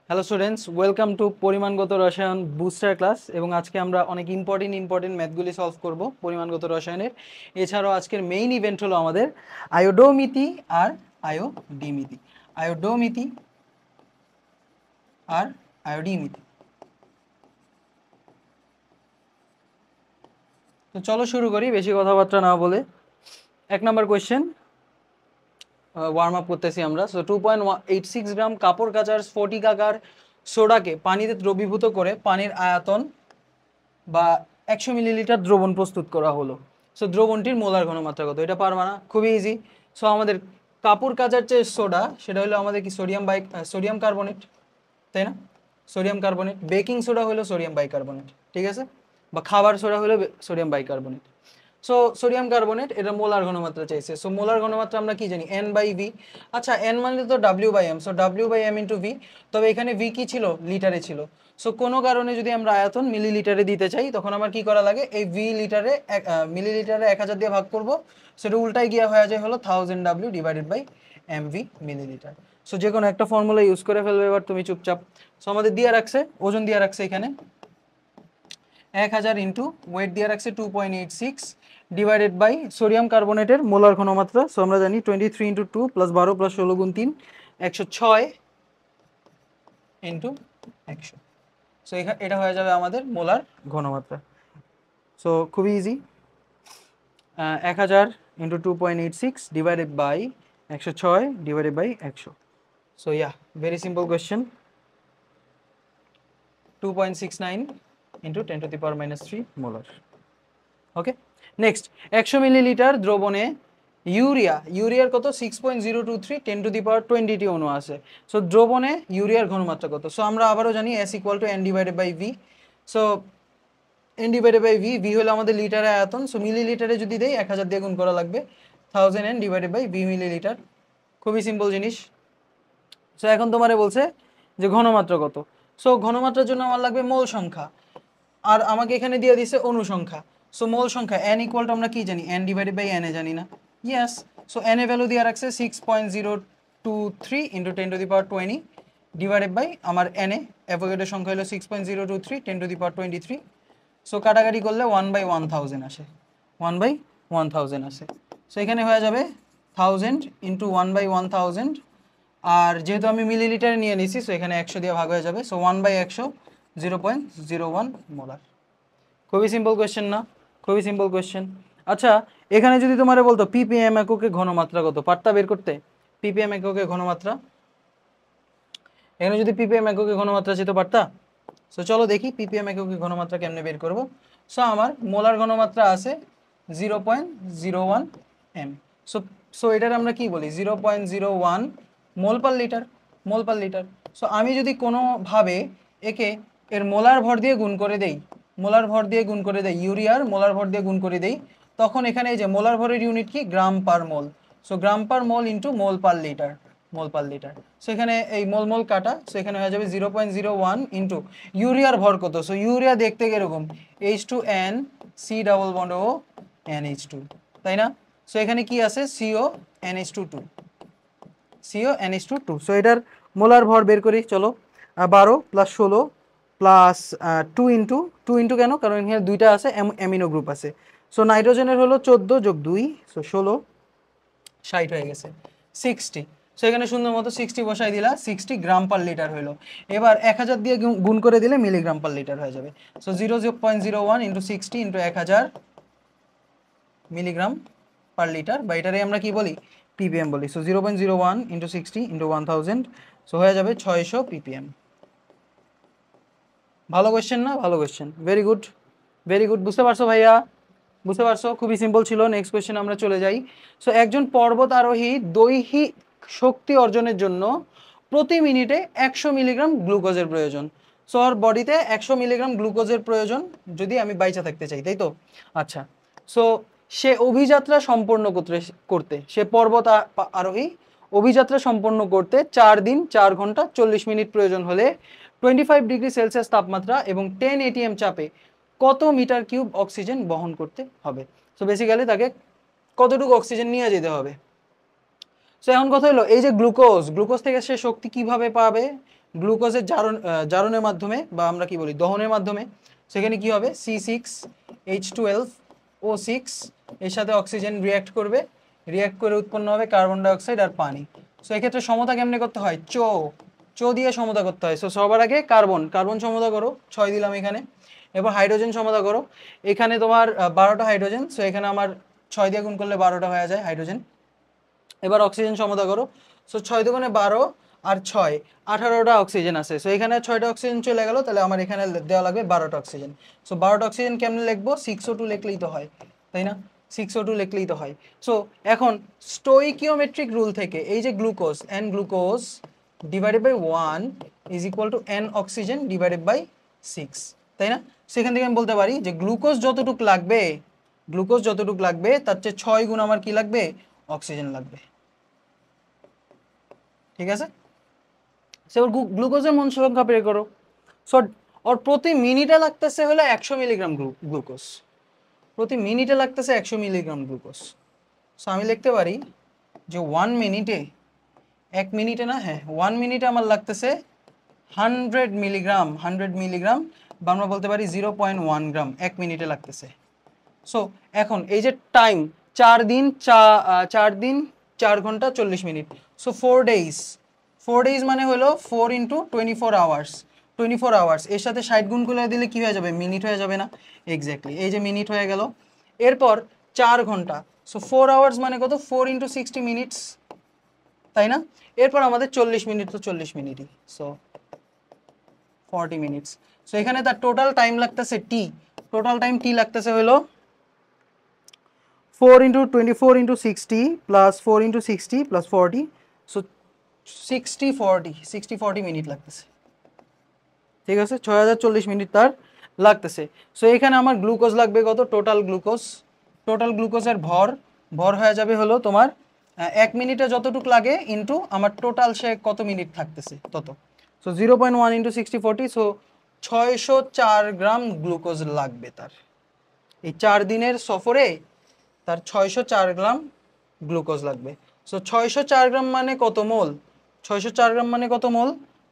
Hello students, welcome to পরিমাণগত রসায়ন booster class. এবং আজকে আমরা অনেক ইম্পর্টেন্ট ম্যাথগুলি সলভ করব পরিমাণগত রসায়নের। এছাড়াও আজকের মেইন ইভেন্ট হলো আমাদের আয়োডোমিতি আর আয়োডিমিতি। আয়োডোমিতি আর আয়োডিমিতি। তো চলো শুরু করি বেশি কথাবার্তা না বলে। 1 নম্বর কোয়েশ্চেন ওয়ার্ম আপ করতেছি আমরা। সো 2.86 গ্রাম কাপড় কাচার স্ফটিকাকার সোডাকে পানিতে দ্রবীভূত করে পানির আয়তন বা 100 মিলিলিটার দ্রবণ প্রস্তুত করা হলো। সো দ্রবণটির মোলার ঘনমাত্রা কত? এটা পারবা না? খুবই ইজি। সো আমাদের কাপড় কাচার যে সোডা, সেটা হলো আমাদের কি সোডিয়াম কার্বনেট, তাই না? Sodium carbonate. বেকিং সোডা হলো সোডিয়াম বাইকার্বনেট, ঠিক আছে? বা খাবার সোডা হলো sodium bicarbonate. So sodium carbonate, এটা মোলার ঘনমাত্রা চাইছে। সো মোলার ঘনমাত্রা আমরা কি জানি? n/v। আচ্ছা, n মানে তো w/m, so w/m into v। তবে এখানে v কি ছিল? লিটারে ছিল। সো কোনো কারণে যদি আমরা আয়তন মিলিলিটারে দিতে চাই, তখন আমার কি করা লাগে? এই v লিটারে মিলিলিটারে 1000 দিয়ে ভাগ করব। সেটা উল্টায় গিয়ে হয়ে যায় হলো 1000 w divided by mv millilitre. So যে কোনো একটা ফর্মুলা ইউজ করে ফেলবে এবার তুমি চুপচাপ। সো আমাদের দিয়ে রাখছে, ওজন দিয়ে রাখছে এখানে 1000 ইন্টু ওয়েট দিয়ে রাখছে 2.86 ডিভাইডেড বাই সোডিয়াম কার্বনেটের মোলার ঘনমাত্রা। সো আমরা জানি 23 ইন্টু 2 প্লাস 12 প্লাস 16 গুণ 3 106 ইন্টু 100। সো এটা হয়ে যাবে আমাদের মোলার ঘনমাত্রা। সো খুবই easy, 1000 into 2.86 divided by 106 divided by 100। So very simple question. 2.69 into 10 to the power -3 molar. Okay, next 100 millilitre দ্রবণে ইউরিয়ার কত? 6.023 10 টু দি পাওয়ার 20 অণু আছে। সো দ্রবণে ইউরিয়ার ঘনমাত্রা কত? সো আমরা আবারও জানি S equal to n divided by v। So n divided by v হলো আমাদের লিটারে আয়তন। সো মিলিলিটারে যদি দেই 1000 দিয়ে গুণ করা লাগবে, 1000 n divided by v millilitre. খুবই সিম্পল জিনিস। সো এখন তোমারে বলছে যে ঘনমাত্রা কত। সো ঘনমাত্রার জন্য আমার লাগবে মোল সংখ্যা, আর আমাকে এখানে দিয়ে দিছে অণু সংখ্যা। সো মোল সংখ্যা n ইকুয়াল টু আমরা কি জানি? n divided by n A জানি না? Yes. So n A value দিয়ে রাখছে 6.023 into 10 to the power 20 divided by আমার n এ অ্যাভোগাড্রোর সংখ্যা হলো 6.023 10 টু দি পাওয়ার 23। সো কাটাকাটি করলে 1/1000 আসে, 1/1000 আসে। সো এখানে হয়ে যাবে 1000 ইন্টু 1/1000। আর যেহেতু আমি মিলিলিটারে নিয়ে নিছি, সো এখানে 100 দিয়ে ভাগ হয়ে যাবে। So 1/100 0.01 molar. খুবই সিম্পল কোয়েশ্চেন না? খুবই সিম্পল কোয়েশ্চেন। আচ্ছা, এখানে যদি তোমারে বলতো ppm এককে ঘনমাত্রা কত, পারতা বের করতে? ppm এককে ঘনমাত্রা, এখানে যদি ppm এককে ঘনমাত্রা চেয়ে পারতা? সো চলো দেখি ppm এককে ঘনমাত্রা কেমনে বের করব। সো আমার মোলার ঘনমাত্রা আছে 0.01 m। সো সো এটার আমরা কি বলি? 0.01 মোল পার লিটার, মোল পার লিটার। সো আমি যদি কোনোভাবে একে এর মোলার ভর দিয়ে গুণ করে দেই, মোলার ভর দিয়ে গুণ করে দেই, ইউরিয়ার মোলার ভর দিয়ে গুণ করে দেই, তখন এখানে এই যে মোলার ভরের ইউনিট কি? গ্রাম পার মোল। সো গ্রাম per mole into mole per litre, মোল পার লিটার। সো এখানে এই মোল মোল কাটা, সো এখানে হয়ে যাবে 0.01 ইন্টু ইউরিয়ার ভর কত? সো ইউরিয়া দেখতে কিরকম? H2N C ডাবল বন্ড ও NH2, তাই না? সো এখানে কি আছে? CO NH2 CO NH2। So এটার মোলার ভর বের করি চলো। 12 প্লাস 16 প্লাস 2 ইন্টু কেন? কারণ এখানে দুইটা আছে, অ্যামিনো গ্রুপ আছে। সো নাইট্রোজেনের হলো 14 যোগ 2, সো 16, 60 হয়ে গেছে 60। সো এখানে সুন্দর মতো 60 বসাই দিলা, 60 গ্রাম পার লিটার হলো। এবার 1000 দিয়ে গুণ করে দিলে মিলিগ্রাম পার লিটার হয়ে যাবে। So 0.01 into 60 into 1000 milligram per litre, বা এটারে আমরা কি বলি? ppm বলি। সো 0.01 ইন্টু 60 ইন্টু 1000, সো হয়ে যাবে 600 ppm। ভালো কোয়েশ্চেন না? ভালো question, very good, very good. বুঝতে পারছো ভাইয়া? বুঝতে পারছো? খুবই সিম্পল ছিল। নেক্সট কোয়েশ্চেন আমরা চলে যাই। সো একজন পর্বত আরোহী দৈহিক শক্তি অর্জনের জন্য প্রতি মিনিটে 100 মিলিগ্রাম গ্লুকোজের প্রয়োজন। সো ওর বডিতে 100 মিলিগ্রাম গ্লুকোজের প্রয়োজন যদি আমি বাইচা থাকতে চাই, তাই তো? আচ্ছা, সো সে অভিযাত্রা সম্পন্ন করতে সে পর্বত আরোহী অভিযাত্রা সম্পন্ন করতে 4 দিন 4 ঘন্টা 40 মিনিট প্রয়োজন হলে 25 ডিগ্রি সেলসিয়াস তাপমাত্রা এবং 10 atm চাপে কত মিটার কিউব অক্সিজেন বহন করতে হবে? সো বেসিক্যালি তাকে কতটুকু অক্সিজেন নিয়ে যেতে হবে। সো এখন কথা হলো, এই যে গ্লুকোজ থেকে সে শক্তি কিভাবে পাবে? গ্লুকোজের জারণের মাধ্যমে বা আমরা কি বলি দহনের মাধ্যমে, সেখানে কি হবে C6H12O6 এর সাথে অক্সিজেন রিঅ্যাক্ট করবে, রিঅ্যাক্ট করে উৎপন্ন হবে কার্বন ডাইঅক্সাইড আর পানি। সো এক্ষেত্রে সমতা কেমনে করতে হয়, চো দিয়ে সমতা করতে হয়। সো সবার আগে কার্বন সমতা করো, 6 দিলাম এখানে। এবার হাইড্রোজেন সমতা করো, এখানে তোমার 12টা হাইড্রোজেন, সো এখানে আমার 6 দিয়ে গুণ করলে 12টা হয়ে যায় হাইড্রোজেন। এবার অক্সিজেন সমতা করো, সো 6 দুগুণে 12 আর 6 18টা অক্সিজেন আছে। সো এখানে 6টা অক্সিজেন চলে গেল, তাহলে আমার এখানে দেওয়া লাগবে 12টা অক্সিজেন। সো 12টা অক্সিজেন কেমনে লিখবো, 6O2 লিখলেই তো হয়, তাই না? 6O2 লিখলেই তো হয়। সো এখন স্টোইকিওমেট্রিক রুল থেকে এই যে glucose, n glucose divided by 1 is equal to n oxygen divided by 6, তাই না? সেখান থেকে আমি বলতে পারি যে গ্লুকোজ যতটুক লাগবে তার চেয়ে 6 গুণ আমার কি লাগবে, অক্সিজেন লাগবে। ঠিক আছে, সেবার গ্লুকোজের মোল সংখ্যা বের করো। সো ওর প্রতি মিনিটে লাগতেছে হলো 100 মিলিগ্রাম গ্লুকোজ, প্রতি মিনিটে লাগতেছে 100 মিলিগ্রাম গ্লুকোজ। সো আমি লিখতে পারি যে 1 মিনিটে, 1 মিনিটে না, হ্যাঁ 1 মিনিটে আমার লাগতেছে 100 মিলিগ্রাম, বা আমরা বলতে পারি 0.1 গ্রাম 1 মিনিটে লাগতেছে। সো এখন এই যে টাইম 4 দিন 4 ঘন্টা 40 মিনিট, সো 4 ডেজ মানে হলো 4 ইন্টু 24 আওয়ার্স, এর সাথে 60 গুণ করে দিলে কি হয়ে যাবে, মিনিট হয়ে যাবে না? এক্স্যাক্টলি, এই যে মিনিট হয়ে গেল। এরপর 4 ঘন্টা, সো 4 আওয়ার্স মানে কত, 4 ইন্টু 60 মিনিটস, তাই না? এরপর আমাদের 40 মিনিট, তো 40 মিনিটই, সো 40 মিনিটস। সো এখানে তার টোটাল টাইম লাগতেছে টি লাগতেছে হলো 4 into 24 into 60 plus 4 into 60 plus 40, so 60 minute লাগতেছে। ঠিক আছে, 6040 মিনিট তার লাগতেছে। সো এখানে আমার গ্লুকোজ লাগবে কত, টোটাল গ্লুকোজের ভর হয়ে যাবে হলো তোমার 1 মিনিটে যতটুক লাগে ইন্টু আমার টোটাল সে কত মিনিট থাকতেছে তত। সো 0.1 ইন্টু 60/40, সো 604 গ্রাম গ্লুকোজ লাগবে তার এই 4 দিনের সফরে, তার 604 গ্রাম গ্লুকোজ লাগবে। সো 604 গ্রাম মানে কত মোল, 604 গ্রাম মানে কত মোল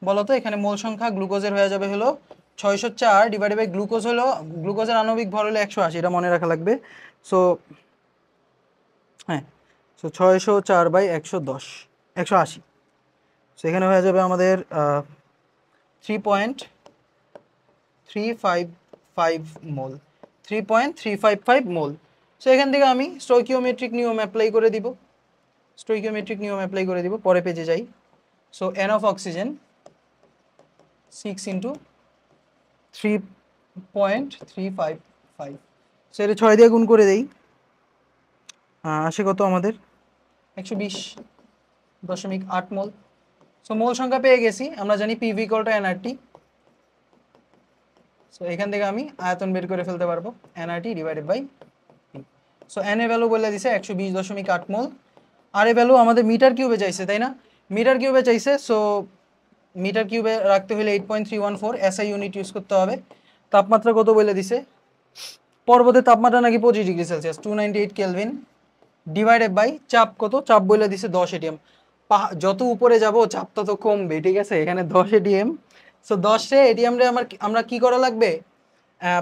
বলো তো? এখানে মোল সংখ্যা গ্লুকোজের হয়ে যাবে হলো 604 ডিভাইডেড বাই গ্লুকোজ হলো, গ্লুকোজের আণবিক ভর হলো 180, এটা মনে রাখা লাগবে। সো হ্যাঁ, সো 604 বাই 180, সো এখানে হয়ে যাবে আমাদের 3.355 মোল, 3.355 মোল। সো এখান থেকে আমি স্টোইকিওমেট্রিক নিয়ম অ্যাপ্লাই করে দিব, পরে পেজে যাই। So n of oxygen 6 into 3.355, so এটা 6 দিয়ে গুণ করে দেই, আসে কত আমাদের 120.8 মোল। সো মোল সংখ্যা পেয়ে গেছি, আমরা জানি PV = nRT। সো এখান থেকে আমি আয়তন বের করে ফেলতে পারবো, nRT divided by P। So n এর ভ্যালু বলে দিছে 120.8 মোল, আর এর ভ্যালু আমাদের মিটার কিউবে চাইছে, তাই না? মিটার কিউবে চাইছে, সো মিটার কিউবে রাখতে হলে 8.314 SI ইউনিট ইউজ করতে হবে। তাপমাত্রা কত বলে দিছে, পর্বতের তাপমাত্রা নাকি 25 degree Celsius 298 kelvin, divided by চাপ কত, চাপ বলে দিছে 10 এটিএম। যত উপরে যাব চাপ তত কমবে, ঠিক আছে? এখানে 10 এটিএম, সো 10 এটিএম রে আমরা কি করা লাগবে,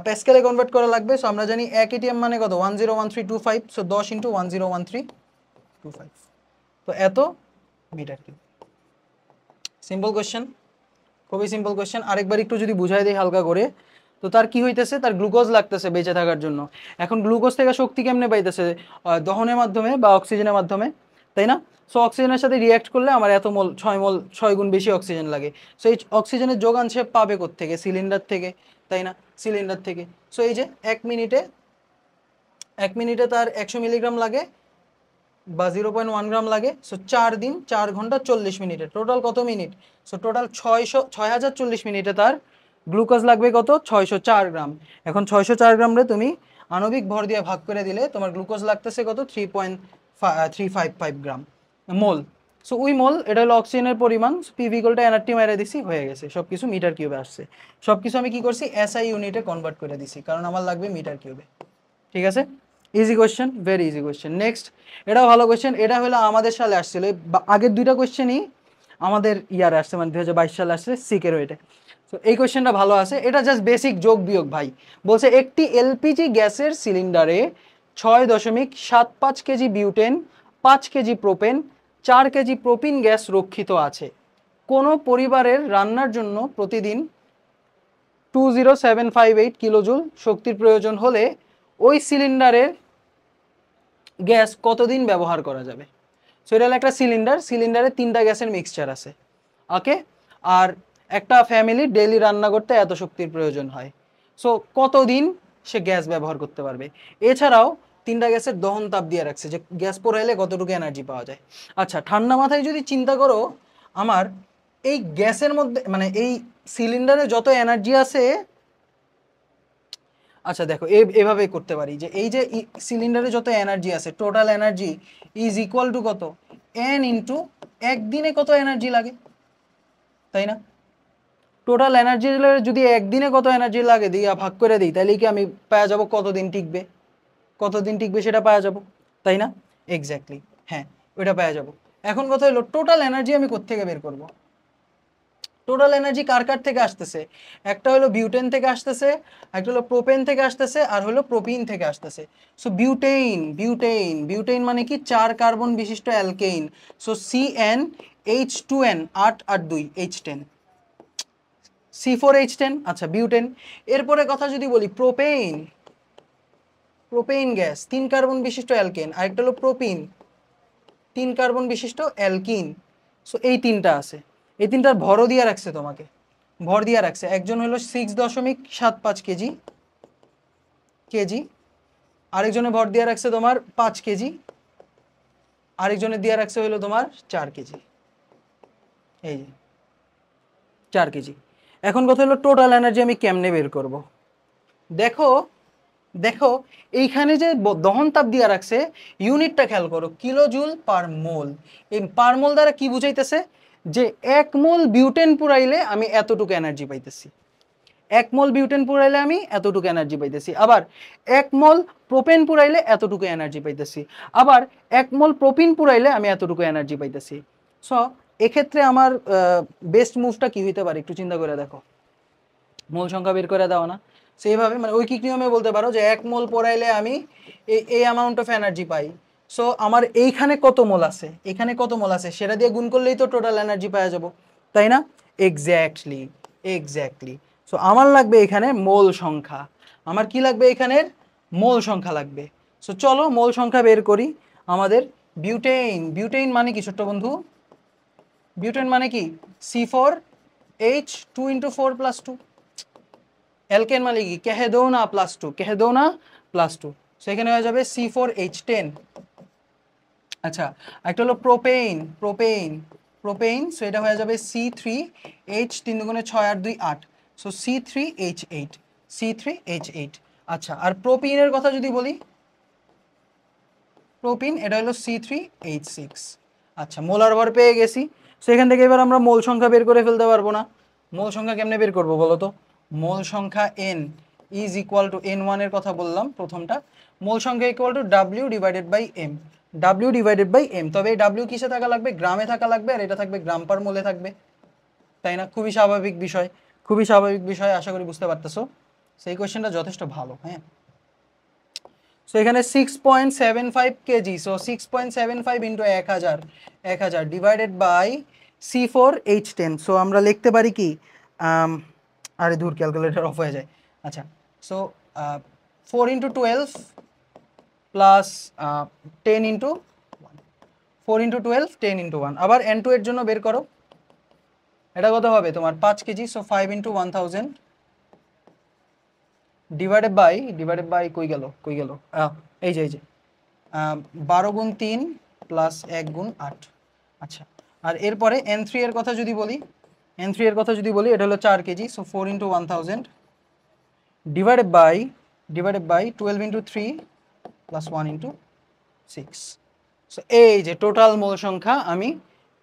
প্যাসকেলে কনভার্ট করা লাগবে। সো আমরা জানি 1 এটিএম মানে কত, 101325, সো 10 ইন্টু 101325, তো এত মিটার কিউব। সিম্পল কোয়েশ্চেন, খুবই সিম্পল কোয়েশ্চেন। আরেকবার একটু যদি বুঝাই দেই হালকা করে, তো তার কি হইতেছে, তার গ্লুকোজ লাগতেছে বেঁচে থাকার জন্য। এখন গ্লুকোজ থেকে শক্তি কেমনে পাইতেছে, দহনের মাধ্যমে বা অক্সিজেনের মাধ্যমে, তাই না? সো অক্সিজেনের সাথে রিঅ্যাক্ট করলে আমার এত মোল 6 গুণ বেশি অক্সিজেন লাগে। সো এই অক্সিজেনের যোগান সে পাবে কোত্থেকে, সিলিন্ডার থেকে, তাই না? সিলিন্ডার থেকে। সো এই যে 1 মিনিটে তার 100 মিলিগ্রাম লাগে বা 0.1 গ্রাম লাগে। সো 4 দিন 4 ঘন্টা 40 মিনিটে টোটাল কত মিনিট, সো টোটাল 6040 মিনিটে তার গ্লুকোজ লাগবে কত, 604 গ্রাম। এখন 604 গ্রাম রে তুমি আণবিক ভর দিয়ে ভাগ করে দিলে তোমার গ্লুকোজ লাগতেছে কত, 3.355 গ্রাম মোল। সো ওই মোল, এটা হলো অক্সিজেনের পরিমাণ, PV = nRT মেরে দিছি, হয়ে গেছে সব কিছু মিটার কিউবে আসছে। সব কিছু আমি কি করছি, SI ইউনিটে কনভার্ট করে দিছি, কারণ আমার লাগবে মিটার কিউবে। ঠিক আছে, easy question, very easy question. Next, এটাও ভালো কোয়েশ্চেন, এটা হলো আমাদের সালে আসছিল, আগের দুইটা কোয়েশ্চেনই আমাদের ইয়ারে আসছে, মানে 2022 সালে আসছে সিকের ওয়েটে। তো এই কোয়েশ্চেনটা ভালো আছে, এটা জাস্ট বেসিক যোগ বিয়োগ ভাই। বলছে একটি এলপিজি গ্যাসের সিলিন্ডারে 6.75 KG butane, 5 KG propane, 4 KG propene gas রক্ষিত আছে। কোনো পরিবারের রান্নার জন্য প্রতিদিন 20758 কিলোজুল শক্তির প্রয়োজন হলে ওই সিলিন্ডারের গ্যাস কতদিন ব্যবহার করা যাবে? সো এটা হলো একটা সিলিন্ডারে 3টা গ্যাসের মিক্সচার আছে, ওকে। আর একটা ফ্যামিলি ডেইলি রান্না করতে এত শক্তির প্রয়োজন হয়। সো কতদিন সে গ্যাস ব্যবহার করতে পারবে। এছাড়াও 3টা গ্যাসের দহন তাপ দিয়ে রাখছে যে গ্যাস পোড়াইলে কতটুকু এনার্জি পাওয়া যায়। আচ্ছা, ঠান্ডা মাথায় যদি চিন্তা করো, আমার এই গ্যাসের মধ্যে মানে এই সিলিন্ডারে যত এনার্জি আছে, আচ্ছা দেখো এভাবে করতে পারি যে এই যে সিলিন্ডারে যত এনার্জি আছে, total energy is equal to কত, এন ইন্টু একদিনে কত এনার্জি লাগে, তাই না? টোটাল এনার্জি যদি একদিনে কত এনার্জি লাগে দিয়া ভাগ করে দিই, তাহলে কি আমি পাওয়া যাব কতদিন টিকবে, কতদিন টিকবে সেটা পাওয়া যাব, তাই না? এক্স্যাক্টলি, হ্যাঁ, ওইটা পাওয়া যাব। এখন কথা হলো টোটাল এনার্জি আমি কোত্থেকে বের করব? টোটাল এনার্জি কার কার থেকে আসতেছে? একটা হলো বিউটেন থেকে আসতেছে, একটা হলো প্রোপেন থেকে আসতেছে, আর হলো প্রোপিন থেকে আসতেছে। সো বিউটেইন মানে কি 4 কার্বন বিশিষ্ট অ্যালকেইন। সো CnH2n 8 আর 2 H10 C4H10। আচ্ছা, বিউটেন। এরপরে কথা যদি বলি প্রোপেইন গ্যাস 3 কার্বন বিশিষ্ট অ্যালকেন, আরেকটা হলো প্রোপিন 3 কার্বন বিশিষ্ট অ্যালকিন। সো এই 3টা আছে, এই 3টার ভরও দিয়ে রাখছে তোমাকে, ভর দিয়ে রাখছে। একজন হলো 6.75 কেজি, আরেকজনের ভর দিয়ে রাখছে তোমার 5 কেজি, আরেকজনের দিয়ে রাখছে হলো তোমার 4 কেজি, এই যে 4 কেজি। এখন কথা হলো টোটাল এনার্জি আমি কেমনে বের করব? দেখো দেখো এইখানে যে দহন তাপ দিয়ে রাখছে, ইউনিটটা খেয়াল করো, কিলোজুল পার মোল। এই পার মোল দ্বারা কি বুঝাইতেছে? যে 1 মোল বিউটেন পুরাইলে আমি এতটুকু এনার্জি পাইতেছি, 1 মোল বিউটেন পুরাইলে আমি এতটুকু এনার্জি পাইতেছি। আবার 1 মোল প্রোপেন পুরাইলে এতটুকু এনার্জি পাইতেছি। আবার 1 মোল প্রোপিন পুরাইলে আমি এতটুকু এনার্জি পাইতেছি। সো এক্ষেত্রে আমার বেস্ট মুভটা কি হইতে পারে একটু চিন্তা করে দেখো। মোল সংখ্যা বের করে দাও না, সেইভাবে মানে ঐকিক নিয়মে বলতে পারো যে 1 মোল পড়াইলে আমি এই amount of energy pi. So আমার এইখানে কত মোল আছে, এখানে কত মোল আছে, সেটা দিয়ে গুণ করলেই তো টোটাল এনার্জি পাওয়া যাব, তাই না? এক্স্যাক্টলি। সো আমার লাগবে এখানে মোল সংখ্যা, আমার কি লাগবে এখানের মোল সংখ্যা লাগবে। সো চলো মোল সংখ্যা বের করি। আমাদের বিউটেইন মানে কি ছোট্ট বন্ধু? বিউটেন মানে কি C4H2 × 4 + 2। অ্যালকেন মানে কি কেহেদোনা প্লাস 2। সেখানে হয়ে যাবে C4H10। আচ্ছা, একটা হলো প্রোপেইন, সো এটা হয়ে যাবে C3H, 3 × 6 = 2 8, সো C3H8। আচ্ছা, আর প্রোপিনের কথা যদি বলি, প্রোপিন এটা হলো C3H6। আচ্ছা, মোলার ভর পেয়ে গেছি। সো এখান থেকে এবার আমরা মোল সংখ্যা বের করে ফেলতে পারবো না? মোল সংখ্যা কেমনে বের করবো বলো তো? মোল সংখ্যা n is equal two n1 এর কথা বললাম প্রথমটা, মোল সংখ্যা ইকুয়াল টু W/m। তবে এই W কিসে থাকা লাগবে? গ্রামে থাকা লাগবে, আর এটা থাকবে গ্রাম পার মোলে থাকবে, তাই না? খুবই স্বাভাবিক বিষয়, আশা করি বুঝতে পারতেছো। সেই কোয়েশ্চেনটা যথেষ্ট ভালো, হ্যাঁ। সো এখানে 6.75 KG, so 6.75 into 1000 divided by C4H10। So আমরা লিখতে পারি কি, আরে দূর, ক্যালকুলেটর অফ হয়ে যায়। আচ্ছা, সো 4 × 12 প্লাস 10 × 1, 4 × 12 10 × 1। আবার N2 এর জন্য বের করো, এটা কত হবে তোমার 5 কেজি। সো 5 × 1000 ডিভাইডেড বাই কই গেল এই যে 12 × 3 প্লাস 1 × 8। আচ্ছা, আর এরপরে N3 এর কথা যদি বলি, এটা হলো 4 KG. So 4 × 1000 divided by 12 × 3 plus 1 × 6। So এই যে টোটাল মোল সংখ্যা আমি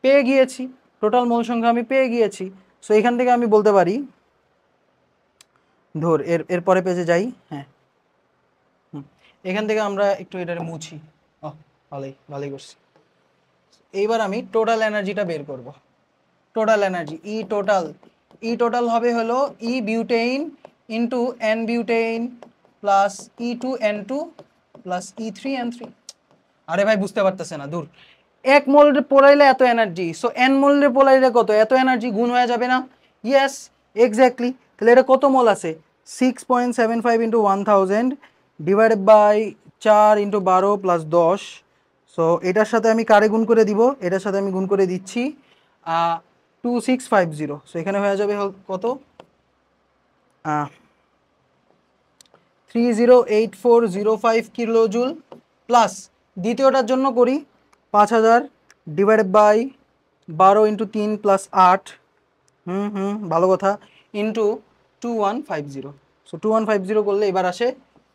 পেয়ে গিয়েছি। সো এখান থেকে আমি বলতে পারি, ধর এরপরে পেজে যাই, হ্যাঁ, এখান থেকে আমরা একটু এটা মুছি। ভালোই করছি। এইবার আমি টোটাল এনার্জিটা বের করব। টোটাল এনার্জি ই টোটাল হবে হলো E butane into N butane plus E2N2 plus E3N3। আরে ভাই বুঝতে পারতেছে না, দূর। 1 মোল পোলাইলে এত এনার্জি, সো এন মোল পোলাইলে কত, এত এনার্জি গুণ হয়ে যাবে না? Yes, exactly. তাহলে এটা কত মোল আছে? 6.75 into 1000 divided by 4 into 12 plus 10। So এটার সাথে আমি কারে গুণ করে দিব? এটার সাথে আমি গুণ করে দিচ্ছি 2650। সো এখানে হয়ে যাবে কত, 308405 কিলোজুল প্লাস দ্বিতীয়টার জন্য করি 5000 ডিভাইডেড বাই 12 ইন্টু 3 প্লাস 8, ভালো কথা, ইন্টু 2150। সো 2150 করলে এবার আসে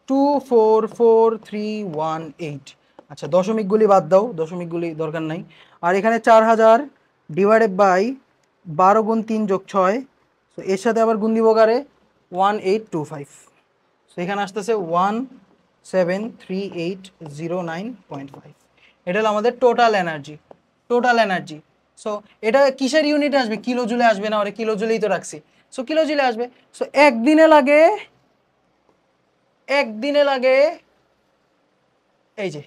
244318। আচ্ছা, দশমিকগুলি বাদ দাও, দশমিকগুলি দরকার নাই। আর এখানে 4000 ডিভাইডেড বাই 12 গুণ 3 যোগ 6। সো এর সাথে আবার গুণ দিব কারে, 1825। সো এখানে আসতেছে 1738095। এটা হলো আমাদের টোটাল এনার্জি। সো এটা কিসের ইউনিটে আসবে? কিলো জুলে আসবে না? ওরে কিলো জুলেই তো রাখছি, সো কিলো জুলে আসবে। সো একদিনে লাগে এই যে,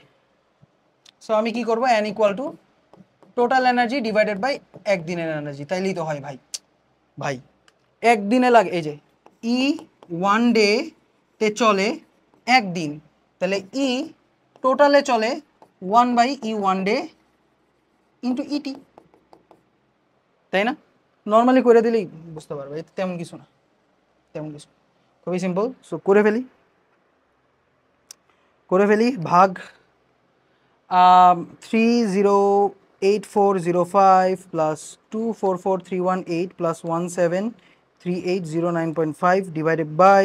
সো আমি কি করব, n equal to total energy divided by একদিনের এনার্জি, তাইলেই তো হয় ভাই একদিনে লাগে, এই যে ই 1 ডে তে চলে একদিন, তাহলে ই টোটালে চলে 1/E1 ডে ইন্টু ইটি, তাই না? নর্মালি করে দিলেই বুঝতে পারবে, তেমন কিছু না, খুবই সিম্পল। সো করে ফেলি ভাগ 308405 plus 244318 plus 1738095 divided by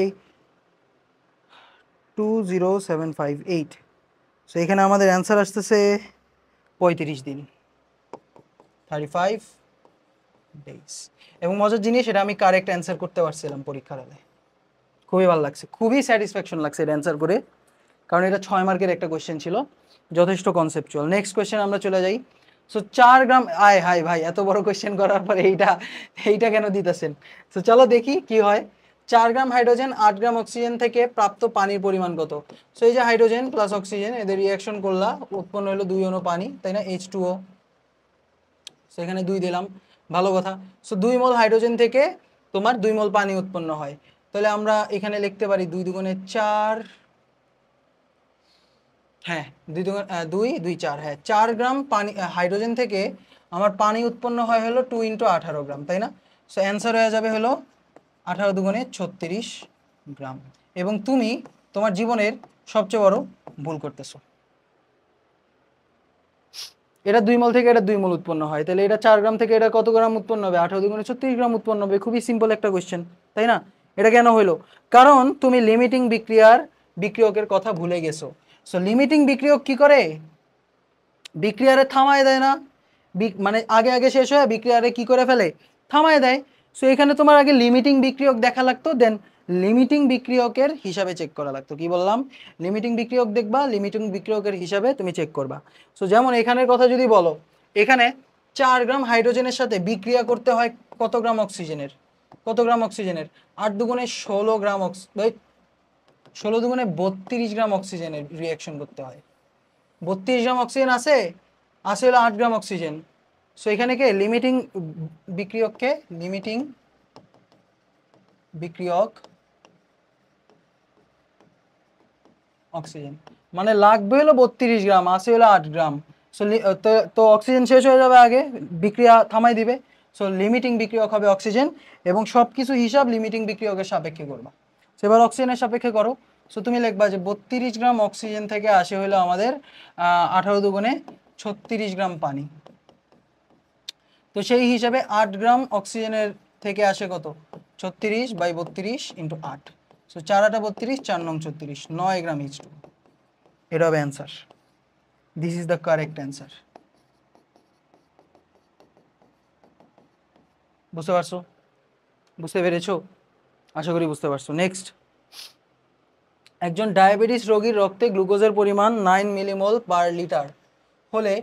20758। So এখানে আমাদের অ্যান্সার আসতেছে 35 দিন, 35 ডেজ। এবং মজার জিনিস, এটা আমি কারেক্ট অ্যান্সার করতে পারছিলাম পরীক্ষার হলে। খুবই ভালো লাগছে, খুবই স্যাটিসফ্যাকশন লাগছে এটা অ্যান্সার করে, কারণ এটা 6 মার্কের একটা কোয়েশ্চেন ছিল, যথেষ্ট কনসেপচুয়াল। নেক্সট কোয়েশ্চেন আমরা চলে যাই। সো 4 গ্রাম, হাই ভাই, এত বড় কোয়েশ্চেন করার পরে এইটা কেন দিতেছেন? সো চলো দেখি কি হয়। 4 গ্রাম হাইড্রোজেন 8 গ্রাম অক্সিজেন থেকে প্রাপ্ত পানির পরিমাণ কত? সো এই যে হাইড্রোজেন প্লাস অক্সিজেন, এদের রিয়াকশন করলা, উৎপন্ন হলো 2 অণু পানি, তাই না, H2O। সো এখানে 2 দিলাম, ভালো কথা। সো 2 মোল হাইড্রোজেন থেকে তোমার 2 মোল পানি উৎপন্ন হয়, তাহলে আমরা এখানে লিখতে পারি 2 দুগুণে 4, হ্যাঁ 2 দুগুণ 2 2 4, হ্যাঁ 4 গ্রাম পানি হাইড্রোজেন থেকে আমার পানি উৎপন্ন হয় হলো 2 ইন্টু 18 গ্রাম, তাই না? সো অ্যান্সার হয়ে যাবে হলো 18 দুগুণে 36 গ্রাম। এবং তুমি তোমার জীবনের সবচেয়ে বড় ভুল করতেছো। এটা 2 মোল থেকে এটা 2 মোল উৎপন্ন হয়, তাহলে এটা 4 গ্রাম থেকে এটা কত গ্রাম উৎপন্ন হবে? 18 দুগুণে 36 গ্রাম উৎপন্ন হবে। খুবই সিম্পল একটা কোয়েশ্চেন, তাই না? এটা কেন হইলো? কারণ তুমি লিমিটিং বিক্রিয়কের কথা ভুলে গেছো। সো লিমিটিং বিক্রিয়ক কি করে? বিক্রিয়ারে থামায় দেয় না, মানে আগে শেষ হয়ে বিক্রিয়ারে কি করে ফেলে? থামায় দেয়। সো এখানে তোমার আগে লিমিটিং বিক্রিয়ক দেখা লাগতো, দেন লিমিটিং বিক্রিয়কের হিসাবে চেক করা লাগতো। কি বললাম? লিমিটিং বিক্রিয়ক দেখবা, লিমিটিং বিক্রিয়কের হিসাবে তুমি চেক করবা। সো যেমন এখানের কথা যদি বলো, এখানে 4 গ্রাম হাইড্রোজেনের সাথে বিক্রিয়া করতে হয় কত গ্রাম অক্সিজেনের? 8 দুগুণে 16 গ্রাম 16 দুগুণে 32 গ্রাম অক্সিজেনের রিয়াকশন করতে হয়। 32 গ্রাম অক্সিজেন আছে হলো 8 গ্রাম অক্সিজেন। সো এখানে কে লিমিটিং বিক্রিয়ক অক্সিজেন মানে লাগবে হলো 32 গ্রাম, আছে হলো 8 গ্রাম। সো তো অক্সিজেন শেষ হয়ে যাবে, আগে বিক্রিয়া থামাই দিবে। সো লিমিটিং বিক্রিয়ক হবে অক্সিজেন, এবং সব কিছু হিসাব লিমিটিং বিক্রিয়কের সাপেক্ষে করবা। সো এবার অক্সিজেনের সাপেক্ষে করো। সো তুমি লিখবা যে 32 গ্রাম অক্সিজেন থেকে আসে হলো আমাদের 18 দুগুণে 36 গ্রাম পানি। তো সেই হিসাবে 8 গ্রাম অক্সিজেনের থেকে আসে কত? 36/32 ইন্টু 8। সো 4 8 32, 4 9 36, 9 গ্রাম H2। এটা হবে answer. This is the correct answer. বুঝতে পারছো? বুঝতে পেরেছো? আশা করি বুঝতে পারছো। নেক্সট, একজন ডায়াবেটিস রোগীর রক্তে গ্লুকোজের পরিমাণ 9 মিলিমোল পার লিটার হলে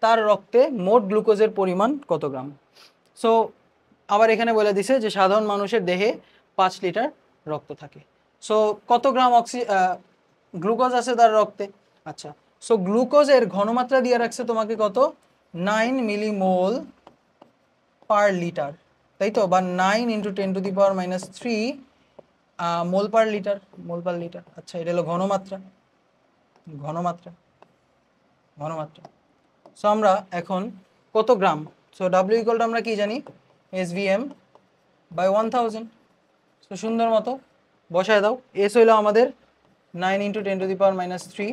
তার রক্তে মোট গ্লুকোজের পরিমাণ কত গ্রাম? সো আবার এখানে বলে দিছে যে সাধারণ মানুষের দেহে 5 লিটার রক্ত থাকে। সো কত গ্রাম গ্লুকোজ আছে তার রক্তে? আচ্ছা, সো গ্লুকোজের ঘনমাত্রা দিয়ে রাখছে তোমাকে কত, 9 মিলিমোল পার লিটার, তাই তো, বা 9 × 10⁻³ মোল পার লিটার, মোল পার লিটার। আচ্ছা, এটা হলো ঘনমাত্রা, ঘনমাত্রা, ঘনমাত্রা। সো আমরা এখন কত গ্রাম, সো ডাব্লিউ ইকুয়াল টু আমরা কি জানি, SVM/1000। সো সুন্দর মতো বসায় দাও। এস হইলো আমাদের 9 × 10⁻³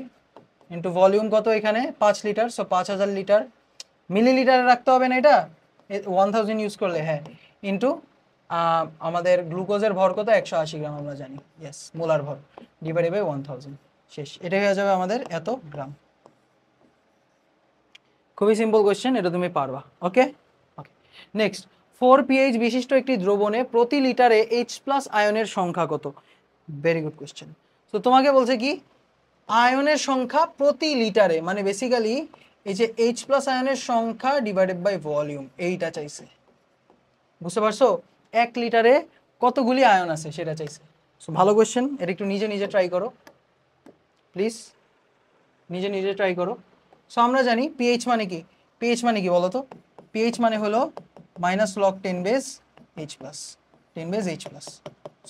ইন্টু ভলিউম কত এখানে 5 লিটার, সো 5000 লিটার। মিলিলিটারে রাখতে হবে না এটা, 1000 ইউজ করলে, হ্যাঁ, ইন্টু আমাদের গ্লুকোজের ভর কত, 180 গ্রাম আমরা জানি, ইয়েস, মোলার ভর, ডিভাইডেড বাই 1000, শেষ। এটাই হয়ে যাবে আমাদের এত গ্রাম। খুবই সিম্পল কোয়েশ্চেন, এটা তুমি পারবা। ওকে ওকে, নেক্সট, 4 pH বিশিষ্ট একটি দ্রবণে প্রতি লিটারে H+ আয়নের সংখ্যা কত? Very good question. তো তোমাকে বলছে কি, আয়নের সংখ্যা প্রতি লিটারে, মানে বেসিক্যালি এই যে H+ আয়নের সংখ্যা ডিভাইডেড বাই ভলিউম, এইটা চাইছে। বুঝতে পারছো? 1 লিটারে কতগুলি আয়ন আছে সেটা চাইছে। সো ভালো কোয়েশ্চেন, এটা একটু নিজে নিজে ট্রাই করো প্লিজ, নিজে নিজে ট্রাই করো। সো আমরা জানি পিএইচ মানে কি, পিএইচ মানে কি বলো তো? পিএইচ মানে হলো -log 10⁻H+, 10⁻H+।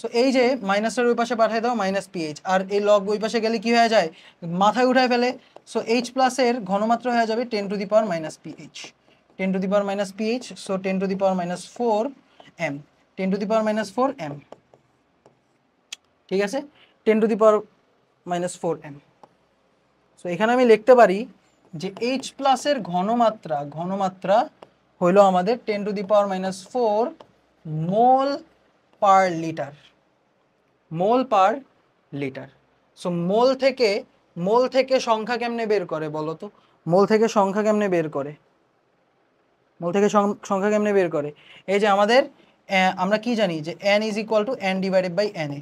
সো এই যে মাইনাসের ওই পাশে পাঠিয়ে দাও -pH, আর এই লগ ওই পাশে গেলে কি হয়ে যায়, মাথায় উঠায় ফেলে। সো H+ এর ঘনমাত্রা হয়ে যাবে 10⁻⁻pH, 10⁻⁻pH, so 10⁻⁻4 m, 10⁻⁻4 m, ঠিক আছে, 10⁻⁻4 m। সো এখানে আমি লিখতে পারি যে H+ এর ঘনমাত্রা, ঘনমাত্রা হইলো আমাদের 10⁻⁻4 মোল পার লিটার, মোল পার লিটার। সো মোল থেকে সংখ্যা কেমনে বের করে বলো তো? মোল থেকে সংখ্যা কেমনে বের করে? মোল থেকে সংখ্যা কেমনে বের করে? এই যে আমাদের আমরা কি জানি যে n = n/na।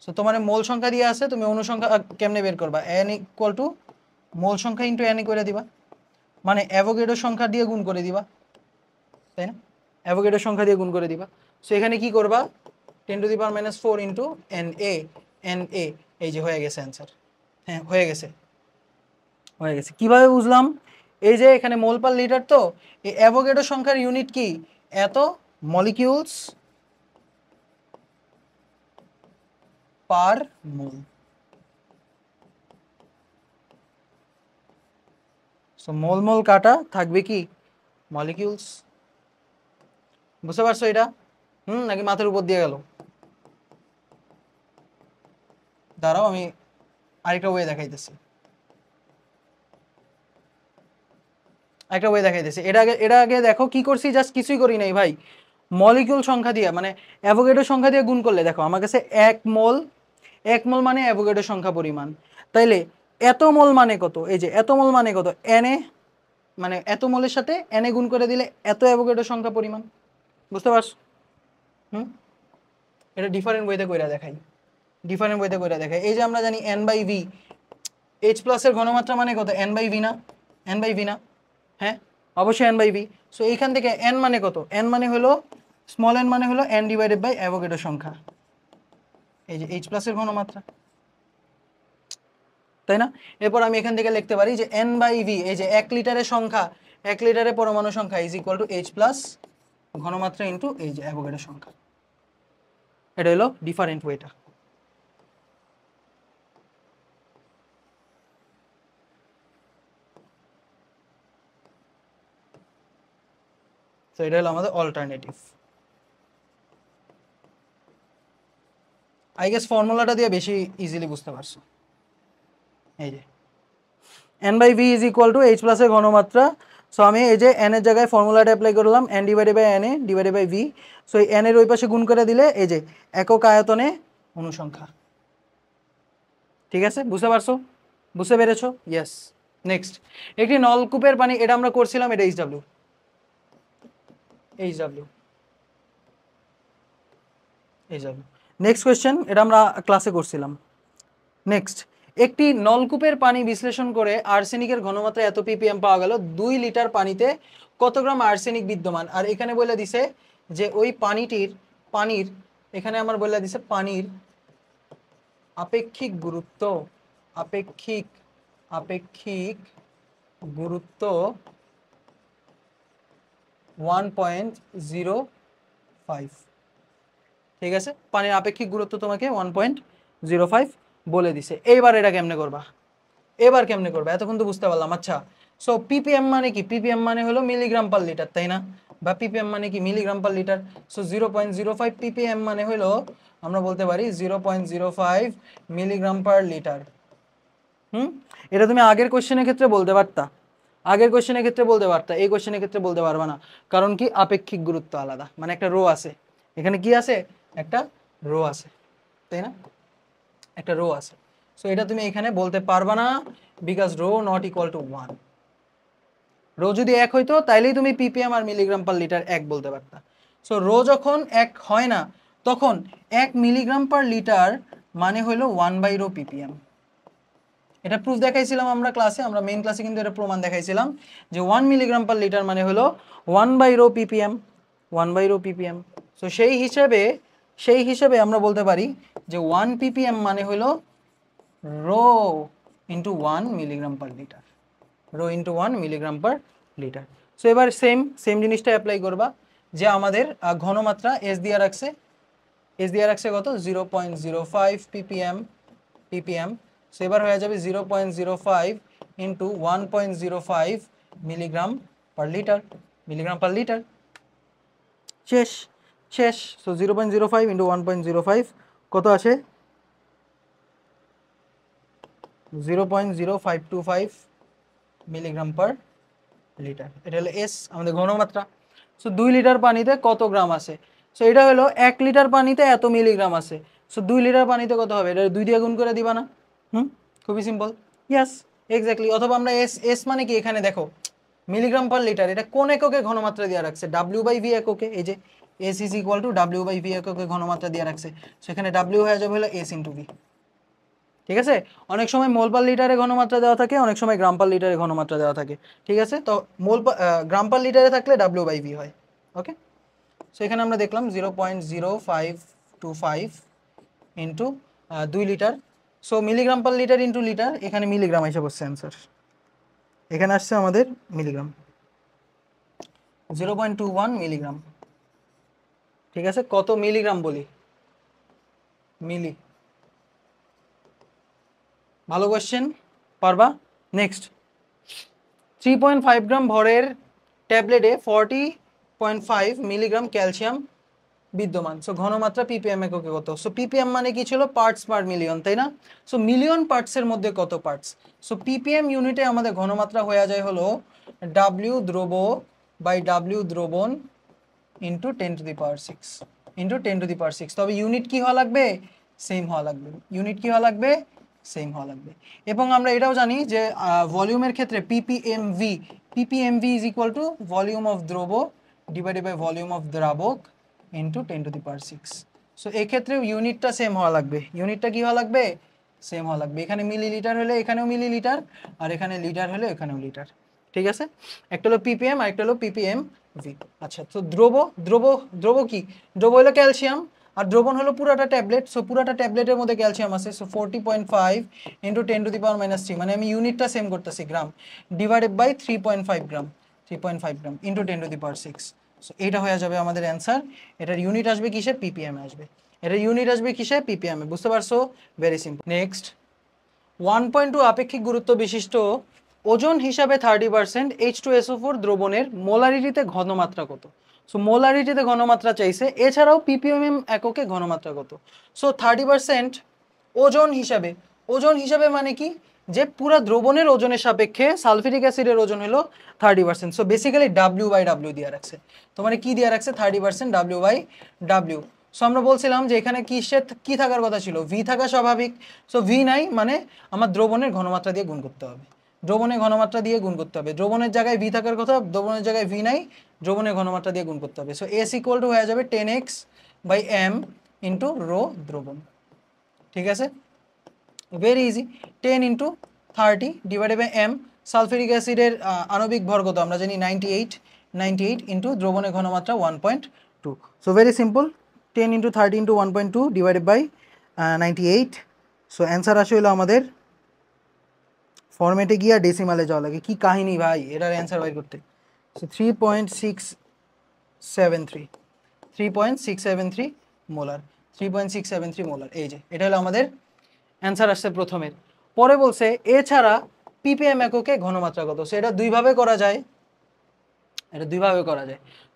সো তোমার মোল সংখ্যা দিয়ে আছে, তুমি অনুসংখ্যা কেমনে বের করবা? n = মোল সংখ্যা ইন্টু n করে দিবা, মানে অ্যাভোগাড্রো সংখ্যা দিয়ে গুণ করে দিবা, তাই না? অ্যাভোগাড্রো সংখ্যা দিয়ে গুণ করে দিবা। সো এখানে কি করবা, 10⁻⁻4 ইন্টু na, na, এই যে হয়ে গেছে অ্যান্সার। হ্যাঁ, হয়ে গেছে, হয়ে গেছে। কিভাবে বুঝলাম? এই যে এখানে মোল পার লিটার, তো এই অ্যাভোগাড্রো সংখ্যার ইউনিট কি, এত মলিকিউলস পার মোল। সো মোল মোল কাটা থাকবে কি, মলিকিউলস। বুঝতে পারছো এটা? নাকি মাথার উপর দিয়ে গেল? দাঁড়াও, আমি আরেকটা ওয়ে দেখাইতেছি, এটা আগে দেখো কি করছি, জাস্ট কিছুই করি নাই ভাই, মলিকিউল সংখ্যা দিয়ে, মানে অ্যাভোগাড্রো সংখ্যা দিয়ে গুণ করলে দেখো আমার কাছে 1 মোল, 1 মোল মানে অ্যাভোগাড্রো সংখ্যা পরিমাণ, তাইলে এত মোল মানে কত, এই যে এত মোল মানে কত, na, মানে এত মোলের সাথে na গুণ করে দিলে এত অ্যাভোগাড্রো সংখ্যা পরিমাণ। বুঝতে পারছো? এটা ডিফারেন্ট ওয়েতে কইরা দেখাই, ডিফারেন্ট ওয়েতে কইরা দেখাই। এই যে আমরা জানি n/v, H+ এর ঘনমাত্রা মানে কত, n/v না, n/v না, হ্যাঁ অবশ্যই n/v। সো এইখান থেকে n মানে কত, n মানে হলো স্মল n মানে হলো n ডিভাইডেড বাই অ্যাভোগাড্রো সংখ্যা, এই যে H+ এর ঘনমাত্রা, তাই না? এরপর আমি এখান থেকে লিখতে পারি যে n/v, এই যে 1 লিটারের সংখ্যা, 1 লিটারের পরমাণু সংখ্যা = H+ ঘনমাত্রা ইন্টু এই যে অ্যাভোগাড্রো সংখ্যা। এটা হলো ডিফারেন্ট ওয়েটা। তো এটা হলো আমাদের অল্টারনেটিভ। আই গেস ফর্মুলাটা দিয়ে বেশি ইজিলি বুঝতে পারছো। এই যে n/v = H+ এর ঘনমাত্রা। সো আমি এই যে n এর জায়গায় ফর্মুলাটা অ্যাপ্লাই করলাম, n divided by na divided by v। So এই n এর ওই পাশে গুণ করে দিলে এই যে একক আয়তনে অনুসংখ্যা। ঠিক আছে, বুঝতে পারছো? বুঝতে পেরেছো? ইয়েস। নেক্সট, একটি নলকূপের পানি, এটা আমরা করছিলাম, এটা HW, HW, HW। Next question, এটা আমরা ক্লাসে করছিলাম। নেক্সট, একটি নলকূপের পানি বিশ্লেষণ করে আর্সেনিকের ঘনমাত্রা এত ppm পাওয়া গেল, 2 লিটার পানিতে কত গ্রাম আর্সেনিক বিদ্যমান। আর এখানে বলে দিছে যে ওই পানির এখানে আমার বলে দিছে পানির আপেক্ষিক গুরুত্ব, আপেক্ষিক গুরুত্ব 1.05। ঠিক আছে, পানির আপেক্ষিক গুরুত্ব তোমাকে 1.05 বলে দিছে। এইবার এটা কেমনে করবা, এতক্ষণ তো বুঝতে পারলাম। আচ্ছা, সো ppm মানে কি? ppm মানে হলো মিলিগ্রাম পার লিটার, তাই না? বা ppm মানে কি? Milligram per litre. So 0.05 ppm মানে হলো আমরা বলতে পারি 0.05 মিলিগ্রাম পার লিটার। এটা তুমি আগের কোশ্চেনের ক্ষেত্রে বলতে পারতা, এই কোশ্চেনের ক্ষেত্রে বলতে পারবা না। কারণ কি? আপেক্ষিক গুরুত্ব আলাদা, মানে একটা রো আছে এখানে, কি আছে? একটা রো আছে, তাই না? একটা রো আছে। সো এটা তুমি এখানে বলতে পারবা না, because rho not equal to 1। Rho যদি 1 হইতো তাইলেই তুমি ppm আর মিলিগ্রাম পার লিটার 1 বলতে পারতা। সো রো যখন 1 হয় না, তখন 1 মিলিগ্রাম পার লিটার মানে হলো 1/ρ ppm। এটা প্রুফ দেখাইছিলাম আমরা ক্লাসে, আমরা মেইন ক্লাসে কিন্তু এটা প্রমাণ দেখাইছিলাম যে 1 মিলিগ্রাম পার লিটার মানে হলো 1/ρ ppm, 1/ρ ppm। সো সেই হিসেবে আমরা বলতে পারি যে 1 ppm মানে হলো rho into 1 milligram per litre, so এবার সেম জিনিসটা অ্যাপ্লাই করবা যে আমাদের ঘনমাত্রা এস দিয়ে রাখছে কত? 0.05 ppm। সো এবার হয়ে যাবে 0.05 ইন্টু 1.05 মিলিগ্রাম পার লিটার। শেষ। সো 0.05 ইন্টু 1.05 কত আসে? 0.0525 মিলিগ্রাম পার লিটার। এটা হলো এস, আমাদের ঘনমাত্রা। সো 2 লিটার পানিতে কত গ্রাম আছে? সো এটা হলো 1 লিটার পানিতে এত মিলিগ্রাম আছে। সো 2 লিটার পানিতে কত হবে? এটা 2 দিয়ে গুণ করে দিবা না? খুবই সিম্পল। Yes, exactly. অথবা আমরা এস মানে কি? এখানে দেখো মিলিগ্রাম পার লিটার, এটা কোন এককে ঘনমাত্রা দিয়ে রাখছে? W/V এককে। এই যে S is equal two W/V এককে ঘনমাত্রা দিয়ে রাখছে। সেখানে W হয়ে যাবে হলো এস ইন্টু ভি। ঠিক আছে, অনেক সময় মোল পার লিটারে ঘনমাত্রা দেওয়া থাকে, অনেক সময় গ্রাম পার লিটারে ঘনমাত্রা দেওয়া থাকে। ঠিক আছে, তো গ্রাম পার লিটারে থাকলে W/V হয়। ওকে, সো এখানে আমরা দেখলাম 0.0525 into 2 litre. So milligram per litre into litre, এখানে মিলিগ্রাম এসে বসছে অ্যান্সার, এখানে আসছে আমাদের মিলিগ্রাম, 0.21 মিলিগ্রাম। ঠিক আছে, কত মিলিগ্রাম বলি? মিলি। ভালো কোয়েশ্চেন, পারবা। নেক্সট, 3.5 গ্রাম ভরের ট্যাবলেটে 40.5 মিলিগ্রাম ক্যালসিয়াম বিদ্যমান। সো ঘনমাত্রা ppm এককে কত? সো ppm মানে কি ছিল? পার্টস পার মিলিয়ন, তাই না? সো মিলিয়ন পার্টসের মধ্যে কত পার্টস? সো ppm ইউনিটে আমাদের ঘনমাত্রা হয়ে যায় হলো W দ্রব বাই W দ্রবণ ইন্টু 10⁶ তবে ইউনিট কি হওয়া লাগবে? সেম হওয়া লাগবে, এবং আমরা এটাও জানি যে ভলিউমের ক্ষেত্রে ppmv is equal to volume of দ্রব ডিভাইডেড বাই ভলিউম অফ দ্রাবক ইন্টু 10⁶। সো এক্ষেত্রেও ইউনিটটা সেম হওয়া লাগবে, সেম হওয়া লাগবে। এখানে মিলিলিটার হলে এখানেও মিলিলিটার, আর এখানে লিটার হলে এখানেও লিটার। ঠিক আছে, একটা হলো ppm আর একটা হলো ppmv। আচ্ছা, তো দ্রব কি? দ্রব হলো ক্যালসিয়াম, আর দ্রবণ হলো পুরাটা ট্যাবলেট। সো পুরাটা ট্যাবলেটের মধ্যে ক্যালসিয়াম আছে। সো 40.5 ইন্টু 10⁻³ মানে আমি ইউনিটটা সেম করতেছি gram, divided by 3.5 gram into 10⁶। So এটা হয়ে যাবে আমাদের অ্যান্সার। এটার ইউনিট আসবে কিসে? ppm আসবে। এটার ইউনিট আসবে কিসে? ppm। বুঝতে পারছো? Very simple. নেক্সট, 1.2 আপেক্ষিক গুরুত্ব বিশিষ্ট ওজন হিসাবে 30% H2SO4 দ্রবণের মোলারিটিতে ঘনমাত্রা কত? সো মোলারিটিতে ঘনমাত্রা চাইছে, এছাড়াও ppm এককে ঘনমাত্রা কত? সো 30% ওজন হিসাবে মানে কি? যে পুরা দ্রবণের ওজনের সাপেক্ষে সালফিউরিক অ্যাসিডের ওজন হলো 30%। সো বেসিক্যালি W/W দিয়ে রাখছে। তো মানে কি দিয়ে রাখছে? 30% W/W। সো আমরা বলছিলাম যে এখানে কি থাকার কথা ছিল? ভি থাকা স্বাভাবিক। সো ভি নাই মানে আমার দ্রবণের ঘনমাত্রা দিয়ে গুণ করতে হবে, দ্রবণের জায়গায় ভি থাকার কথা, দ্রবণের জায়গায় ভি নাই, দ্রবণের ঘনমাত্রা দিয়ে গুণ করতে হবে। সো এস ইকুয়াল টু হয়ে যাবে 10x/m ইন্টু রো দ্রবণ। ঠিক আছে, very easy, 10 into 30 divided by M. Sulphuric অ্যাসিডের আণবিক ভর কত আমরা জানি 98 ইন্টু দ্রবণের ঘনমাত্রা 1.2। So very simple, 10 into 30 into 1.2 divided by 98। So answer আসে হলো আমাদের, ফরম্যাটে গিয়ে ডেসিমালে যাওয়া লাগে, কি কাহিনী ভাই এটার অ্যান্সার বাইর করতে। সো 3.673 মোলার, 3.673 মোলার, এই যে এটা হলো আমাদের অ্যান্সার আসছে প্রথমের। পরে বলছে এছাড়া পিপিএম এককে ঘনমাত্রা কত। সো এটা দুইভাবে করা যায়,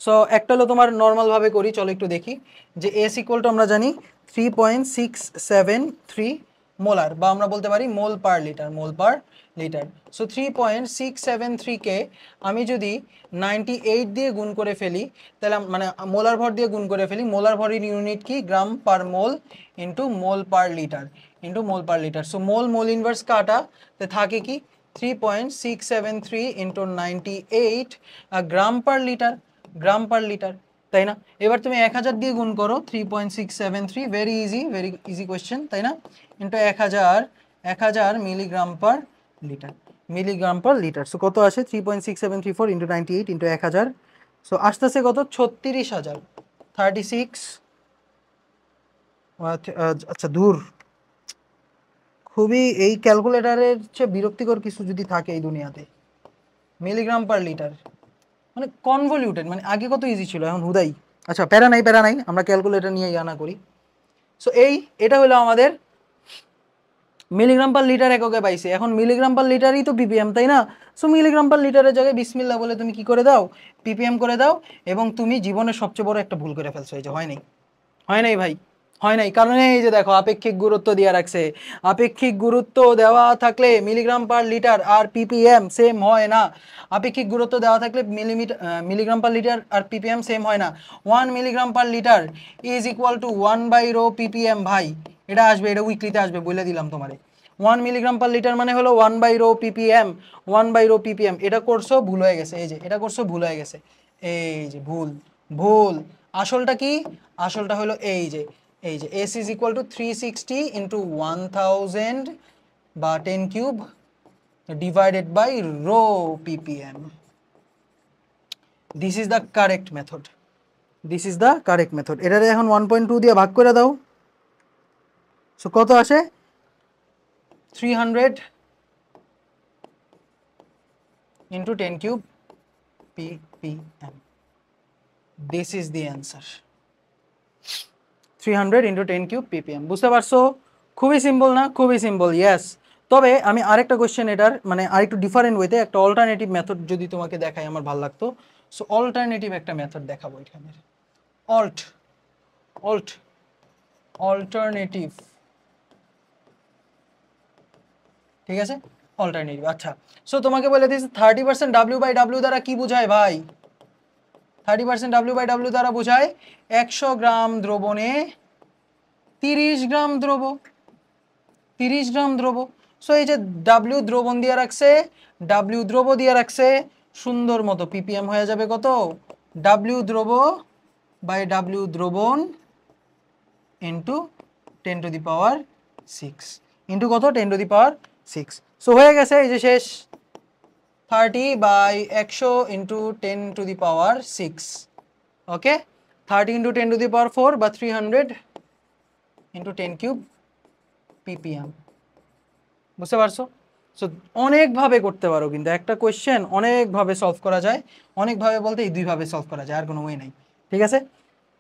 সো একটা হলো তোমার নর্মালভাবে করি, চলো একটু দেখি যে এস ইকুয়াল টু আমরা জানি 3.673 মোলার, বা আমরা বলতে পারি মোল পার লিটার। সো 3.673কে আমি যদি 98 দিয়ে গুণ করে ফেলি, তাহলে মানে মোলার ভর দিয়ে গুণ করে ফেলি, মোলার ভরের ইউনিট কি gram per mole into mole per litre. So mole inverse কাটা, তো থাকে কি 3.673 ইন্টু 98 গ্রাম পার লিটার, তাই না? এবার তুমি 1000 দিয়ে গুণ করো 3.673, ভেরি ইজি কোয়েশ্চেন, তাই না? Into 1000 milligram per litre. So কত আসে 3.6734 ইন্টু 98 ইন্টু 1000, সো আসতেছে কত 36,000, 36। আচ্ছা দূর, খুবই এই ক্যালকুলেটারের চেয়ে বিরক্তিকর কিছু যদি থাকে এই দুনিয়াতে, মিলিগ্রাম পার লিটার মানে কনভলিউটেড, মানে আগে কত ইজি ছিল এখন হুদাই। আচ্ছা প্যারা নাই, আমরা ক্যালকুলেটর নিয়ে জানা করি। সো এটা হলো আমাদের মিলিগ্রাম পার লিটার এককে পাইছে। এখন মিলিগ্রাম পার লিটারই তো পিপিএম, তাই না? সো মিলিগ্রাম পার লিটারের জায়গায় বিসমিল্লাহ বলে তুমি কি করে দাও, পিপিএম করে দাও, এবং তুমি জীবনের সবচেয়ে বড় একটা ভুল করে ফেলছো। এই যে হয় নাই ভাই, হয় নাই, কারণ এই যে দেখো আপেক্ষিক গুরুত্ব দেওয়া রাখছে, আপেক্ষিক গুরুত্ব দেওয়া থাকলে মিলিগ্রাম পার লিটার আর পিপিএম সেম হয় না। আপেক্ষিক গুরুত্ব দেওয়া থাকলে মিলিগ্রাম পার লিটার আর পিপিএম সেম হয় না। 1 milligram per litre is equal to 1/ρ ppm. ভাই এটা আসবে, এটা উইকলিতে আসবে, বলে দিলাম তোমারে। 1 মিলিগ্রাম পার লিটার মানে হলো 1/ρ পিপিএম, 1/ρ পিপিএম। এটা করছো ভুল হয়ে গেছে, এই যে এটা করছো ভুল হয়ে গেছে, এই যে ভুল। আসলটা কি, আসলটা হলো এই যে S is equal to 360 into 1000 বা 10 cube divided by rho ppm. This is the correct method. এটারে এখন 1.2 দিয়ে ভাগ করে দাও, সো কত আসে 300 into 10 cube ppm. This is the answer, 300 into 10 cube ppm। বুঝতে পারছো? খুবই সিম্পল না? খুবই সিম্পল, ইয়েস। তবে আমি আরেকটা কোয়েশ্চেন, এটার মানে আরেকটু ডিফারেন্ট ওয়েতে একটা অল্টারনেটিভ মেথড যদি তোমাকে দেখাই আমার ভালো লাগতো। সো অল্টারনেটিভ একটা মেথড দেখাবো এখানে, অল্টারনেটিভ, ঠিক আছে, অল্টারনেটিভ। আচ্ছা, সো তোমাকে বলে দিয়েছে 30% W/W দ্বারা কি বোঝায় ভাই? 30% W/W দ্বারা বোঝায় 100 গ্রাম দ্রবণে 30 গ্রাম দ্রব। সো এই যে W দ্রবণ দিয়ে রাখছে, সুন্দর মতো পিপিএম হয়ে যাবে কত, W দ্রব বাই W দ্রবণ ইন্টু 10⁶, ইন্টু কত 10⁶। সো হয়ে গেছে, এই যে শেষ, 30/100 ইন্টু 10⁶। ওকে, 30 ইন্টু 10⁴ বা 300 ইন্টু 10 কিউব ppm। বুঝতে পারছো? সো অনেকভাবে করতে পারো, কিন্তু একটা কোয়েশ্চেন অনেকভাবে সলভ করা যায়, অনেকভাবে বলতে এই দুইভাবে সলভ করা যায়, আর কোনো ওয়ে নাই, ঠিক আছে?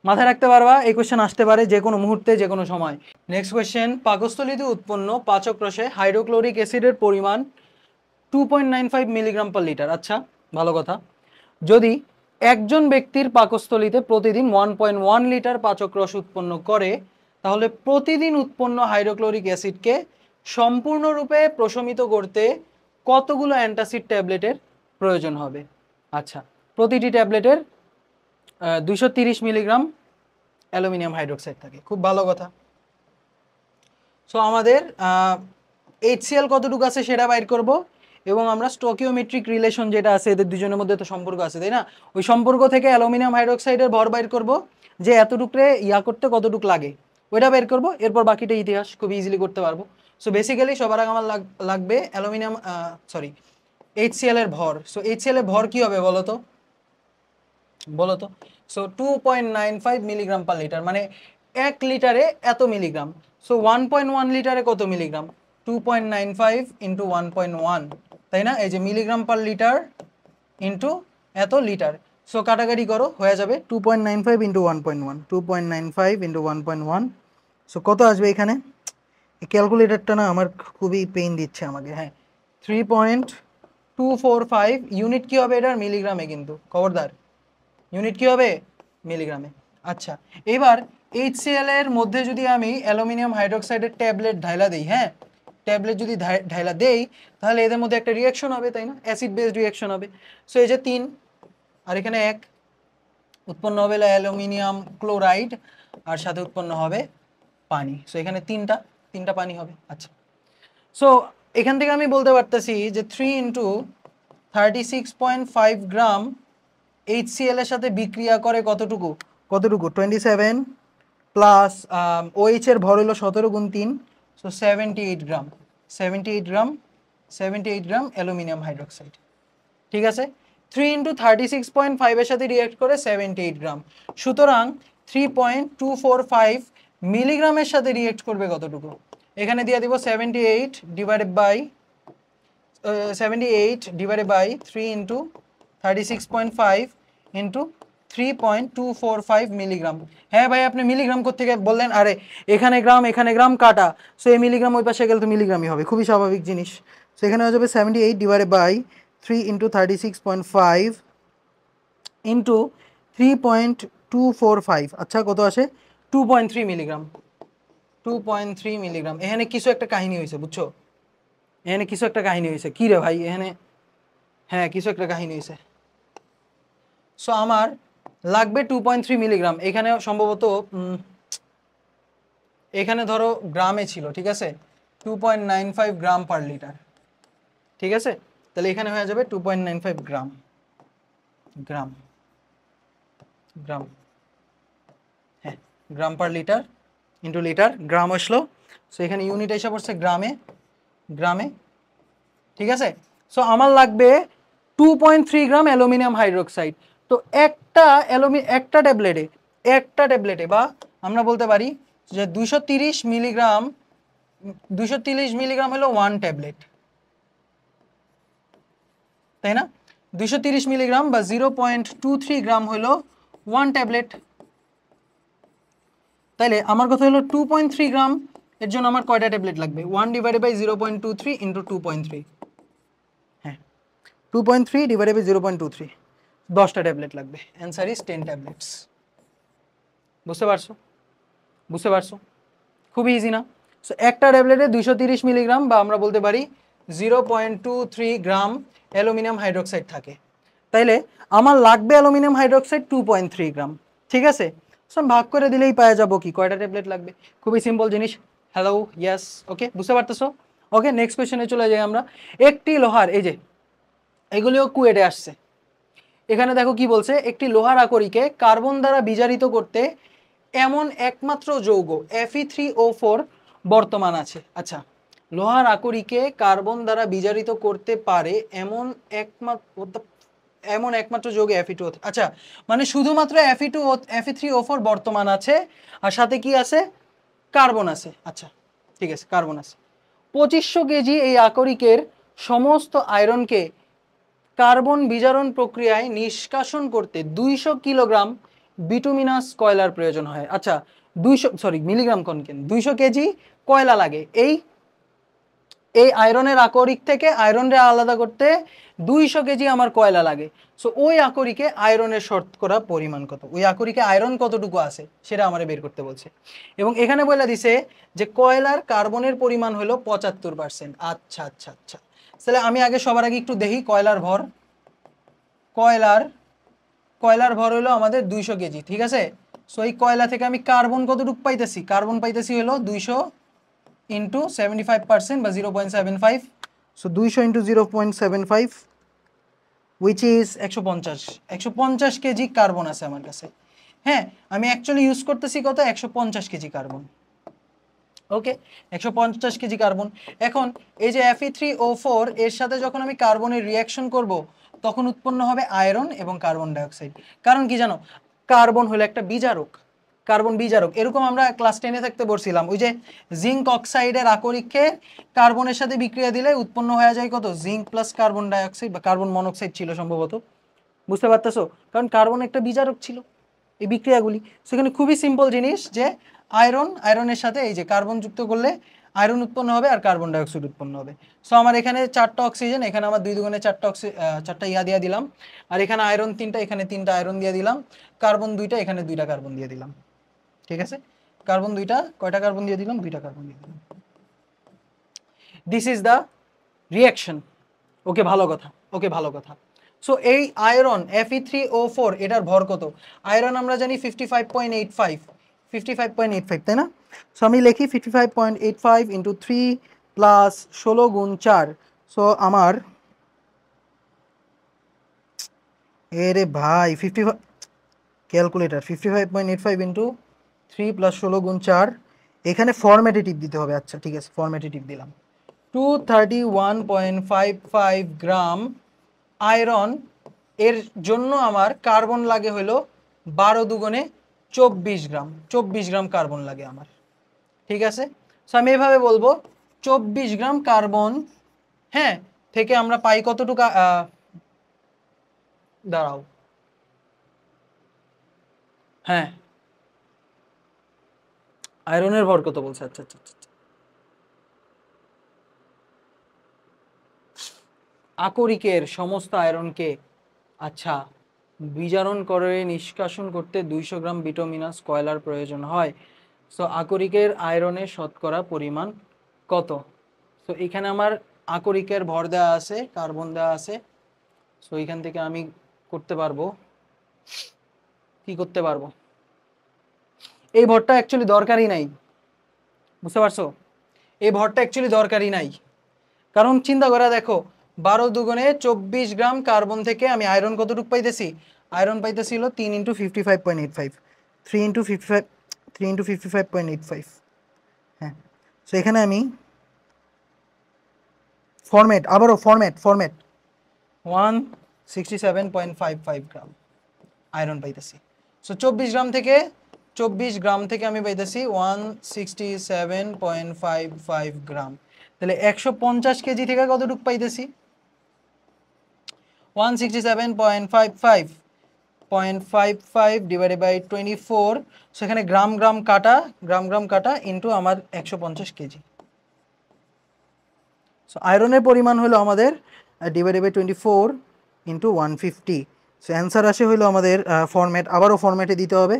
মাথায় রাখতে পারবা, এই কোয়েশ্চেন আসতে পারে যে কোনো মুহূর্তে, যে কোনো সময়। নেক্সট কোয়েশ্চেন, পাকস্থলীতে উৎপন্ন পাচক রসে হাইড্রোক্লোরিক অ্যাসিডের পরিমাণ 2.95 মিলিগ্রাম পার লিটার। আচ্ছা ভালো কথা, যদি একজন ব্যক্তির পাকস্থলীতে প্রতিদিন 1.1 লিটার পাচক রস উৎপন্ন করে, তাহলে প্রতিদিন উৎপন্ন হাইড্রোক্লোরিক অ্যাসিডকে সম্পূর্ণরূপে প্রশমিত করতে কতগুলো অ্যান্টাসিড ট্যাবলেটের প্রয়োজন হবে? আচ্ছা, প্রতিটি ট্যাবলেটের 230 মিলিগ্রাম অ্যালুমিনিয়াম হাইড্রোক্সাইড থাকে, খুব ভালো কথা। সো আমাদের HCl কতটুকু আছে সেটা বাইর করব, এবং আমরা স্টকিওমেট্রিক রিলেশন যেটা আছে এদের দুজনের মধ্যে তো সম্পর্ক আছে, তাই না? ওই সম্পর্ক থেকে অ্যালুমিনিয়াম হাইড্রোক্সাইডের ভর বাইর করব, যে এতটুকরে করতে কতটুক লাগে ওইটা বের করব, এরপর বাকিটা ইতিহাস, খুব ইজিলি করতে পারবো। সো বেসিক্যালি সবার আগে আমার লাগবে অ্যালুমিনিয়াম HCl এর ভর। সো HCl এর ভর কি হবে বলো তো সো 2.95 মিলিগ্রাম পার লিটার, মানে 1 লিটারে এত মিলিগ্রাম। সো 1.1 লিটারে কত মিলিগ্রাম? 2.95 ইন্টু 1.1, তাই না? এই যে মিলিগ্রাম পার লিটার ইন্টু এত লিটার। সো কাটাকাটি করো, হয়ে যাবে 2.95 ইন্টু 1.1, 2.95 ইন্টু 1.1। সো কত আসবে এখানে? ক্যালকুলেটরটা না আমার খুবই পেইন দিচ্ছে আমাকে। হ্যাঁ, 3.245 ইউনিট কি হবে এটার? মিলিগ্রামে, কিন্তু খবরদার ইউনিট কি হবে? মিলিগ্রামে। আচ্ছা, এবার HCl এর মধ্যে যদি আমি অ্যালুমিনিয়াম হাইড্রোক্সাইডের ট্যাবলেট ঢাইলা দিই, হ্যাঁ ট্যাবলেট যদি ঢাইলা দেই, তাহলে এদের মধ্যে একটা রিয়াকশন হবে, তাই না? অ্যাসিড বেসড রিয়াকশন হবে। সো এই যে 3 আর এখানে 1 উৎপন্ন হবে অ্যালুমিনিয়াম ক্লোরাইড, আর সাথে উৎপন্ন হবে পানি। সো এখানে তিনটা পানি হবে। আচ্ছা, সো এখান থেকে আমি বলতে পারতেছি যে 3 ইন্টু 36.5 গ্রাম HCl এর সাথে বিক্রিয়া করে কতটুকু 27 প্লাস OH এর ভর হলো 17 গুণ 3, সো 78 গ্রাম অ্যালুমিনিয়াম হাইড্রোক্সাইড। ঠিক আছে, 3 ইন্টু 36.5 এর সাথে রিয়াক্ট করে 78 গ্রাম। সুতরাং 3.245 মিলিগ্রামের সাথে রিয়াক্ট করবে কতটুকু? এখানে দিয়ে দিব 78 divided by 3 into 36.5 into 3.245 milligram. হ্যাঁ ভাই, আপনি মিলিগ্রাম কোত্থেকে বললেন? আরে এখানে গ্রাম কাটা, সো এই মিলিগ্রাম ওই পাশে গেলে তো মিলিগ্রামই হবে, খুবই স্বাভাবিক জিনিস। সো এখানে হয়ে যাবে 78 ডিভাইডেড বাই 3 ইন্টু 36.5 ইন্টু 3.245। আচ্ছা, কত আসে? 2.3 মিলিগ্রাম। 2.3 মিলিগ্রাম। এখানে কিছু একটা কাহিনী হয়েছে, বুঝছো? এখানে কিছু একটা কাহিনী হয়েছে। কি রে ভাই এখানে? হ্যাঁ, কিছু একটা কাহিনী হয়েছে। সো আমার লাগবে 2.3 মিলিগ্রাম। এখানে সম্ভবত এখানে ধরো গ্রামে ছিল, ঠিক আছে? 2.95 গ্রাম পার লিটার, ঠিক আছে? তাহলে এখানে হয়ে যাবে 2.95 গ্রাম। হ্যাঁ, গ্রাম পার লিটার ইন্টু লিটার, গ্রাম আসলো। সো এখানে ইউনিট এসে পড়ছে গ্রামে, ঠিক আছে? সো আমার লাগবে 2.3 গ্রাম অ্যালুমিনিয়াম হাইড্রোক্সাইড। তো একটা ট্যাবলেটে বা আমরা বলতে পারি যে 230 মিলিগ্রাম হলো 1 ট্যাবলেট, তাই না? 230 মিলিগ্রাম বা 0.23 গ্রাম হলো 1 ট্যাবলেট। তাইলে আমার কথা হলো 2.3 গ্রাম এর জন্য আমার কয়টা ট্যাবলেট লাগবে? 1 ডিভাইডেড বাই 0.23 ইন্টু 2.3। হ্যাঁ, 2.3 ডিভাইডেড বাই 0.23, 10টা ট্যাবলেট লাগবে। Answer is 10 tablets. বুঝতে পারছো? খুবই ইজি না? সো একটা ট্যাবলেটে 230 মিলিগ্রাম বা আমরা বলতে পারি 0.23 গ্রাম অ্যালুমিনিয়াম হাইড্রোক্সাইড থাকে। তাইলে আমার লাগবে অ্যালুমিনিয়াম হাইড্রোক্সাইড 2.3 গ্রাম, ঠিক আছে? সো ভাগ করে দিলেই পাওয়া যাবো কি কয়টা ট্যাবলেট লাগবে। খুবই সিম্পল জিনিস। হ্যালো, ইয়েস, ওকে, বুঝতে পারতেছো? ওকে, নেক্সট কোয়েশ্চেনে চলে যাই আমরা। একটি লোহার, এই যে এগুলিও কুয়েটে আসছে, এখানে দেখো কি বলছে, একটি লোহার আকরিকে কার্বন দ্বারা বিজারিত করতে এমন একমাত্র যৌগ Fe3O4 বর্তমান আছে। আচ্ছা, লোহার আকরিকে কার্বন দ্বারা বিজারিত করতে পারে এমন একমাত্র যৌগ Fe2O। আচ্ছা, মানে শুধুমাত্র Fe3O4 বর্তমান আছে, আর সাথে কি আছে? কার্বন আছে। আচ্ছা, ঠিক আছে, কার্বন আছে। 2500 কেজি এই আকরিকের সমস্ত আয়রনকে কার্বন বিজারণ প্রক্রিয়ায় নিষ্কাশন করতে 200 কিলোগ্রাম বিটুমিনাস কয়লার প্রয়োজন হয়। আচ্ছা, 200 মিলিগ্রাম কনকেন 200 কেজি কয়লা লাগে এই আয়রনের আকরিক থেকে আয়রনরে আলাদা করতে 200 কেজি আমার কয়লা লাগে। সো ওই আকরিকে আয়রনের শতকরা পরিমাণ কত? ওই আকরিকে আয়রন কতটুকু আছে সেটা আমারে বের করতে বলছে। এবং এখানে বলে দিছে যে কয়লার কার্বনের পরিমাণ হলো 75%। আচ্ছা, তাহলে আমি সবার আগে একটু দেখি কয়লার ভর। কয়লার ভর হলো আমাদের 200 কেজি, ঠিক আছে? সো এই কয়লা থেকে আমি কার্বন কতটুকু পাইতেছি? কার্বন পাইতেছি হলো 200 ইন্টু 75% বা 0.75। So 200 into 0.75 which is 150 KG carbon আছে আমার কাছে। হ্যাঁ, আমি অ্যাকচুয়ালি ইউজ করতেছি কত? 150 কেজি কার্বন। ওকে, 150 কেজি কার্বন। এখন এই যে Fe3O4 এর সাথে যখন আমি কার্বনের রিয়াকশন করব তখন উৎপন্ন হবে আয়রন এবং কার্বন ডাইঅক্সাইড। কারণ কি জানো, কার্বন হলো একটা বিজারক, কার্বন বিজারক। এরকম আমরা ক্লাস 10-এ থাকতে পড়ছিলাম, ওই যে জিঙ্ক অক্সাইডের আকরিককে কার্বনের সাথে বিক্রিয়া দিলে উৎপন্ন হয়ে যায় কত, জিঙ্ক প্লাস কার্বন ডাইঅক্সাইড বা কার্বন মনোক্সাইড ছিল সম্ভবত। বুঝতে পারতেছো, কারণ কার্বন একটা বিজারক ছিল এই বিক্রিয়াগুলি। সেখানে খুবই সিম্পল জিনিস যে আয়রনের সাথে এই যে কার্বন যুক্ত করলে আয়রন উৎপন্ন হবে আর কার্বন ডাইঅক্সাইড উৎপন্ন হবে। সো আমার এখানে 4টা অক্সিজেন, এখানে আমার 2 দুগুণে 4টা ইয়া দিয়ে দিলাম, আর এখানে আয়রন 3টা, এখানে 3টা আয়রন দিয়ে দিলাম, কার্বন 2টা, এখানে 2টা কার্বন দিয়ে দিলাম। ঠিক আছে, কার্বন 2টা, কয়টা কার্বন দিয়ে দিলাম, 2টা কার্বন দিয়ে দিলাম। This is the reaction. Okay, ভালো কথা, ওকে ভালো কথা। সো এই আয়রন Fe3O4 এটার ভর কত? আয়রন আমরা জানি 55.85, তাই না? সো আমি লিখি 55.85 ইন্টু 3 প্লাস 16 গুণ 4। সো আমার এরে ভাই 55 ক্যালকুলেটার, 55.85 ইন্টু 3 প্লাস 16 গুণ 4, এখানে ফরম্যাটে টিপ দিতে হবে। আচ্ছা ঠিক আছে, ফরম্যাটে টিপ দিলাম। 231.55 গ্রাম আয়রন এর জন্য আমার কার্বন লাগে হলো 12 দুগুণে 24 গ্রাম, 24 গ্রাম কার্বন লাগে আমার। ঠিক আছে, সো আমি এভাবে বলবো 24 গ্রাম কার্বন, হ্যাঁ, থেকে আমরা পাই কতটুকু, দাঁড়াও, হ্যাঁ আয়রনের ভর কত বলছে, আচ্ছা আচ্ছা আচ্ছা, আকরিকের সমস্ত আয়রনকে আচ্ছা বিজারণ করে নিষ্কাশন করতে 200 গ্রাম বিটুমিনাস কয়লার প্রয়োজন হয়। সো আকরিকের আয়রনের শতকরা পরিমাণ কত? সো এখানে আমার আকরিকের ভর দেওয়া আছে, কার্বন দেওয়া আছে। সো এখান থেকে আমি করতে পারবো, কি করতে পারবো, এই ভরটা অ্যাকচুয়ালি দরকারই নাই, বুঝতে পারছো? এই ভরটা অ্যাকচুয়ালি দরকারই নাই, কারণ চিন্তা করে দেখো 12 দুগুণে 24 গ্রাম কার্বন থেকে আমি আয়রন কতটুকু পাইতেছি, আয়রন পাইতেছি হলো 3 ইন্টু 55.85, 3 ইন্টু 55, 3 ইন্টু 55.85। হ্যাঁ, সো এখানে আমি ফরম্যাট, আবারও ফরম্যাট 167.55 গ্রাম আয়রন পাইতেছি। সো 24 গ্রাম থেকে আমি পাইতেছি 167.55 গ্রাম। তাহলে 150 কেজি থেকে কতটুকু পাইতেছি, 167.55 ডিভাইডেড বাই 24, সেখানে গ্রাম গ্রাম কাটা ইন্টু আমার 150 কেজি। সো আয়রনের পরিমাণ হলো আমাদের divided by 24 into 150। So answer আসে হলো আমাদের ফরম্যাট, আবারও ফরম্যাটে দিতে হবে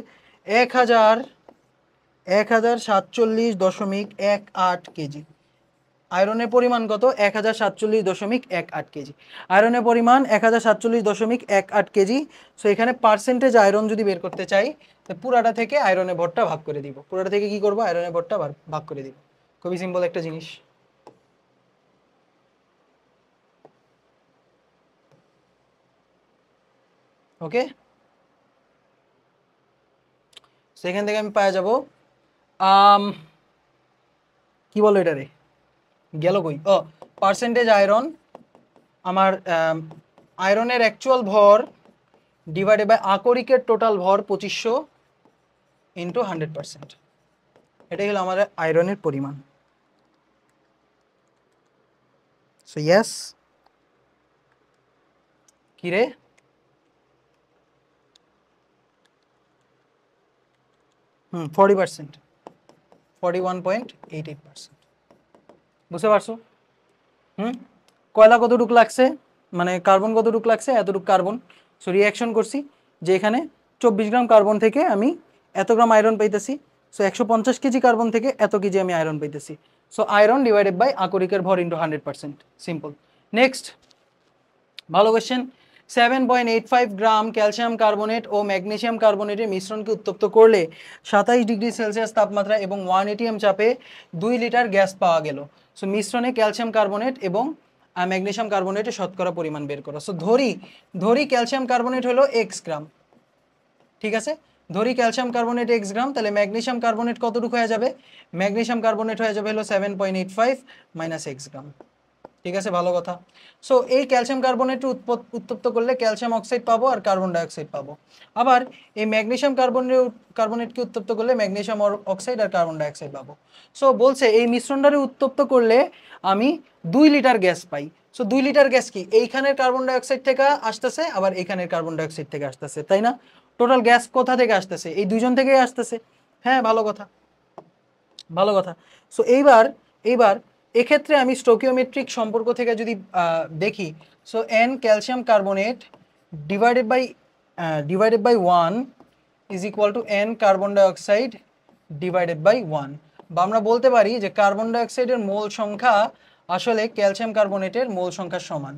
1047.18 কেজি। আয়রনের পরিমাণ কত, 1047.18 কেজি। আয়রনের পরিমাণ 1047.18 কেজি। সো এখানে পার্সেন্টেজ আয়রন যদি বের করতে চাই, তো পুরাটা থেকে আয়রনের ভরটা ভাগ করে দিব, পুরাটা থেকে কি করব, আয়রনের ভরটা ভাগ করে দিব। খুবই সিম্পল একটা জিনিস। ওকে, সেখান থেকে আমি পাওয়া যাব কি বলো এটা রে, গেল কই, ও পার্সেন্টেজ আয়রন, আমার আয়রনের অ্যাকচুয়াল ভর ডিভাইডেড বাই আকরিকের টোটাল ভর 2500 ইন্টু 100%, এটাই হলো আমাদের আয়রনের পরিমাণ। সো ইয়েস, কি রে, হুম 40%, 41.88%, বুঝতে পারছো? কয়লা কতটুকু লাগছে, মানে কার্বন কতটুকু লাগছে, এতটুকু কার্বন। সো রিয়াকশন করছি যে এখানে 24 গ্রাম কার্বন থেকে আমি এত গ্রাম আয়রন পাইতেছি। সো 150 কেজি কার্বন থেকে এত কেজি আমি আয়রন পাইতেছি। সো আয়রন ডিভাইডেড বাই আকরিকের ভর ইন্টু 100%, সিম্পল। নেক্সট ভালো কোয়েশ্চেন। 7.85 গ্রাম ক্যালসিয়াম কার্বনেট ও ম্যাগনেসিয়াম কার্বনেটের মিশ্রণকে উত্তপ্ত করলে 27 ডিগ্রি সেলসিয়াস তাপমাত্রা এবং 1 ATM চাপে 2 লিটার গ্যাস পাওয়া গেল। সো মিশ্রণে ক্যালসিয়াম কার্বনেট এবং ম্যাগনেসিয়াম কার্বনেটের শতকরা পরিমাণ বের করো। সো ধরি ক্যালসিয়াম কার্বনেট হলো x গ্রাম, ঠিক আছে, ধরি ক্যালসিয়াম কার্বনেট x গ্রাম, তাহলে ম্যাগনেসিয়াম কার্বনেট কতটুকু হয়ে যাবে? ম্যাগনেসিয়াম কার্বনেট হয়ে যাবে হলো 7.85 মাইনাস x গ্রাম। ঠিক আছে, ভালো কথা। সো এই ক্যালসিয়াম কার্বনেট উত্তপ্ত করলে ক্যালসিয়াম অক্সাইড পাবো আর কার্বন ডাইঅক্সাইড পাবো। আবার এই ম্যাগনেসিয়াম কার্বনেটকে উত্তপ্ত করলে ম্যাগনেসিয়াম অক্সাইড আর কার্বন ডাইঅক্সাইড পাবো। সো বলছে এই মিশ্রণটারে উত্তপ্ত করলে আমি 2 লিটার গ্যাস পাই। সো 2 লিটার গ্যাস কি এইখানের কার্বন ডাইঅক্সাইড থেকে আসতেছে, আবার এইখানের কার্বন ডাইঅক্সাইড থেকে আসতেছে, তাই না? টোটাল গ্যাস কোথা থেকে আসতেছে? এই দুইজন থেকেই আসতেছে। হ্যাঁ, ভালো কথা, ভালো কথা। সো এইবার এইবার এক্ষেত্রে আমি স্টোকিওমেট্রিক সম্পর্ক থেকে যদি দেখি, so n calcium carbonate divided by 1 is equal to n carbon dioxide divided by 1। বা আমরা বলতে পারি যে কার্বন ডাইঅক্সাইডের মোল সংখ্যা আসলে ক্যালসিয়াম কার্বনেটের মোল সংখ্যার সমান,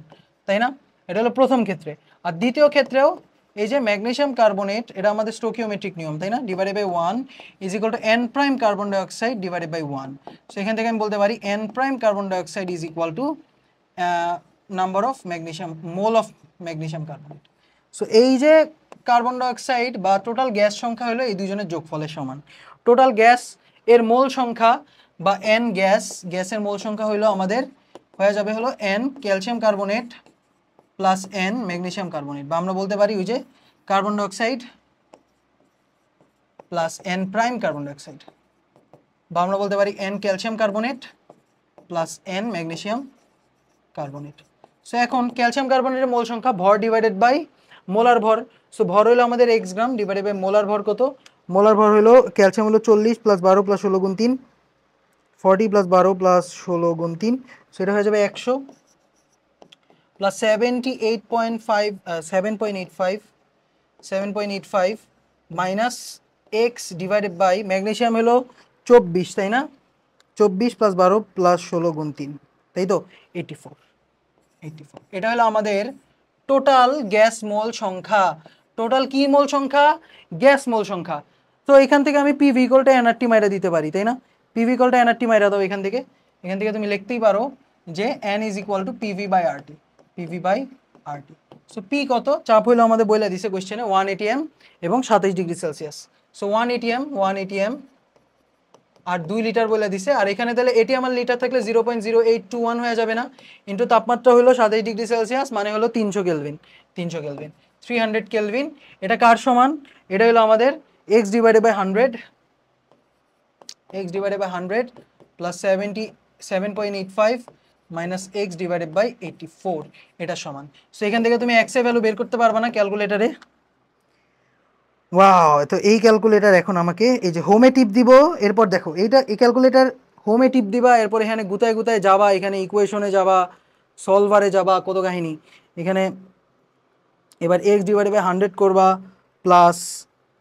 তাই না? এটা হলো প্রথম ক্ষেত্রে। আর দ্বিতীয় ক্ষেত্রেও এই যে ম্যাগনেসিয়াম কার্বনেট, এটা আমাদের স্টোকিওমেট্রিক নিয়ম, তাই না? Divided by 1 is equal to n prime carbon dioxide divided by 1। So এখান থেকে আমি বলতে পারি n prime carbon dioxide is equal to number of magnesium, mole of magnesium carbonate. So এই যে কার্বন ডাইঅক্সাইড বা টোটাল গ্যাস সংখ্যা হলো এই দুজনের যোগফলের সমান। টোটাল গ্যাস এর মোল সংখ্যা বা n গ্যাসের মোল সংখ্যা হলো আমাদের হয়ে যাবে হলো n calcium carbonate plus n magnesium carbonate, বা আমরা বলতে পারি ওই যে carbon dioxide plus n prime carbon dioxide, বা আমরা বলতে পারি n calcium carbonate plus n magnesium carbonate. So এখন ক্যালসিয়াম কার্বনেটের মোল সংখ্যা ভর ডিভাইডেড বাই মোলার ভর। সো ভর হলো আমাদের x gram divided by molar ভর কত? মোলার ভর হলো ক্যালসিয়াম হলো 40 প্লাস 12 প্লাস 16 গুণ 3, 40 প্লাস 12 প্লাস 16 গুণ 3, সো এটা হয়ে যাবে 100 plus 7.85 minus x divided by magnesium হলো 24, তাই না? 24 প্লাস 12 প্লাস 16 গুণ 3, তাই তো 84। এটা হলো আমাদের টোটাল গ্যাস মোল সংখ্যা। টোটাল কি মোল সংখ্যা? গ্যাস মোল সংখ্যা। তো এখান থেকে আমি পি ইকুয়াল টু এনআরটি মাইরা দিতে পারি, তাই না? পি ইকুয়াল টু এনআরটি মাইরা দাও এখান থেকে তুমি লিখতেই পারো যে n is equal to PV by RT, PV by RT. So P কত? চাপ হলো আমাদের বলে দিছে কোশ্চেনে 1 atm এবং 27 ডিগ্রি সেলসিয়াস। সো 1 atm আর 2 লিটার বলে দিছে। আর এখানে তাহলে এটিএম আর লিটার থাকলে 0.0821 হয়ে যাবে না? ইন্টু তাপমাত্রা হলো 27 ডিগ্রি সেলসিয়াস, মানে হলো 300 কেলভিন, 300 কেলভিন। এটা কার সমান? এটা হলো আমাদের x divided by 100 plus 7.85 minus x divided by 84, এটা সমান। সো এখান থেকে তুমি x এর ভ্যালু বের করতে পারবা না ক্যালকুলেটারে? ওয়াও, তো এই ক্যালকুলেটার এখন আমাকে এই যে হোমে টিপ দিব, এরপর দেখো এইটা এই ক্যালকুলেটার হোমে টিপ দিবা, এরপর এখানে গুতায় গুতায় যাবা, এখানে ইকুয়েশনে যাবা, সলভারে যাবা, কত কাহিনী এখানে। এবার x ডিভাইডেড বাই 100 করবা প্লাস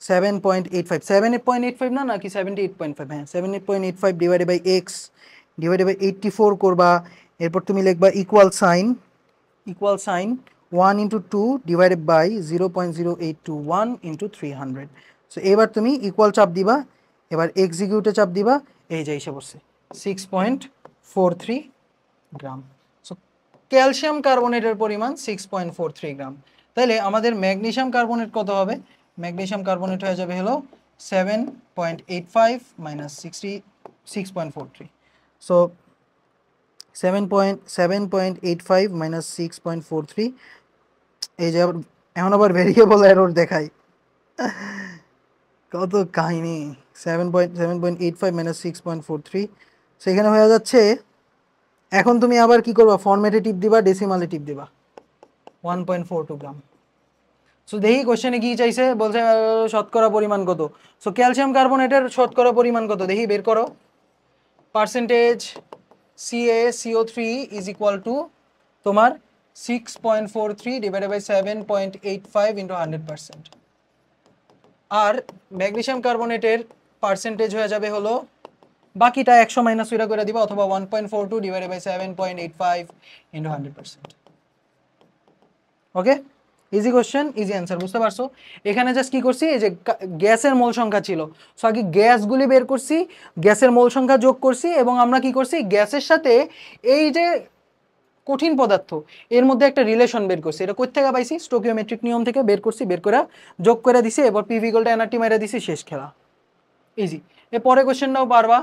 7.85 না নাকি 78.5, হ্যাঁ 78.85 divided by x divided by 84 করবা। এরপর তুমি লিখবা equal sign 1 into 2 divided by 0.0821 into 300। So এবার তুমি ইকুয়াল চাপ দিবা, এবার এক্সিকিউটে চাপ দিবা, এই যে এসে পড়ছে 6.43 গ্রাম। সো ক্যালসিয়াম কার্বনেটের পরিমাণ 6.43 গ্রাম। তাহলে আমাদের ম্যাগনেসিয়াম কার্বনেট কত হবে? ম্যাগনেসিয়াম কার্বনেট হয়ে যাবে হলো 7.85 মাইনাস 6.43। সো 7.85 মাইনাস 6.43, এই যে এখন আবার ভেরিয়েবল এরর দেখায়, কত কাহিনী। 7.85 মাইনাস 6.43, সেখানে হয়ে যাচ্ছে। এখন তুমি আবার কি করবা? ফরম্যাটে টিপ দিবা, ডেসিমালে টিপ দিবা, 1.42 গ্রাম। সো দেখি কোশ্চেনে কি চাইছে, বলছে শতকরা পরিমাণ কত। সো ক্যালসিয়াম কার্বনেটের শতকরা পরিমাণ কত দেখি বের করো। Percentage CaCO3 is equal to তোমার 6.43 ডিভাইডেড বাই 7.85 ইন্টু 100%। আর ম্যাগনেসিয়াম কার্বনেটের পার্সেন্টেজ হয়ে যাবে হলো, বাকিটা 100 মাইনাস ওইটা করে দিবা, অথবা 1.42 divided by 7.85 into 100%। Okay, easy question, easy answer, বুঝতে পারছো? এখানে জাস্ট কি করছি, এই যে গ্যাসের মোল সংখ্যা ছিল, সো আগে গ্যাসগুলি বের করছি, গ্যাসের মোল সংখ্যা যোগ করছি, এবং আমরা কি করছি গ্যাসের সাথে এই যে কঠিন পদার্থ, এর মধ্যে একটা রিলেশন বের করছি। এটা কোথা থেকে পাইছি? স্টোকিওমেট্রিক নিয়ম থেকে বের করছি, বের করে যোগ করে দিছি, এবার পি ইকুয়াল টু এনআরটি মাইরা দিছি, শেষ খেলা, ইজি। এর পরে কোশ্চেনটাও পারবা।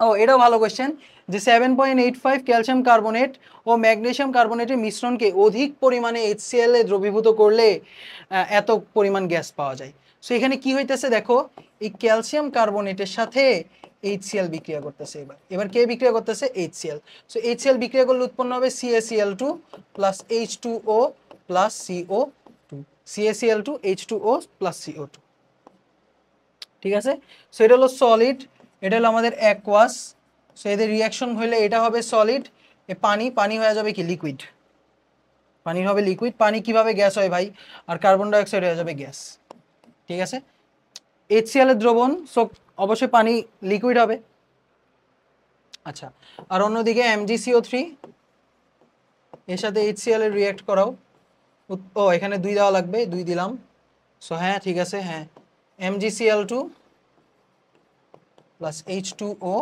ও এটাও ভালো কোশ্চেন, যে 7.85 ক্যালসিয়াম কার্বনেট ও ম্যাগনেসিয়াম কার্বনেটের মিশ্রণকে অধিক পরিমাণে HCl এ দ্রবীভূত করলে এত পরিমাণ গ্যাস পাওয়া যায়। সো এখানে কি হইতেছে দেখো, এই ক্যালসিয়াম কার্বনেটের সাথে HCl বিক্রিয়া করতেছে। এবার কে বিক্রিয়া করতেছে? HCl। সো HCl বিক্রিয়া করলে উৎপন্ন হবে CaCl2 plus H2O plus CO2, CaCl2 H2O plus CO2। ঠিক আছে, সো এটা হলো সলিড, এটা হলো আমাদের অ্যাকোয়াস। সো এদের রিয়াকশন হলে এটা হবে সলিড, এ পানি, পানি হয়ে যাবে কি লিকুইড, পানি হবে লিকুইড। পানি কিভাবে গ্যাস হয় ভাই? আর কার্বন ডাইঅক্সাইড হয়ে যাবে গ্যাস। ঠিক আছে, HCl এর দ্রবণ, সো অবশ্যই পানি লিকুইড হবে। আচ্ছা, আর অন্যদিকে MgCO3 এর সাথে HCl এর রিয়াক্ট করাও। ও এখানে 2 দেওয়া লাগবে, 2 দিলাম। সো হ্যাঁ ঠিক আছে, হ্যাঁ MgCl2 plus H2O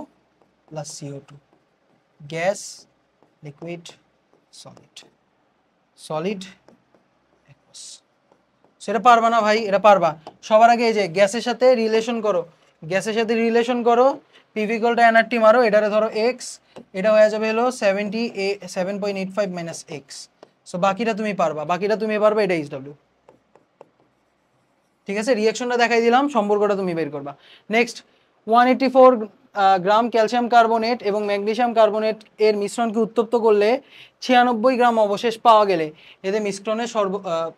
plus CO2, gas, liquid, solid, solid, aqueous. সেটা পারবা না ভাই? এটা পারবা। সবার আগে এই যে গ্যাসের সাথে রিলেশন করো, গ্যাসের সাথে রিলেশন করো, পিভি ইকুয়াল টু এনআরটি মারো, এটারে ধরো এক্স, এটা হয়ে যাবে হলো 7.85 মাইনাস এক্স। সো বাকিটা তুমি পারবা, বাকিটা তুমি পারবা, এটা HW। ঠিক আছে, রিয়াকশনটা দেখাই দিলাম, সম্পর্কটা তুমি বের করবা। নেক্সট, 184 গ্রাম ক্যালসিয়াম কার্বনেট এবং ম্যাগনেসিয়াম কার্বনেট এর মিশ্রণকে উত্তপ্ত করলে 96 গ্রাম অবশেষ পাওয়া গেলে এদের মিশ্রণের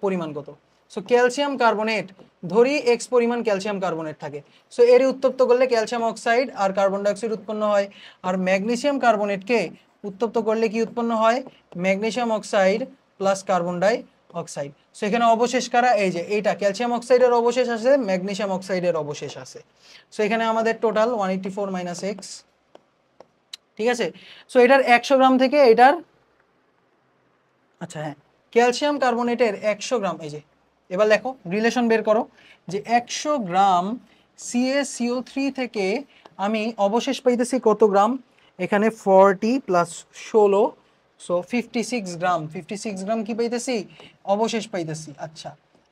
পরিমাণ কত? সো ক্যালসিয়াম কার্বনেট, ধরি এক্স পরিমাণ ক্যালসিয়াম কার্বনেট থাকে, সো এর উত্তপ্ত করলে ক্যালসিয়াম অক্সাইড আর কার্বন ডাইঅক্সাইড উৎপন্ন হয়। আর ম্যাগনেসিয়াম কার্বনেটকে উত্তপ্ত করলে কি উৎপন্ন হয়? Magnesium oxide plus carbon die oxide. So এখানে অবশেষ কারা? এই যে এইটা ক্যালসিয়াম অক্সাইডের অবশেষ আছে, ম্যাগনেসিয়াম অক্সাইডের অবশেষ আছে। সো এখানে আমাদের টোটাল 184 মাইনাস এক্স। ঠিক আছে, সো এটার 100 গ্রাম থেকে এটার, আচ্ছা হ্যাঁ, ক্যালসিয়াম কার্বনেটের 100 গ্রাম, এই যে এবার লেখো রিলেশন বের করো, যে 100 গ্রাম CaCO3 থেকে আমি অবশেষ পাইতেছি কত গ্রাম? এখানে 40 প্লাস 16, সো 56 গ্রাম, 56 গ্রাম কি পাইতেছি? অবশেষ পাইতেছি। আচ্ছা,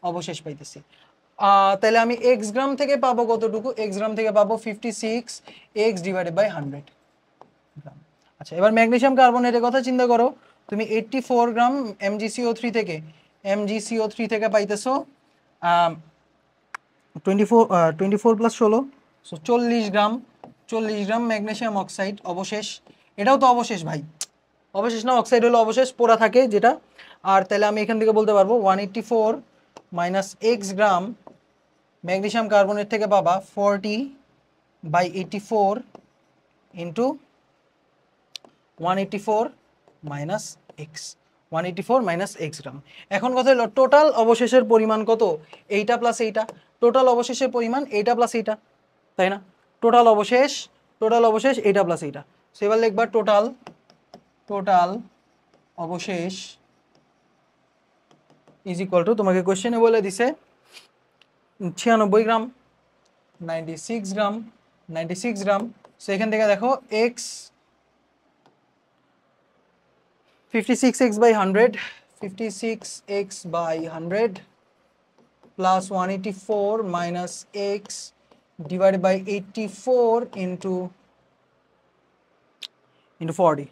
অবশেষ পাইতেছি। তাহলে আমি এক্স গ্রাম থেকে পাবো কতটুকু? এক্স গ্রাম থেকে পাবো 56 এক্স ডিভাইডেড বাই 100 গ্রাম। আচ্ছা, এবার ম্যাগনেসিয়াম কার্বনেটের কথা চিন্তা করো, তুমি 84 গ্রাম MgCO3 থেকে পাইতেছো 24 প্লাস 16, সো 40 গ্রাম, 40 গ্রাম ম্যাগনেসিয়াম অক্সাইড অবশেষ। এটাও তো অবশেষ ভাই, অবশেষ না, অক্সাইড হলো অবশেষ, পোড়া থাকে যেটা। আর তাহলে আমি এখান থেকে বলতে পারবো 184 minus X gram magnesium carbonate থেকে পাবা 40/84 into 184 minus X, 184 minus X gram. এখন কথা হলো টোটাল অবশেষের পরিমাণ কত? এইটা প্লাস এইটা, টোটাল অবশেষের পরিমাণ এইটা প্লাস এইটা, তাই না? টোটাল অবশেষ এইটা প্লাস এইটা। সো এবার লিখবা টোটাল অবশেষ ইজ ইকুয়াল টু, তোমাকে কোশ্চেনে বলে দিছে 96 গ্রাম, 96 গ্রাম। সো এখান থেকে দেখো x 56x by 100, 56x by 100 plus 184 minus x divided by 84 into 40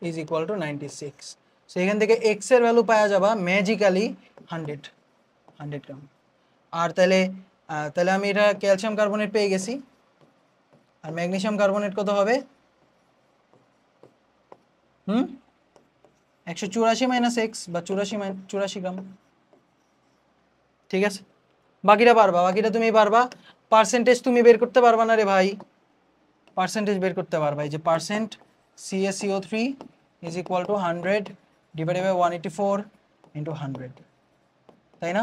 is equal to 96. So এখান থেকে x এর ভ্যালু পাওয়া যাবে ম্যাজিক্যালি 100 গ্রাম। আর তাহলে আমি এটা ক্যালসিয়াম কার্বনেট পেয়ে গেছি, আর ম্যাগনেসিয়াম কার্বনেট কত হবে? 184 মাইনাস এক্স বা 84 গ্রাম। ঠিক আছে, বাকিটা পারবা, বাকিটা তুমি পারবা। পার্সেন্টেজ তুমি বের করতে পারবা না রে ভাই, পার্সেন্টেজ বের করতে পারবা। এই যে percent CaCO3 is equal to 100 divided by 184 into 100, তাই না?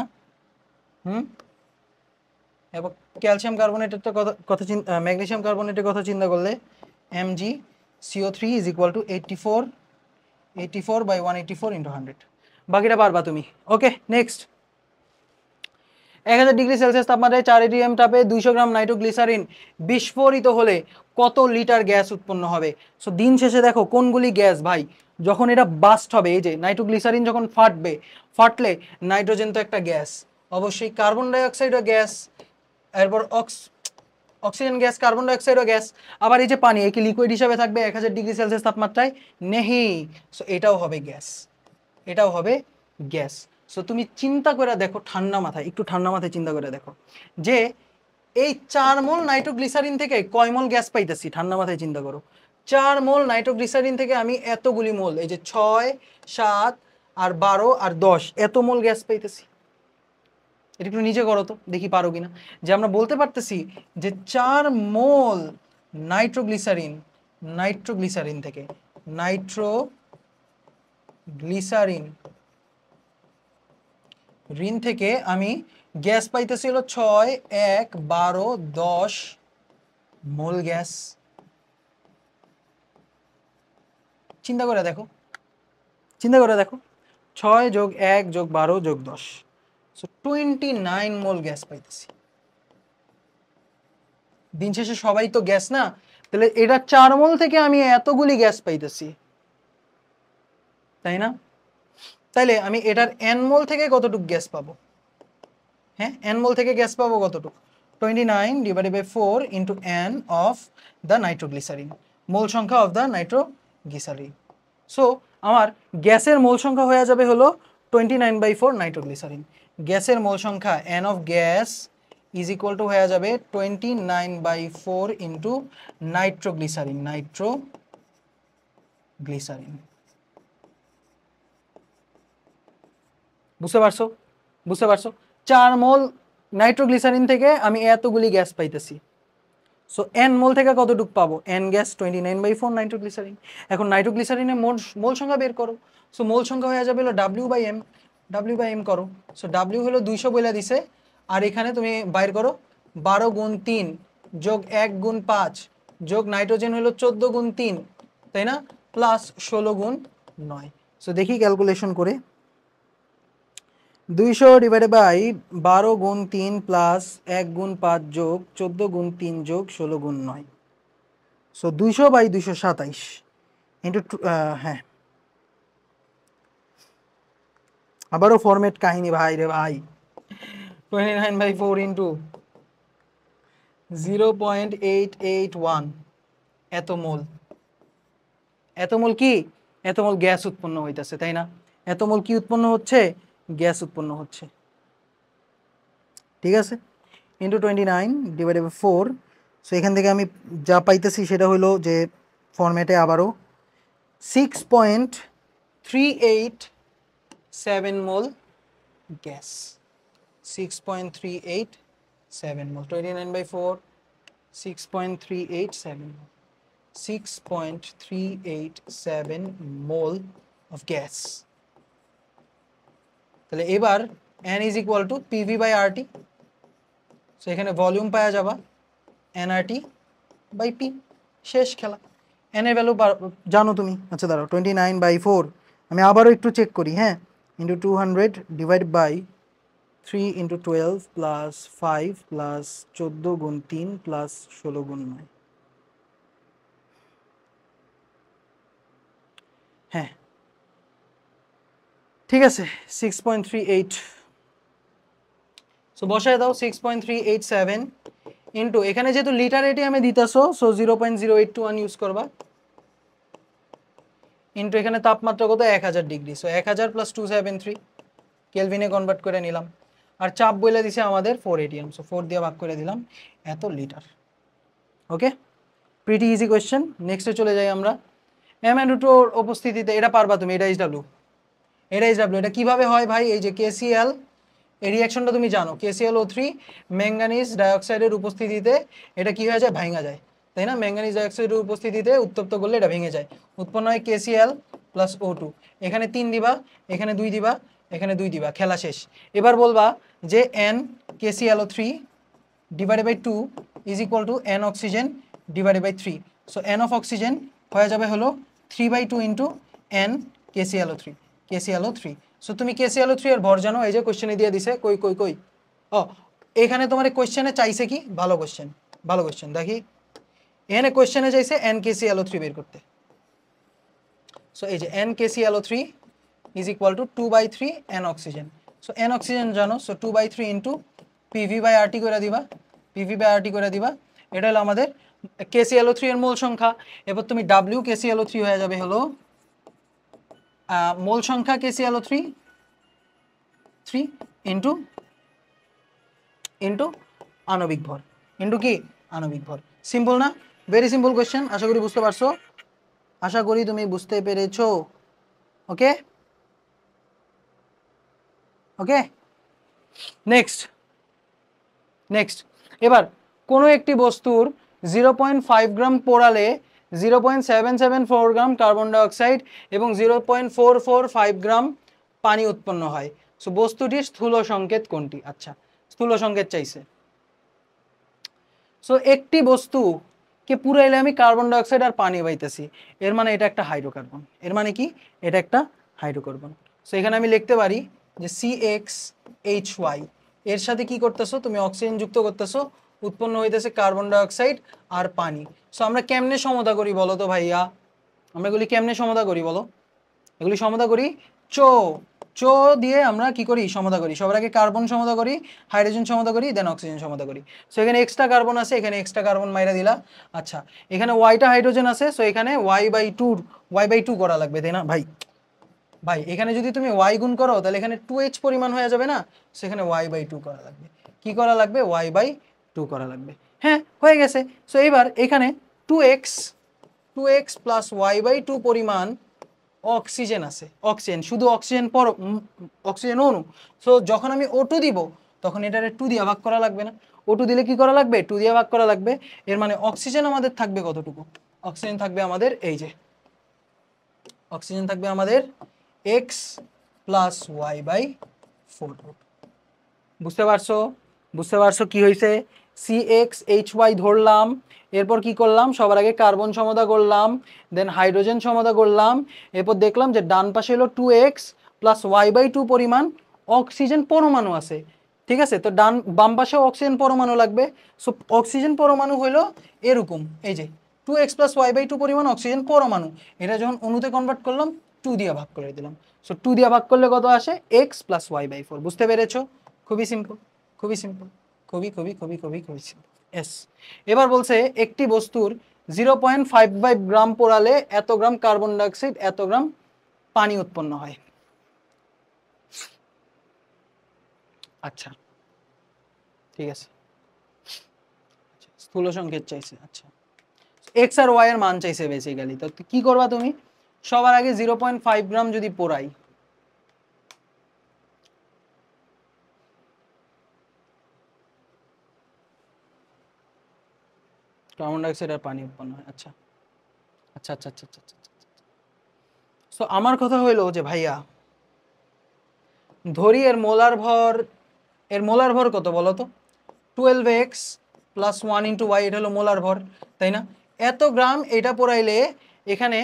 এবার ক্যালসিয়াম কার্বনেটের কথা ম্যাগনেসিয়াম কার্বনেটের কথা চিন্তা করলে MgCO3 is equal to 84 by 184 into 100। বাকিটা পারবা তুমি। ওকে, নেক্সট 1000 ডিগ্রি সেলসিয়াস তাপমাত্রায় 4 এটিএম তাপে 200 গ্রাম নাইট্রোগ্লিসারিন বিস্ফোরিত হলে কত লিটার গ্যাস উৎপন্ন হবে? সো দিন শেষে দেখো কোনগুলি গ্যাস ভাই, যখন এটা বাস্ট হবে, এই যে নাইট্রোগ্লিসারিন যখন ফাটলে নাইট্রোজেন তো একটা গ্যাস, অবশ্যই কার্বন ডাইঅক্সাইডও গ্যাস, এরপর অক্সিজেন গ্যাস, কার্বন ডাইঅক্সাইডও গ্যাস, আবার এই যে পানি, কি লিকুইড হিসাবে থাকবে 1000 ডিগ্রি সেলসিয়াস তাপমাত্রায়? নেহি। সো এটাও হবে গ্যাস, এটাও হবে গ্যাস। সো তুমি চিন্তা করে দেখো, ঠান্ডা মাথায়, একটু ঠান্ডা মাথায় চিন্তা করে দেখো যে এই 4 মোল নাইট্রোগ্লিসারিন থেকে কয় মোল গ্যাস পাইতেছি? ঠান্ডা মাথায় চিন্তা করো, 4 মোল নাইট্রোগ্লিসারিন থেকে আমি এতগুলি মোল, এই যে 6, 7 আর 12 আর 10, এত মোল গ্যাস পাইতেছি। এটা একটু নিজে করো তো, দেখি পারো কিনা। যে আমরা বলতে পারতেছি যে 4 মোল নাইট্রোগ্লিসারিন থেকে আমি গ্যাস পাইতেছি হলো 6, 1, 12, 10 মোল গ্যাস। চিন্তা করে দেখো 6 যোগ 1 যোগ 12 যোগ 10, সো 29 মোল গ্যাস পাইতেছি। দিন শেষে সবাই তো গ্যাস না, তাহলে এটা 4 মোল থেকে আমি এতগুলি গ্যাস পাইতেছি, তাই না? তাইলে আমি এটার n মোল থেকে কতটুকু গ্যাস পাবো? হ্যাঁ, n মোল থেকে গ্যাস পাবো কতটুকু? 29 divided by 4 into n of the nitroglycerine, mole সংখ্যা অফ দ্য নাইট্রোগ্লিসারিন। সো আমার গ্যাসের মোল সংখ্যা হয়ে যাবে হলো 29/4 নাইট্রোগ্লিসারিন। গ্যাসের মোল সংখ্যা n of gas is equal two হয়ে যাবে 29/4 ইন্টু নাইট্রোগ্লিসারিন। বুঝতে পারছো? 4 মোল নাইট্রোগ্লিসারিন থেকে আমি এতগুলি গ্যাস পাইতেছি। সো n মোল থেকে কতটুকু পাবো? n gas 29/4 nitroglycerine. এখন নাইট্রোগ্লিসারিনের মোল সংখ্যা বের করো। সো মোল সংখ্যা হয়ে যাবে হলো W/m করো। সো W হলো 200 বলে দিছে, আর এখানে তুমি বাইর করো 12 গুণ 3 যোগ 1 গুণ 5 যোগ নাইট্রোজেন হলো 14 গুণ 3, তাই না, প্লাস 16 গুণ 9। সো দেখি ক্যালকুলেশন করে, 200 ডিভাইডেড বাই 12 গুণ 3 প্লাস 1 গুণ 5 যোগ 14 গুণ 3 যোগ 16 গুণ 9, সো 200/227 ইন্টু, হ্যাঁ আবারও ফরম্যাট কাহিনী ভাই রে ভাই, 29/4 ইন্টু 0.881, এত মোল কি? এত মোল গ্যাস উৎপন্ন হইতেছে, তাই না? এত মোল কি উৎপন্ন হচ্ছে? গ্যাস উৎপন্ন হচ্ছে, ঠিক আছে, ইন্টু 29 ডিভাইডেড বাই 4। সো এখান থেকে আমি যা পাইতেছি সেটা হলো যে ফরম্যাটে আবারও 6.387 mole gas, 6.387 mole, 29/4 6.387 mole, 6.387 mole of gas. তাহলে এবার n is equal to PV/RT। So এখানে ভলিউম পাওয়া যাবা nRT/P, শেষ খেলা। n এর ভ্যালু জানো তুমি, আচ্ছা দাঁড়াও, 29/4 আমি আবারও একটু চেক করি, হ্যাঁ, into 200 divide by 3 into 12 plus 5 plus 14 গুণ 3 প্লাস 16 গুণ 9, হ্যাঁ ঠিক আছে, 6.38। সো বসায় দাও 6.387 ইন্টু, এখানে যেহেতু লিটার এটিএমে দিতেছো, সো 0.0821 ইউজ করবা, ইন্টু এখানে তাপমাত্রা কত? 1000 ডিগ্রি, সো 1000 প্লাস 273 কেলভিনে কনভার্ট করে নিলাম, আর চাপ বলে দিছে আমাদের 4 এটিএম, সো 4 দিয়ে ভাগ করে দিলাম, এত লিটার। ওকে, প্রিটি ইজি কোয়েশ্চেন। নেক্সটে চলে যাই আমরা। MnO2 উপস্থিতিতে, এটা পারবা তুমি, এটা HW, এটা কিভাবে হয় ভাই? এই যে KCl, এই রিঅ্যাকশনটা তুমি জানো, KClO3 ম্যাঙ্গানিজ ডাইঅক্সাইডের উপস্থিতিতে এটা কি হয়ে যায়? ভাঙা যায়, তাই না? ম্যাঙ্গানিজ ডাইঅক্সাইডের উপস্থিতিতে উত্তপ্ত করলে এটা ভেঙে যায়, উৎপন্ন হয় KCl প্লাস O2। এখানে 3 দিবা, এখানে 2 দিবা, এখানে 2 দিবা, খেলা শেষ। এবার বলবা যে n KClO3 divided by 2 is equal to n oxygen divided by 3। So n of oxygen হয়ে যাবে হলো 3/2 ইন্টু n KClO3। সো তুমি KClO3 এর ভর জানো, এই যে কোশ্চেনে দিয়ে দিছে, কই ও এখানে তোমার কোয়েশ্চেনে চাইছে কি, ভালো কোয়েশ্চেন দেখি, এখানে কোয়েশ্চেনে চাইছে NaClO3 বের করতে। সো এই যে NaClO3 is equal two 2/3 N oxygen. So N oxygen জানো, সো 2/3 ইন্টু PV/RT করে দিবা, PV/RT করে দিবা, এটা হলো আমাদের KClO3 এর মোল সংখ্যা। এবার তুমি WKClO3 হয়ে যাবে হলো মোল সংখ্যা KClO3 ইন্টু আণবিক ভর, ইন্টু কি আণবিক ভর। সিম্পল না? Very simple question. আশা করি বুঝতে পারছো, আশা করি তুমি বুঝতে পেরেছো। ওকে ওকে, নেক্সট এবার কোনো একটি বস্তুর 0.5 গ্রাম পোড়ালে 0.774 গ্রাম কার্বন ডাইঅক্সাইড এবং 0.445 গ্রাম পানি উৎপন্ন হয়। সো বস্তুটির স্থূল সংকেত কোনটি? আচ্ছা, স্থূল সংকেত চাইছে। সো একটি বস্তুকে পুরাইলে আমি কার্বন ডাইঅক্সাইড আর পানি পাইতেছি, এর মানে এটা একটা হাইড্রোকার্বন। এর মানে কি? এটা একটা হাইড্রোকার্বন। সো এখানে আমি লিখতে পারি যে CxHy, এর সাথে কি করতেছো তুমি? অক্সিজেন যুক্ত করতেছো, উৎপন্ন হইতেছে কার্বন ডাইঅক্সাইড আর পানি। সো আমরা কেমনে সমতা করি বলো তো ভাইয়া? আমরা এগুলি কেমনে সমতা করি বলো? এগুলি সমতা করি চো চো দিয়ে আমরা কি করি? সমতা করি। সবার আগে কার্বন সমতা করি, হাইড্রোজেন সমতা করি, দেন অক্সিজেন সমতা করি। সো এখানে এক্সট্রা কার্বন আছে, এখানে এক্সট্রা কার্বন মাইরা দিলা। আচ্ছা, এখানে ওয়াইটা হাইড্রোজেন আছে, সো এখানে y/2 করা লাগবে, তাই না ভাই? এখানে যদি তুমি y গুণ করো তাহলে এখানে 2h পরিমাণ হয়ে যাবে না? সেখানে y/2 করা লাগবে। কি করা লাগবে? y/2 করা লাগবে। হ্যাঁ, হয়ে গেছে। সো এবার এখানে 2x প্লাস y/2 পরিমাণ অক্সিজেন আছে, অক্সিজেন শুধু অক্সিজেন অণু। সো যখন আমি O2 দিব তখন এটারে 2 দিয়ে ভাগ করা লাগবে না? O2 দিলে কি করা লাগবে? 2 দিয়ে ভাগ করা লাগবে। এর মানে অক্সিজেন আমাদের থাকবে কতটুকু? অক্সিজেন থাকবে আমাদের এই যে, অক্সিজেন থাকবে আমাদের x প্লাস y/4। বুঝতে পারছো কি হয়েছে? CxHy ধরলাম, এরপর কি করলাম? সবার আগে কার্বন সমতা করলাম, দেন হাইড্রোজেন সমতা করলাম, এরপর দেখলাম যে ডান পাশে হলো 2x প্লাস y/2 পরিমাণ অক্সিজেন পরমাণু আছে। ঠিক আছে, তো বাম পাশেও অক্সিজেন পরমাণু লাগবে। সো অক্সিজেন পরমাণু হইলো এরকম, এই যে 2x প্লাস y/2 পরিমাণ অক্সিজেন পরমাণু। এটা যখন অণুতে কনভার্ট করলাম 2 দিয়ে ভাগ করে দিলাম। সো 2 দিয়ে ভাগ করলে কত আসে? x plus y/4। বুঝতে পেরেছো? খুবই সিম্পল, খুবই সিম্পল, খুবই সিম্পল। এস। এবার বলছে একটি বস্তুর 0.55 গ্রাম পোড়ালে এত গ্রাম কার্বন ডাইঅক্সাইড, এত গ্রাম পানি উৎপন্ন হয়। আচ্ছা, ঠিক আছে, স্থূল সংকেত চাইছে। আচ্ছা, এক্স আর ওয়াই এর মান চাইছে বেসিক্যালি। তো কি করবা তুমি? সবার আগে 0.5 গ্রাম যদি পোড়াই, কার্বন ডাইঅক্সাইড আর পানি উৎপন্ন হয়। আচ্ছা আচ্ছা আচ্ছা আচ্ছা আচ্ছা। সো আমার কথা হইলো যে ভাইয়া ধরি এর মোলার ভর কত বলো তো? 12x প্লাস 1 ইন্টু ওয়াই, এটা হলো মোলার ভর, তাই না? এত গ্রাম এটা পোড়াইলে এখানে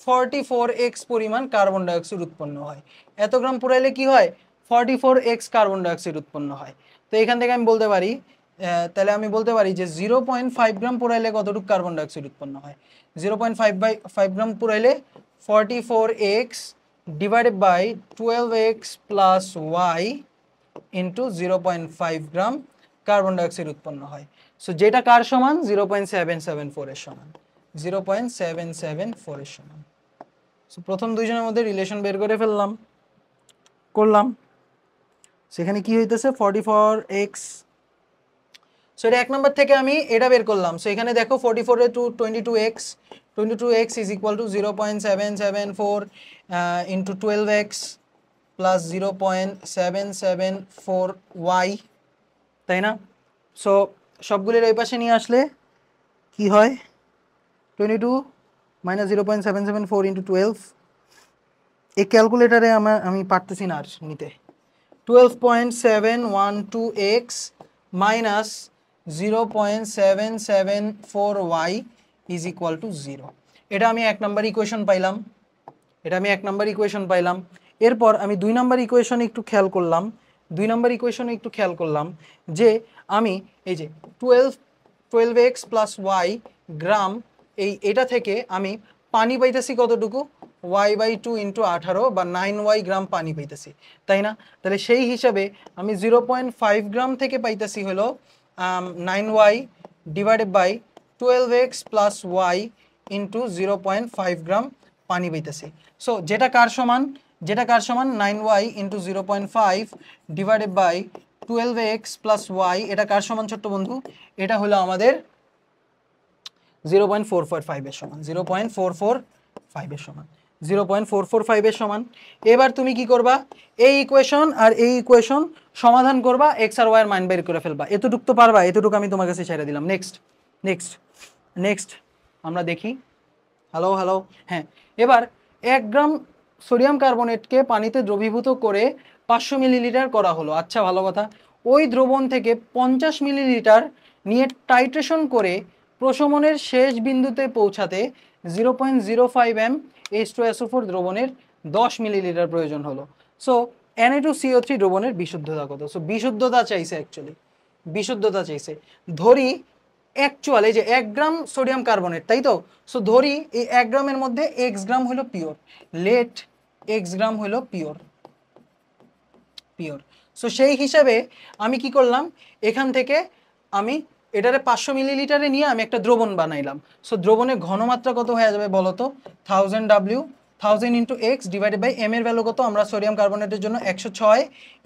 44x পরিমাণ কার্বন ডাইঅক্সাইড উৎপন্ন হয়। এত গ্রাম পোড়াইলে কি হয়? 44x কার্বন ডাইঅক্সাইড উৎপন্ন হয়। তো এখান থেকে আমি বলতে পারি, তাহলে আমি বলতে পারি যে 0.5 গ্রাম পোড়াইলে কতটুকু কার্বন ডাইঅক্সাইড উৎপন্ন হয়? 0.5 গ্রাম পোড়াইলে 44x divided by 12x plus Y into 0.5 gram carbon dioxide উৎপন্ন হয়। সো যেটা কার সমান? 0.774 এর সমান, 0.774 এর সমান। সো প্রথম দুইজনের মধ্যে রিলেশন বের করে করলাম। সেখানে কি হইতেছে? 44x। সো এটা 1 নম্বর থেকে আমি এটা বের করলাম। সো এখানে দেখো 44 এ 22x is equal two 0.774 into 12x plus 0.774y, তাই না? সো সবগুলির এই পাশে নিয়ে আসলে কি হয়? 22 মাইনাস 0.774 ইন্টু 12। এই ক্যালকুলেটারে আমি পারতেছি না আর নিতে। 12.712x minus 0.774y is equal two 0। এটা আমি 1 নম্বর ইকুয়েশন পাইলাম। এরপর আমি 2 নম্বর ইকুয়েশন একটু খেয়াল করলাম 2 নম্বর ইকুয়েশনে একটু খেয়াল করলাম যে আমি এই যে 12x প্লাস ওয়াই গ্রাম এটা থেকে আমি পানি পাইতেছি কতটুকু y/2 ইন্টু 18 বা 9y গ্রাম পানি পাইতেছি, তাই না? তাহলে সেই হিসাবে আমি 0.5 গ্রাম থেকে পাইতেছি হলো 9y divided by 12x plus Y into 0.5 gram পানি পাইতেছি। সো যেটা কার সমান 9y into 0.5 divided by 12x plus y, এটা কার সমান ছোট্ট বন্ধু? এটা হলো আমাদের 0.445 এর সমান, 0.445 এর সমান, 0.445 এর সমান। এবার তুমি কি করবা? এই ইকুয়েশন আর এই ইকুয়েশন সমাধান করবা, x আর y এর মান বের করে ফেলবা। এতটুকু তো পারবা, এতটুকু আমি তোমার কাছে ছেড়ে দিলাম। নেক্সট আমরা দেখি। হ্যালো হ্যাঁ, এবার 1 গ্রাম সোডিয়াম কার্বনেটকে পানিতে দ্রবীভূত করে 500 মিলিলিটার করা হলো। আচ্ছা, ভালো কথা। ওই দ্রবণ থেকে 50 মিলিলিটার নিয়ে টাইট্রেশন করে প্রশমনের শেষ বিন্দুতে পৌঁছাতে 0.05 m H2SO4 দ্রবণের 10 মিলিলিটার প্রয়োজন হলো। সো Na2CO3 দ্রবণের বিশুদ্ধতা কত? সো বিশুদ্ধতা চাইছে। ধরি অ্যাকচুয়াল এই যে 1 গ্রাম সোডিয়াম কার্বনেট, তাই তো? সো ধরি এই 1 গ্রামের মধ্যে x গ্রাম হলো পিওর, লেট x গ্রাম হলো পিওর। সো সেই হিসাবে আমি কি করলাম, এখান থেকে আমি এটারে 500 মিলিলিটারে নিয়ে আমি একটা দ্রবণ বানাইলাম। সো দ্রবণের ঘনমাত্রা কত হয়ে যাবে বলো তো? 1000 W 1000 into x divided by M এর ভ্যালু কত? আমরা সোডিয়াম কার্বনেটের জন্য 106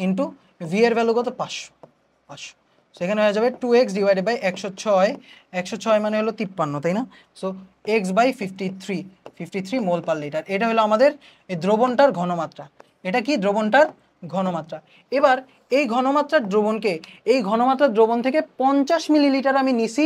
ইন্টু ভি এর ভ্যালু কত? 500। সেখানে হয়ে যাবে 2x ডিভাইডেড বাই 106 মানে হলো 53, তাই না? So x by 53 mole per litre. এটা হলো আমাদের এই দ্রবণটার ঘনমাত্রা। এটা কি? দ্রবণটার ঘনমাত্রা। এবার এই ঘনমাত্রার দ্রবণ থেকে 50 মিলিলিটার আমি নিছি,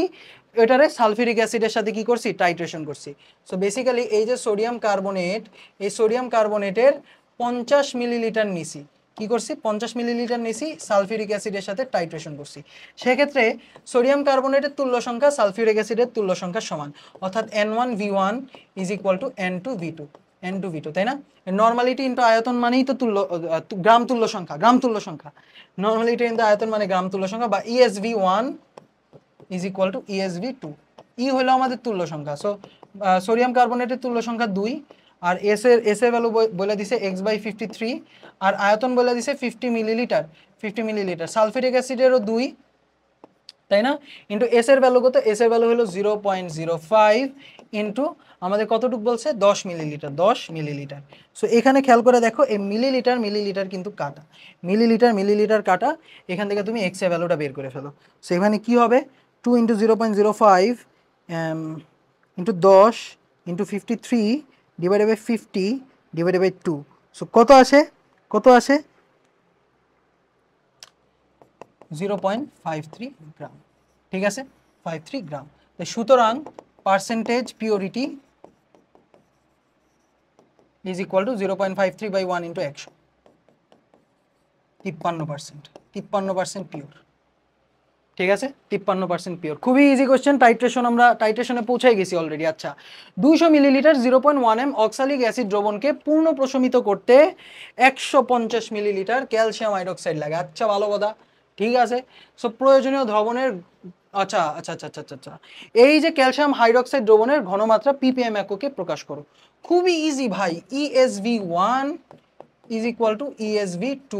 এটারে সালফিউরিক অ্যাসিডের সাথে কি করছি? টাইট্রেশন করছি। সো বেসিক্যালি এই যে সোডিয়াম কার্বনেট, এই সোডিয়াম কার্বনেটের 50 মিলিলিটার নিছি, কি করছি? 50 মিলিলিটার নিছি, সালফিউরিক অ্যাসিডের সাথে টাইট্রেশন করছি। সেক্ষেত্রে সোডিয়াম কার্বনেটের তুল্য সংখ্যা সালফিউরিক অ্যাসিডের তুল্য সংখ্যার সমান, অর্থাৎ N1V1 is equal two N2V2, তাই না? নর্মালিটি ইন্টু আয়তন মানেই তো গ্রাম তুল্য সংখ্যা। নর্মালিটি ইন্টু আয়তন মানে গ্রাম তুল্য সংখ্যা, বা ESV1 is equal two ESV2। ই হলো আমাদের তুল্য সংখ্যা। সো সোডিয়াম কার্বনেটের তুল্য সংখ্যা 2, আর এস এর ভ্যালু বলে দিছে x/53, আর আয়তন বলে দিছে 50 মিলিলিটার। সালফিউরিক অ্যাসিডেরও 2, তাই না? ইন্টু এস এর ভ্যালু কত? এস এর ভ্যালু হলো 0.05 ইন্টু আমাদের কতটুকু বলছে? 10 মিলিলিটার। সো এখানে খেয়াল করে দেখো, এই মিলিলিটার কিন্তু কাটা, মিলিলিটার কাটা। এখান থেকে তুমি এক্স এর ভ্যালুটা বের করে ফেলো। সো এখানে কি হবে? 2 into 0.05 into 10 into 53 divided by 50 divided by 2। So কত আসে? 0.53 গ্রাম। ঠিক আছে, 53 গ্রাম। সুতরাং percentage purity is equal to 0.53 by 1 into 100, 53% pure. ঠিক আছে, 53% পিওর। খুবই ইজি কোশ্চেন। আমরা টাইট্রেশনে পৌঁছাই গেছি অলরেডি। আচ্ছা, 200 মিলিলিটার 0.1 m অক্সালিক অ্যাসিড দ্রবণকে পূর্ণ প্রশমিত করতে 150 মিলিলিটার ক্যালসিয়াম হাইড্রোক্সাইড লাগে। আচ্ছা, ভালো কথা। ঠিক আছে, সো প্রয়োজনীয় দ্রবণের আচ্ছা, এই যে ক্যালসিয়াম হাইড্রোক্সাইড দ্রবণের ঘনমাত্রা ppm এককে প্রকাশ করো। খুবই ইজি ভাই। ESV1 is equal two ESV2।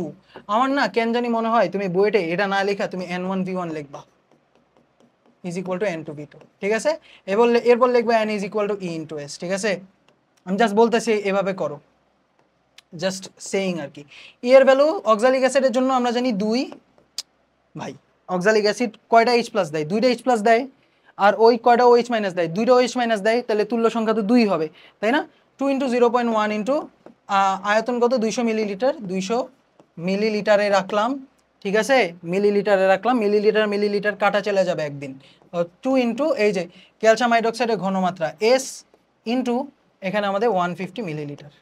আমার না কেন জানি মনে হয় তুমি বইতে এটা না লেখা তুমি N1V1 লিখবা, ইজ ইকুয়াল টু N2V2। ঠিক আছে, এরপর লিখবা N is equal two E into S। ঠিক আছে, আমি জাস্ট বলতেছি এভাবে করো, জাস্ট সেইং আর কি। ই এর ভ্যালু অক্সালিক অ্যাসিডের জন্য আমরা জানি 2। ভাই, অক্সালিক অ্যাসিড কয়টা H প্লাস দেয়? 2টা H প্লাস দেয়। আর ওই কয়টা OH মাইনাস দেয়? 2টা OH মাইনাস দেয়। তাহলে তুল্য সংখ্যা তো 2 হবে, তাই না? 2 ইন্টু 0.1 ইন্টু আয়তন কত? 200 মিলিলিটার। 200 মিলিলিটারে রাখলাম। ঠিক আছে, মিলিলিটার কাটা চলে যাবে একদিন। 2 ইন্টু এই যে ক্যালসিয়াম হাইড্রোক্সাইডের ঘনমাত্রা S ইন্টু এখানে আমাদের 150 মিলিলিটার।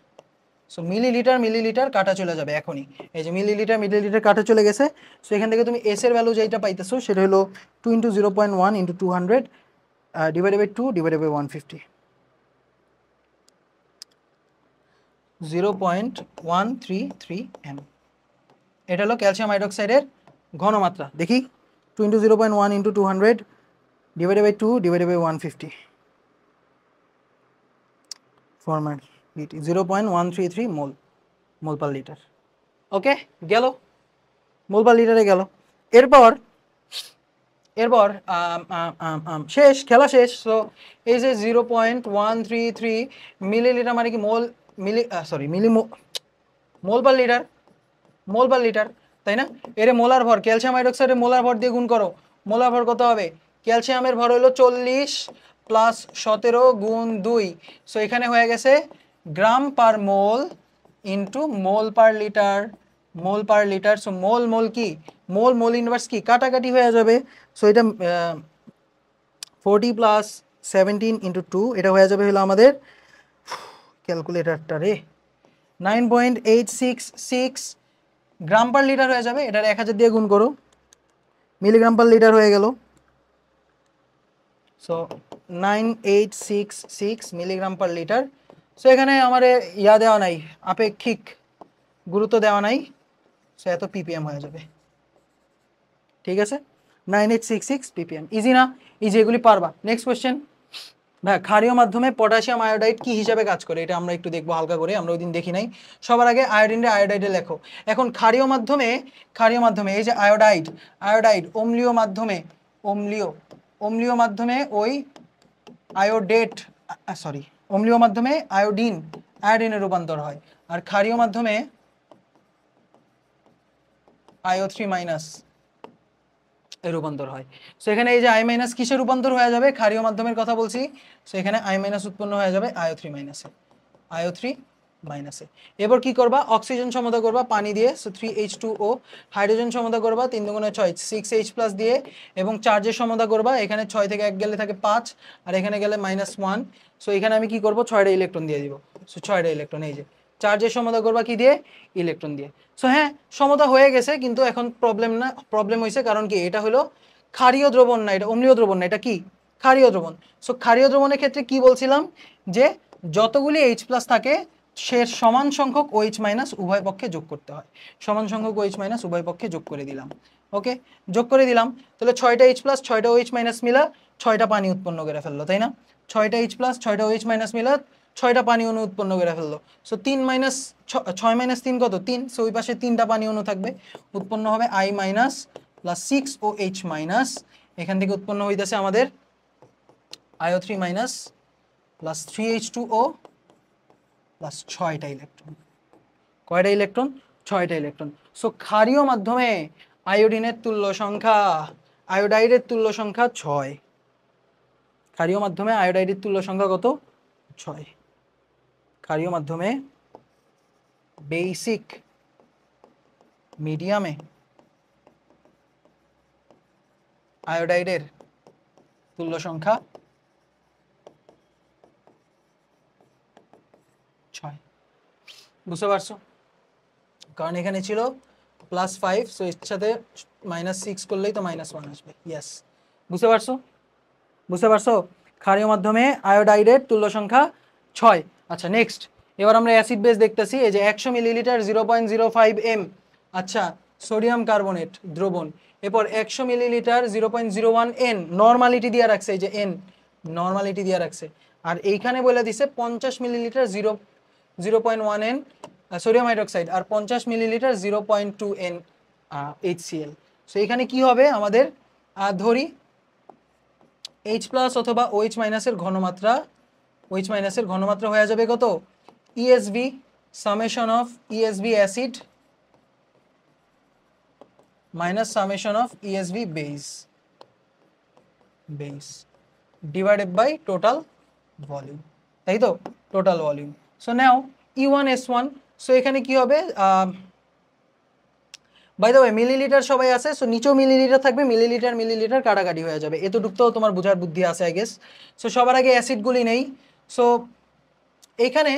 সো মিলিলিটার কাটা চলে যাবে এখনই। এই যে মিলিলিটার কাটা চলে গেছে। সো এখান থেকে তুমি এস এর ভ্যালু যেটা পাইতেছো সেটা হলো 2 into 0.1 into 200 divided by 2 divided by 150, 0.133 m। এটা হলো ক্যালসিয়াম হাইড্রোক্সাইডের ঘনমাত্রা। দেখি 2 × 0.1 × 200 divided by 2 divided by 150 formality 0.133 mole per litre. Okay, গেল মোল পার লিটারে গেল। এরপর শেষ, খেলা শেষ। সো এই যে 0.133 মিলিলিটার মানে কি মোল পার লিটার, তাই না? এর মোলার ভর, ক্যালসিয়াম হাইড্রোক্সাইডের মোলার ভর দিয়ে গুণ করো। মোলার ভর কত হবে? ক্যালসিয়ামের ভর হলো 40 প্লাস 17 গুণ 2, সো এখানে হয়ে গেছে গ্রাম per mole into mole per litre. So মোল কি মোল ইনভার্স কি কাটাকাটি হয়ে যাবে। সো এটা 40 প্লাস 17 × 2, এটা হয়ে যাবে হলো আমাদের ক্যালকুলেটারটা রে 9.866 গ্রাম পার লিটার হয়ে যাবে। এটার 1000 দিয়ে গুণ করো, মিলিগ্রাম পার লিটার হয়ে গেল। So 9866 milligram per litre. So এখানে আমার দেওয়া নাই, আপেক্ষিক গুরুত্ব দেওয়া নাই, সো এত ppm হয়ে যাবে। ঠিক আছে, 9866 ppm। ইজি না? ইজি, এগুলি পারবা। Next question. ভাই, ক্ষারীয় মাধ্যমে পটাশিয়াম আয়োডাইড কি হিসাবে কাজ করে এটা আমরা একটু দেখবো হালকা করে, আমরা ওই দিন দেখি নাই। সবার আগে আয়োডাইডে লেখো। এখন ক্ষারীয় মাধ্যমে এই যে আয়োডাইড অম্লীয় মাধ্যমে ওই অম্লীয় মাধ্যমে আয়োডিনে রূপান্তর হয়, আর ক্ষারীয় মাধ্যমে IO3- এর রূপান্তর হয়। সো এখানে এই যে I- কিসে রূপান্তর হয়ে যাবে? ক্ষারীয় মাধ্যমের কথা বলছি। সো এখানে I- উৎপন্ন হয়ে যাবে IO3-এ। এবার কি করবা? অক্সিজেন সমতা করবা পানি দিয়ে, সো 3H2O। হাইড্রোজেন সমতা করবা 3 × 6 6H+ দিয়ে, এবং চার্জের সমতা করবা। এখানে 6 থেকে 1 গেলে থাকে 5, আর এখানে গেলে -1। সো এখানে আমি কি করব? 6টা ইলেকট্রন দিয়ে দিব। সো 6টা ইলেকট্রন, এই যে চার্জের সমতা করবা কি দিয়ে? ইলেকট্রন দিয়ে। সো হ্যাঁ, সমতা হয়ে গেছে, কিন্তু এখন প্রবলেম হয়েছে, কারণ কি এটা হলো ক্ষারীয় দ্রবণ না, এটা অম্লীয় দ্রবণ না, এটা কি ক্ষারীয় দ্রবণ। সো ক্ষারীয় দ্রবণের ক্ষেত্রে কি বলছিলাম, যে যতগুলি H+ থাকে সে সমান সংখ্যক OH- উভয় পক্ষে যোগ করতে হয়। সমান সংখ্যক OH- উভয় পক্ষে যোগ করে দিলাম। ওকে, যোগ করে দিলাম। তাহলে 6টা H+, 6টা OH- মিলা 6টা পানি উৎপন্ন করে ফেললো, তাই না? 6টা H+, 6টা OH- মিলা 6টা পানি অণু উৎপন্ন করে ফেললো। সো 6 - 3 কত? 3। সো ওই পাশে 3টা পানি অণু থাকবে, উৎপন্ন হবে I- প্লাস 6OH-। এখান থেকে উৎপন্ন হইতেছে আমাদের IO3- প্লাস 3H2O প্লাস 6টা ইলেকট্রন। কয়টা ইলেকট্রন? 6টা ইলেকট্রন। সো ক্ষারীয় মাধ্যমে আয়োডিনের তুল্য সংখ্যা, আয়োডাইডের তুল্য সংখ্যা 6। ক্ষারীয় মাধ্যমে আয়োডাইডের তুল্য সংখ্যা কত? 6। ক্ষারীয় মাধ্যমে বেসিক মিডিয়ামে আয়োডাইডের তুল্য সংখ্যা 6। বুঝতে পারছো? কারণ এখানে ছিল +5, সো এর সাথে -6 করলেই তো -1 আসবে। ইয়েস, বুঝতে পারছো? ক্ষারীয় মাধ্যমে আয়োডাইডের তুল্য সংখ্যা 6। আচ্ছা, নেক্সট। এবার আমরা অ্যাসিড বেস দেখতেছি। এই যে 100 মিলিলিটার 0.05 m, আচ্ছা, সোডিয়াম কার্বনেট দ্রবণ। এরপর 100 মিলিলিটার 0.01 n, নর্মালিটি দিয়ে রাখছে, এই যে n নর্মালিটি দিয়ে রাখছে। আর এইখানে বলে দিছে 50 মিলিলিটার 0.1 n সোডিয়াম হাইড্রোক্সাইড, আর 50 মিলিলিটার 0.2 n HCl। সো এখানে কি হবে আমাদের? ধরি H+ অথবা OH- এর ঘনমাত্রা, OH- ঘনমাত্রা হয়ে যাবে কত? ESB summation of ESB acid minus summation of ESB base divided by total volume, তাই তো? Total volume. So now E1S1। So এখানে কি হবে? বাই দ্য ওয়ে, মিলিলিটার সবাই আছে, সো নিচেও মিলিলিটার থাকবে, মিলিলিটার কাটাকাটি হয়ে যাবে। এতটুকু তোমার বোঝার বুদ্ধি আছে, আই গেস। সো সবার আগে অ্যাসিডগুলি নেই। সো এইখানে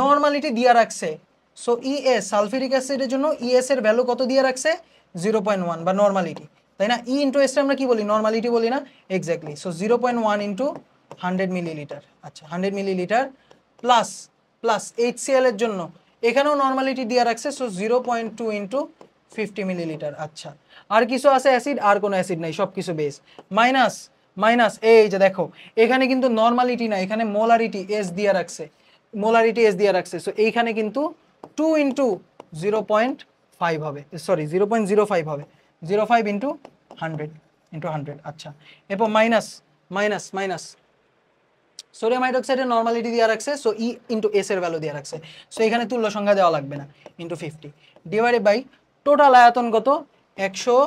নর্মালিটি দিয়ে রাখছে। সো ES সালফিউরিক অ্যাসিডের জন্য ES এর ভ্যালু কত দিয়ে রাখছে? 0.1 বা নর্মালিটি, তাই না? E × S আমরা কি বলি? নর্মালিটি বলি না? এক্স্যাক্টলি। So 0.1 × 100 millilitre. আচ্ছা, 100 মিলিলিটার প্লাস HCl এর জন্য এখানেও নর্মালিটি দিয়ে রাখছে। So 0.2 × 50 millilitre. আচ্ছা, আর কিছু আছে অ্যাসিড? আর কোনো অ্যাসিড নাই, সব কিছু বেস। মাইনাস মাইনাস, এই যে দেখো এখানে কিন্তু নর্মালিটি না, এখানে মোলারিটি এস দিয়ে রাখছে, মোলারিটি এস দিয়ে রাখছে। সো এইখানে কিন্তু 2 ইন্টু 0.5 হবে, সরি 0.05 হবে, 05 ইন্টু 100 ইন্টু 100। আচ্ছা, এরপর মাইনাস মাইনাস মাইনাস, সোডিয়াম হাইড্রোক্সাইডের নর্মালিটি দেওয়া রাখছে, সো ই ইন্টু এস এর ভ্যালু দেওয়া রাখছে। সো এখানে তুল্য সংখ্যা দেওয়া লাগবে না, ইন্টু 50 ডিভাইডেড বাই টোটাল আয়তন কত, 100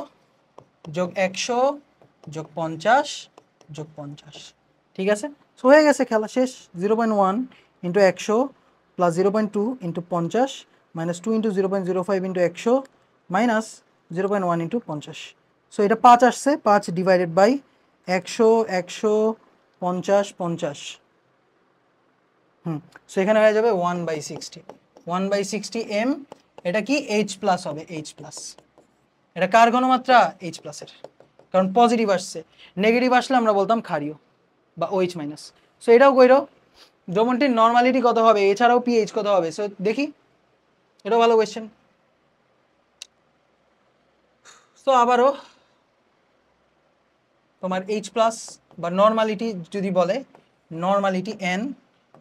যোগ 100 যোগ 50 যোগ 50। ঠিক আছে, সো হয়ে গেছে, খেলা শেষ। 0.1 into 100 plus 0.2 into 50 minus 2 into 0.05 into 100 minus 0.1 into 50। So এটা 5 আসছে, 5 ডিভাইডেড বাই 100 100 50 50। সো এখানে হয়ে যাবে 1/60, 1/60 এম। এটা কি এইচ প্লাস হবে, এইচ প্লাস। এটা কার ঘনমাত্রা? এইচ প্লাসের, কারণ পজিটিভ আসছে, নেগেটিভ আসলে আমরা বলতাম ক্ষারীয় বা ওএইচ মাইনাস। সো এটাও কইরো দ্রবণটির নর্মালিটি কত হবে, এছাড়াও পিএইচ কত হবে। সো দেখি, এটাও ভালো কোয়েশ্চেন। তো আবারও তোমার এইচ প্লাস বা নর্মালিটি যদি বলে,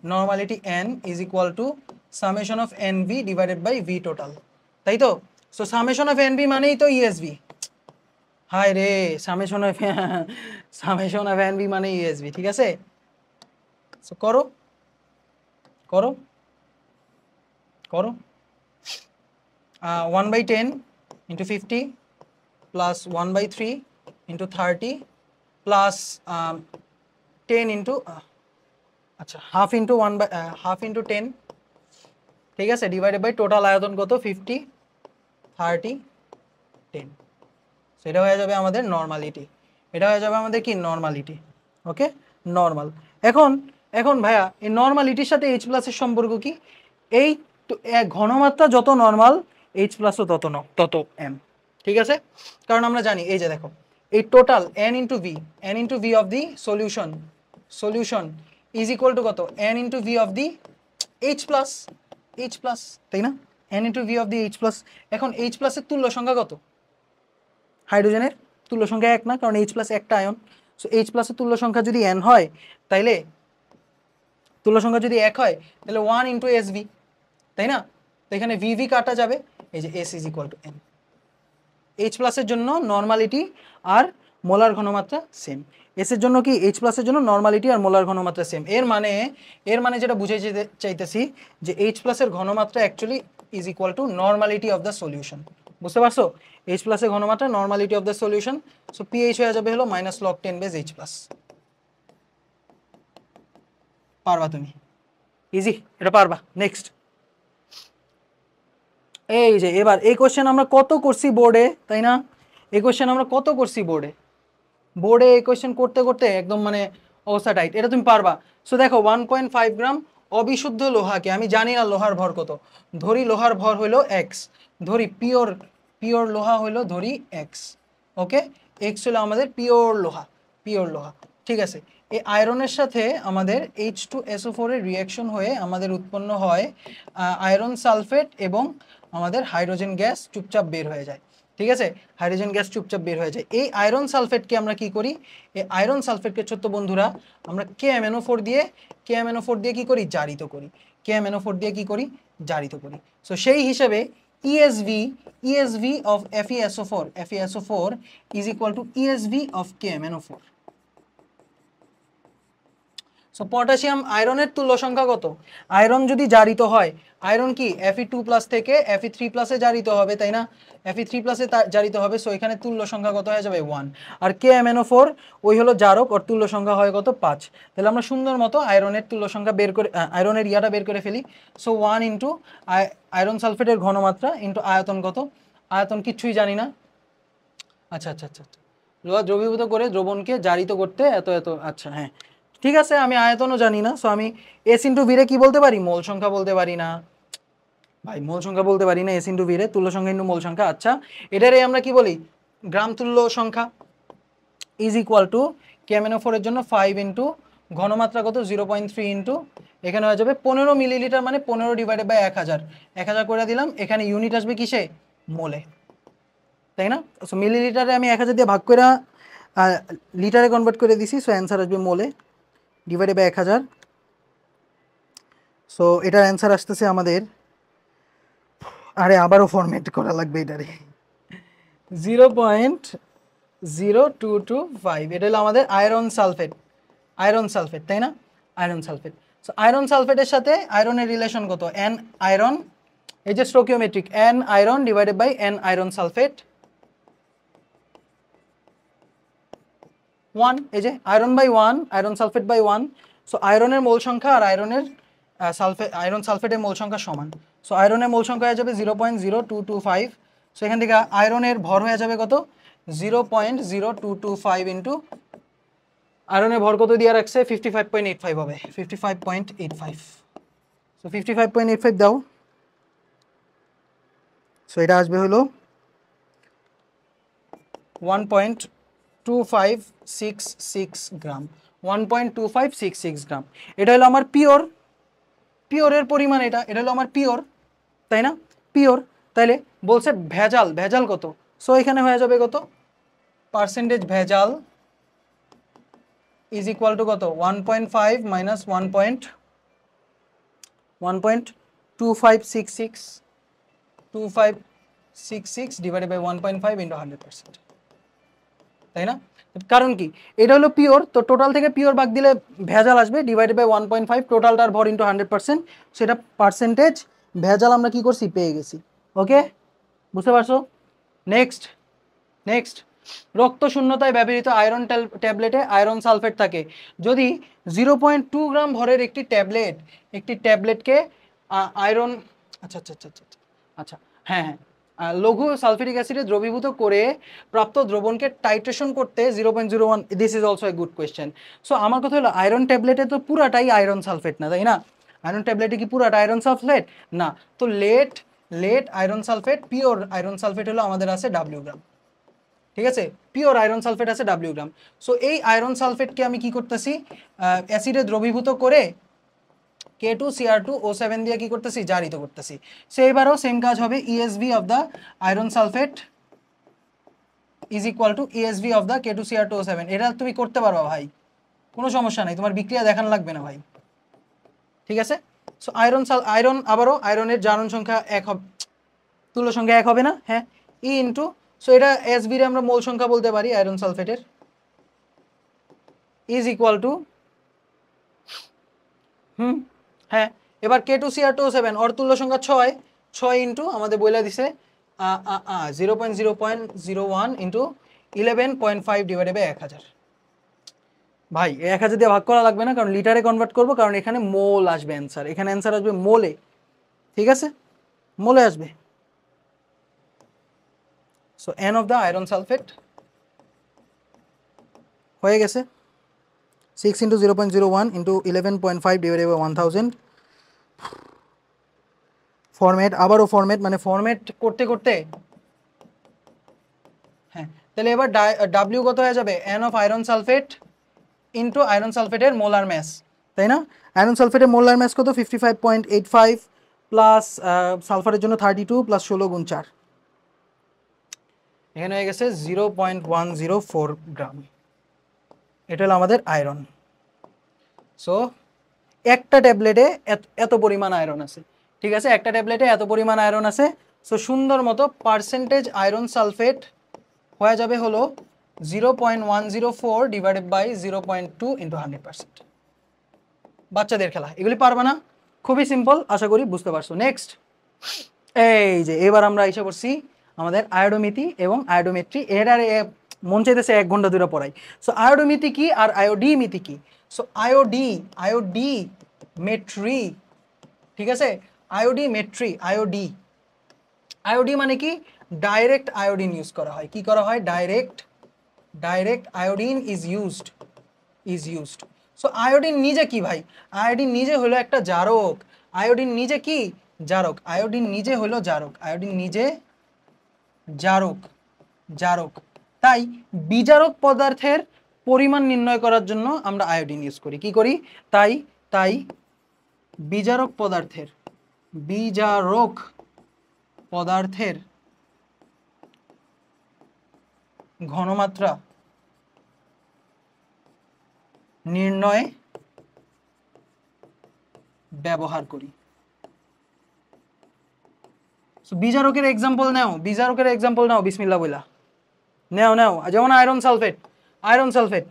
normality N is equal to summation of N V divided by V total, তাই তো? So summation of N V মানেই তো ইএসভি। হাই রে, সামেশন অফ এন ভি মানে ইএসভি। ঠিক আছে, সো করো করো করো। 1/10 into 50 plus 1/3 into 30 plus 10 into আচ্ছা হাফ ইন্টু 1/হাফ ইন্টু 10। ঠিক আছে, ডিভাইডেড বাই টোটাল আয়তন কত, 50 30 10। সেটা হয়ে যাবে আমাদের নর্মালিটি, এটা হয়ে যাবে আমাদের কি, নর্মালিটি। ওকে, নর্মাল। এখন এখন ভাইয়া এই নর্মালিটির সাথে এইচ প্লাসের সম্পর্ক কি? এই ঘনমাত্রা যত নর্মাল, এইচ প্লাসও তত এম। ঠিক আছে, কারণ আমরা জানি, এই যে দেখো এই total N into V of the solution is equal to কত, N into V of the H plus, তাই না? N into V of the H plus. এখন এইচ প্লাসের তুল্য সংখ্যা কত? হাইড্রোজেনের তুল্য সংখ্যা 1 না, কারণ এইচ প্লাস একটা আয়ন। সো এইচ প্লাসের তুল্য সংখ্যা যদি এন হয়, তাইলে তুল্য সংখ্যা যদি 1 হয়, তাহলে 1 ইন্টু এস ভি, তাই না? তো এখানে ভি কাটা যাবে, এই যে S is equal to N. H প্লাসের জন্য নর্মালিটি আর মোলার ঘনমাত্রা সেম। এস এর জন্য কি, এইচ প্লাসের জন্য নর্মালিটি আর মোলার ঘনমাত্রা সেম। এর মানে যেটা বুঝাই চাইতেছি যে এইচ প্লাসের ঘনমাত্রা actually is equal to normality of the solution. বুঝতে পারছো? এইচ প্লাসের ঘনমাত্রা normality of the solution. So pH হয়ে যাবে হলো minus log 10 base H plus. পারবা তুমি, ইজি, এটা পারবা। নেক্সট, এই যে এবার এই কোশ্চেন আমরা কত করছি বোর্ডে, তাই না? এই কোশ্চেন আমরা কত করছি বোর্ডে এই কোশ্চেন করতে করতে একদম মানে অবস্থা টাইট। এটা তুমি পারবা। সো দেখো 1.5 গ্রাম অবিশুদ্ধ লোহাকে, আমি জানি না লোহার ভর কত, ধরি লোহার ভর হলো এক্স, ধরি পিওর লোহা হলো ধরি এক্স। ওকে, এক্স হলো আমাদের পিওর লোহা। ঠিক আছে, এই আয়রনের সাথে আমাদের H2SO4 এর রিয়াকশন হয়ে আমাদের উৎপন্ন হয় আয়রন সালফেট, এবং আমাদের হাইড্রোজেন গ্যাস চুপচাপ বের হয়ে যায়। ঠিক আছে, হাইড্রোজেন গ্যাস চুপচাপ বের হয়ে যায়। এই আয়রন সালফেটকে আমরা কি করি, এই আয়রন সালফেটকে ছোট্ট বন্ধুরা আমরা KMNO4 দিয়ে কি করি, জারিত করি। KMNO4 দিয়ে কি করি, জারিত করি। সো সেই হিসেবে ESV of FeSO4 is equal to ESV of KMNO4. So potassium আয়রনের তুল্য সংখ্যা কত? আয়রন যদি জারিত হয়, আয়রন কি Fe2+ থেকে Fe3+ এ জারিত হবে, তাই না? Fe3+ এ জারিত হবে। সো এখানে তুল্য সংখ্যা কত হয়ে যাবে, 1। আর KMNO4 ওই হলো জারক, ওর তুল্য সংখ্যা হয় কত, 5। তাহলে আমরা সুন্দর মতো আয়রনের তুল্য সংখ্যা বের করে, আয়রনের ইয়াটা বের করে ফেলি। সো 1 ইন্টু আয়রন সালফেটের ঘনমাত্রা ইন্টু আয়তন কত, আয়তন কিচ্ছুই জানি না। আচ্ছা, লোহা দ্রবীভূত করে দ্রবণকে জারিত করতে এত আচ্ছা, হ্যাঁ ঠিক আছে, আমি আয়তনও জানি না। সো আমি এস ইন্টু ভিরে কি বলতে পারি, মোল সংখ্যা বলতে পারি না ভাই, মোল সংখ্যা বলতে পারি না। এস ইন্টু ভিরে তুল্য সংখ্যা ইন্টু মোল সংখ্যা। আচ্ছা, এটারে আমরা কি বলি, গ্রাম তুল্য সংখ্যা ইজ ইকুয়াল টু KMNO4 এর জন্য 5 ইন্টু ঘনমাত্রা কত, 0.3 ইন্টু এখানে হয়ে যাবে 15 মিলিলিটার, মানে 15 ডিভাইডেড বাই 1000 করে দিলাম। এখানে ইউনিট আসবে কিসে, মোলে। তাই না? সো মিলিলিটারে আমি 1000 দিয়ে ভাগ করে লিটারে কনভার্ট করে দিছি, সো অ্যান্সার আসবে মোলে ডিভাইডেড বাই 1000। সো এটার অ্যান্সার আসতেছে আমাদের, আরে আবারও ফরম্যাট করা লাগবে এটারে, 0.0225। এটা হলো আমাদের আয়রন সালফেট, তাই না? Iron sulphate. সো আয়রন সালফেটের সাথে আয়রনের রিলেশন কত? এন আয়রন, এই যে stoichiometric, N iron divided by N iron sulphate 1, এই যে iron by 1, iron sulphate by 1। So আয়রনের মোল সংখ্যা আর আয়রনের আয়রন সালফেটের মোল সংখ্যা সমান। সো আয়রনের মোল সংখ্যা হয়ে যাবে 0.0225। সো এখান থেকে আয়রনের ভর হয়ে যাবে কত? 0.0225 ইন্টু আয়রনের ভর কত দিয়ে রাখছে? 55.85 হবে, 55.85। সো 55.85 দাও। সো এটা আসবে হলো 1.2566 গ্রাম, 1.2566 গ্রাম। এটা হলো আমার পিওরের পরিমাণ, এটা হলো আমার পিওর, তাই না? পিওর। তাইলে বলছে ভেজাল কত? সো এখানে হয়ে যাবে কত? পার্সেন্টেজ ভেজাল ইজ ইকুয়াল টু কত? 1.5 মাইনাস 1.2566 ডিভাইডেড বাই 1.5 ইন্টু 100%, তাই না? কারণ কি, এটা হলো পিওর, তো টোটাল থেকে পিওর ভাগ দিলে ভেজাল আসবে, ডিভাইডেড বাই 1.5 টোটালটার ভর ইন্টু 100%, সেটা পার্সেন্টেজ ভেজাল আমরা কি করছি? পেয়ে গেছি। ওকে, বুঝতে পারছো? নেক্সট রক্ত শূন্যতায় ব্যবহৃত আয়রন ট্যাবলেটে আয়রন সালফেট থাকে। যদি 0.2 গ্রাম ভরের একটি ট্যাবলেটকে আয়রন আচ্ছা হ্যাঁ লঘু সালফিউরিক অ্যাসিডে দ্রবীভূত করে প্রাপ্ত দ্রবণকে টাইট্রেশন করতে 0.01, this is also a good question. So আমার কথা হলো আয়রন ট্যাবলেটে তো পুরাটাই আয়রন সালফেট না, তাই না? আয়রন ট্যাবলেটে কি পুরাটা আয়রন সালফেট না? তো let iron sulphate, pure iron sulphate হলো আমাদের আছে W গ্রাম, ঠিক আছে? পিওর আয়রন সালফেট আছে W গ্রাম। সো এই আয়রন সালফেটকে আমি কি করতেছি? অ্যাসিডে দ্রবীভূত করে K2Cr2O7 দিয়ে কি করতেছি? জারিত করতেছি। সো এবারও সেম কাজ হবে, ESV of the iron sulphate is equal two ESV of the K2Cr2O7। এটা তুমি করতে পারো ভাই, কোনো সমস্যা নাই, তোমার বিক্রিয়া দেখানো লাগবে না ভাই, ঠিক আছে? সো আয়রন আবারও আয়রনের জারণ সংখ্যা 1 হবে, তুল্য সংখ্যা 1 হবে না? হ্যাঁ, ই ইন্টু, সো এটা এসবি রে আমরা মোল সংখ্যা বলতে পারি আয়রন সালফেটের, ইজ ইকুয়াল টু হ্যাঁ, এবার K2Cr2O7 ওর তুল্য সংখ্যা 6 ইন্টু আমাদের বইলা দিছে 0.01 ইন্টু 11.5 ডিভাইডেড বাই 1000। ভাই 1000 দিয়ে ভাগ করা লাগবে না, কারণ লিটারে কনভার্ট করব, কারণ এখানে মোল আসবে অ্যান্সার, এখানে অ্যান্সার আসবে মোলে, ঠিক আছে? মোলে আসবে। So N of the iron sulphate হয়ে গেছে 6 into 0.01 into 11.5 divided by 1000। Format, আবারও ফরম্যাট, মানে ফরম্যাট করতে করতে হ্যাঁ, তাহলে এবার ডাব্লিউ কত হয়ে যাবে? N of iron sulphate into iron সালফেটের মোলার ম্যাস, তাই না? আয়রন সালফেটের মোলার ম্যাস কত? 55.85 প্লাস সালফারের জন্য 32 প্লাস 16 গুণ 4, এখানে হয়ে গেছে 0.104 গ্রাম। এটা হলো আমাদের আয়রন। সো একটা ট্যাবলেটে এত পরিমাণ আয়রন আছে, ঠিক আছে? একটা ট্যাবলেটে এত পরিমাণ আয়রন আছে। সো সুন্দর মতো পার্সেন্টেজ আয়রন সালফেট হয়ে যাবে হলো 0.104 ডিভাইডেড বাই 0.2 ইন্টু 100%। বাচ্চাদের খেলা, এগুলি পারবা না? খুবই সিম্পল, আশা করি বুঝতে পারছো। নেক্সট, এই যে এবার আমরা এসে পড়ছি আমাদের আয়োডোমিতি এবং আয়োডোমেট্রি। এর আর মন চাইতেছে 1 ঘন্টা ধরে পড়াই। সো আয়োডোমিতি কি আর আয়োডিমিতি কি? সো আয়োডিমেট্রি, ঠিক আছে? আয়োডি মানে কি? ডাইরেক্ট আয়োডিন ইউজ করা হয়। কি করা হয়? Direct iodine is used. So iodine নিজে কি ভাই? আয়োডিন নিজে হলো একটা জারক। আয়োডিন নিজে কি? জারক। আয়োডিন নিজে হলো জারক। আয়োডিন নিজে জারক। তাই বিজারক পদার্থের পরিমাণ নির্ণয় করার জন্য আমরা আয়োডিন ইউজ করি। কি করি? তাই বিজারক পদার্থের ঘনমাত্রা নির্ণয়ে ব্যবহার করি। বিজারকের এক্সাম্পল নাও, বিজারকের এক্সাম্পল নাও বিসমিল্লাহ বইলা নাও নাও। যেমন আয়রন সালফেট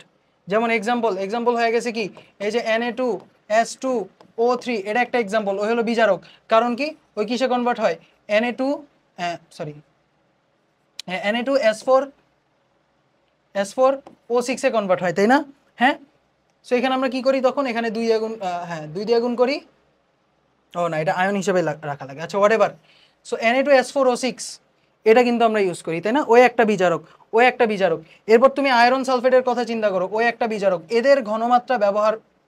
যেমন এক্সাম্পল হয়ে গেছে কি, এই যে Na2S2O3 এটা একটা এক্সাম্পল, ওই হলো বিজারক। কারণ কি, ওই কিসে কনভার্ট হয়, Na2S4O6 এ কনভার্ট হয়, তাই না? হ্যাঁ, সো এখানে আমরা কি করি তখন, এখানে 2 দিয়ে গুণ, হ্যাঁ 2 দিয়ে গুণ করি। ও না, এটা আয়ন হিসেবে রাখা লাগে, আচ্ছা হোয়াটএভার। সো Na2S4O6 এটা কিন্তু আমরা ইউজ করি, তাই না? ওই একটা বিজারক, এরপর তুমি আয়রন সালফেটের কথা চিন্তা করো, ওই একটা বিজারক। এদের ঘনমাত্রা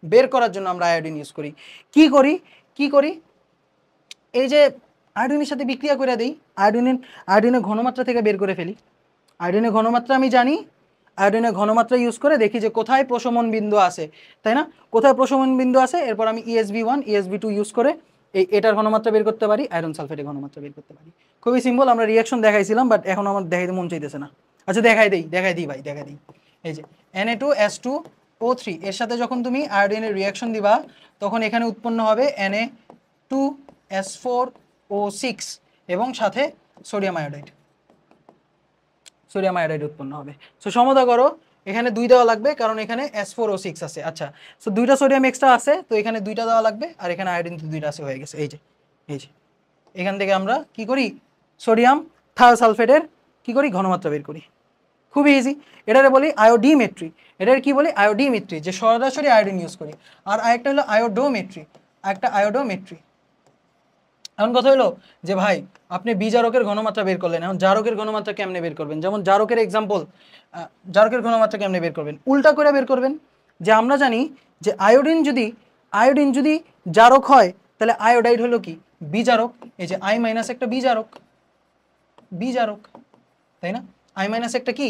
বের করার জন্য আমরা আয়োডিন ইউজ করি। কি করি, এই যে আয়োডিনের সাথে বিক্রিয়া করে দিই, আয়োডিনের ঘনমাত্রা থেকে বের করে ফেলি। আয়োডিনের ঘনমাত্রা আমি জানি, আয়োডিনের ঘনমাত্রা ইউজ করে দেখি যে কোথায় প্রশমন বিন্দু আছে, তাই না? কোথায় প্রশমন বিন্দু আছে, এরপর আমি ESB1 ESB2 ইউজ করে এটার ঘনমাত্রা বের করতে পারি, আয়রন সালফেটের ঘনমাত্রা বের করতে পারি। খুবই সিম্পল, আমরা রিঅ্যাকশন দেখাইছিলাম, বাট এখন আমার দেখাইতে মন চাইতেছে না। আচ্ছা দেখাই দিই ভাই, দেখাই দিই। এই যে Na2S2O3 এর সাথে যখন তুমি আয়োডিনের রিঅ্যাকশন দিবা, তখন এখানে উৎপন্ন হবে Na2S4O6 এবং সাথে সোডিয়াম আয়োডাইড উৎপন্ন হবে। সো সমতা করো, এখানে 2 দেওয়া লাগবে কারণ এখানে S4O6 আছে। আচ্ছা, সো 2টা সোডিয়াম এক্সট্রা আছে, তো এখানে 2টা দেওয়া লাগবে, আর এখানে আয়োডিন 2টা আছে, হয়ে গেছে। এই যে এখান থেকে আমরা কি করি, সোডিয়াম থায়োসালফেটের কি করি, ঘনমাত্রা বের করি। খুবই ইজি, এটারে বলি আয়োডিমেট্রি। এটার কি বলি, আয়োডিমেট্রি, যে সরাসরি আয়োডিন ইউজ করি। আর আরেকটা হলো আয়োডোমেট্রি, এখন কথা হলো যে ভাই আপনি বিজারকের ঘনমাত্রা বের করলেন, এখন জারকের ঘনমাত্রা কেমনে বের করবেন? যেমন জারকের এক্সাম্পল, জারকের ঘনমাত্রা কেমনে বের করবেন, উল্টা করে বের করবেন। যে আমরা জানি যে আয়োডিন যদি জারক হয়, তাহলে আয়োডাইড হলো কি, বিজারক। এই যে I- একটা বিজারক, তাই না? I- একটা কি,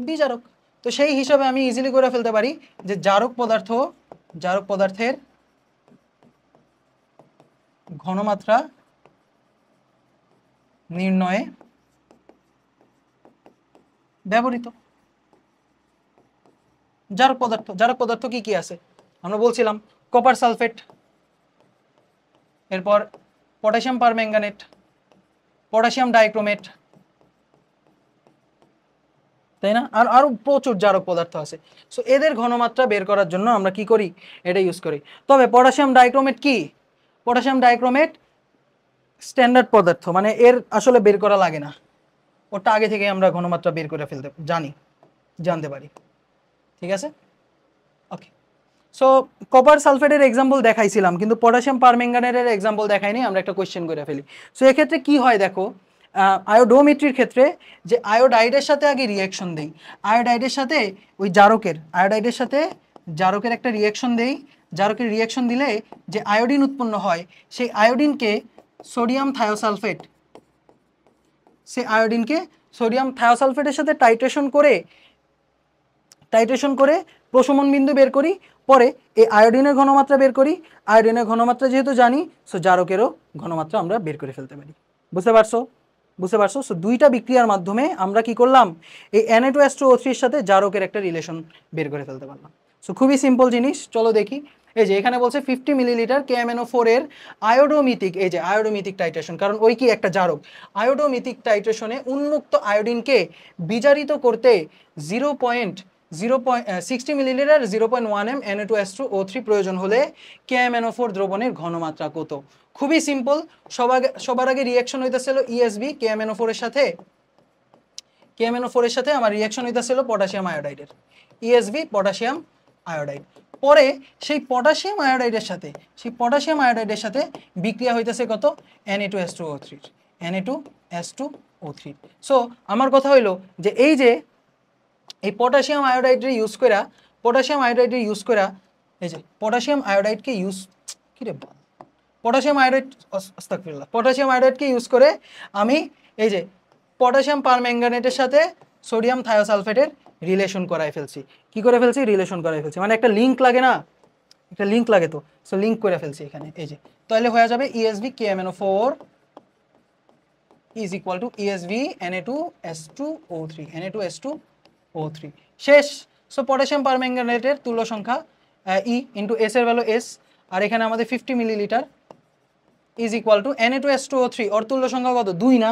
বিজারক। তো সেই হিসাবে আমি ইজিলি করে ফেলতে পারি যে জারক পদার্থের ঘনমাত্রা নির্ণয়ে ব্যবহৃত জারক পদার্থ কি আছে আমরা বলছিলাম, কপার সালফেট, এরপর পটাশিয়াম পারম্যাঙ্গানেট, পটাশিয়াম ডাইক্রোমেট, তাই না? আর আরো প্রচুর জারক পদার্থ আছে। সো এদের ঘনমাত্রা বের করার জন্য আমরা কি করি, এটা ইউজ করি। তবে পটাশিয়াম ডাইক্রোমেট স্ট্যান্ডার্ড পদার্থ, মানে এর আসলে বের করা লাগে না, ওটা আগে থেকে আমরা ঘনমাত্রা বের করে জানতে পারি। ঠিক আছে, ওকে। সো কপার সালফেটের এক্সাম্পল দেখাইছিলাম, কিন্তু পটাশিয়াম পারম্যাঙ্গানেটের এক্সাম্পল দেখাইনি, আমরা একটা কোয়েশ্চেন করে ফেলি। সো এক্ষেত্রে কি হয় দেখো, আয়োডোমেট্রির ক্ষেত্রে যে আয়োডাইডের সাথে আগে রিঅ্যাকশন দেই, আয়োডাইডের সাথে ওই জারকের একটা রিঅ্যাকশন দেই। জারকের রিঅ্যাকশন দিলে যে আয়োডিন উৎপন্ন হয়, সেই আয়োডিনকে সোডিয়াম থায়োসালফেটের সাথে টাইট্রেশন করে প্রশমন বিন্দু বের করি। পরে এই আয়োডিনের ঘনমাত্রা বের করি। আয়োডিনের ঘনমাত্রা যেহেতু জানি, সো জারকেরও ঘনমাত্রা আমরা বের করে ফেলতে পারি। বুঝতে পারছো? সো দুইটা বিক্রিয়ার মাধ্যমে আমরা কি করলাম, এই Na2S2O3 এর সাথে জারকের একটা রিলেশন বের করে ফেলতে পারলাম। সো খুবই সিম্পল জিনিস, চলো দেখি। এই যে এখানে বলছে 50 মিলিলিটার KMnO4 এর আয়োডোমিথিক টাইট্রেশন, কারণ ওই কি একটা জারক। আয়োডোমিথিক টাইট্রেশনে উন্মুক্ত আয়োডিনকে বিজারিত করতে 0.60 মিলিলিটার 0.1 m Na2S2O3 প্রয়োজন হলে KMnO4 দ্রবণের ঘনমাত্রা কত? খুবই সিম্পল, সবার আগে রিঅ্যাকশন হইতেছিল ESB KMnO4 এর সাথে আমার রিঅ্যাকশন হইতেছিল পটাশিয়াম আয়োডাইডের, ESB পটাশিয়াম আয়োডাইড। পরে সেই পটাশিয়াম আয়োডাইডের সাথে বিক্রিয়া হইতেছে কত, Na2S2O3। সো আমার কথা হইলো যে এই পটাশিয়াম আয়োডাইডকে ইউজ করা এই যে পটাশিয়াম আয়োডাইডকে ইউজ করে আমি এই যে পটাশিয়াম পারম্যাঙ্গানেটের সাথে সোডিয়াম থায়োসালফেটের রিলেশন করাই ফেলছি। মানে একটা লিংক লাগে না, তো সো লিংক করে ফেলছি এখানে। এই যে তাহলে হয়ে যাবে ESB KMnO4 is equal to ESB Na2S2O3 O3 শেষ। সো পটাশিয়াম পারম্যাঙ্গানেটের তুল্য সংখ্যা ই ইন্টু এস এর ভ্যালু এস, আর এখানে আমাদের 50 millilitre is equal two Na2S2O3 ওর তুল্য সংখ্যা কত? 2 না?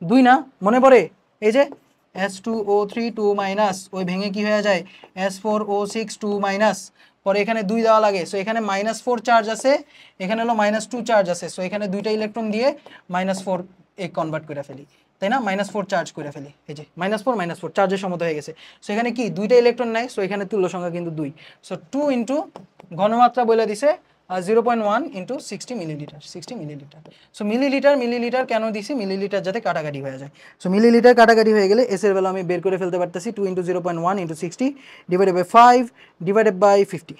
2 না? মনে পড়ে? এই যে S2O3 2 মাইনাস, ওই ভেঙে কি হয়ে যায় S4O6 2 মাইনাস, পরে এখানে 2 দেওয়া লাগে। সো এখানে -4 চার্জ আছে, এখানে হলো -2 চার্জ আছে। সো এখানে দুইটা ইলেকট্রন দিয়ে -4 এ কনভার্ট করে ফেলি, তাই না? -4 চার্জ করে ফেলি, এই যে -4 চার্জের সমত হয়ে গেছে। সো এখানে কি দুইটা ইলেকট্রন নেয়, সো এখানে তুল্য সংখ্যা কিন্তু 2। সো 2 ইন্টু ঘনমাত্রা বলে দিছে 0.1 into 60 millilitre, 60 millilitre. So millilitre কেন দিছি? মিলিলিটার যাতে কাটাকাটি হয়ে যায়। সো মিলিলিটার কাটাকাটি হয়ে গেলে এস এর ভ্যালু আমি বের করে ফেলতে পারতেছি 2 into 0.1 into 60 divided by 5 divided by 50।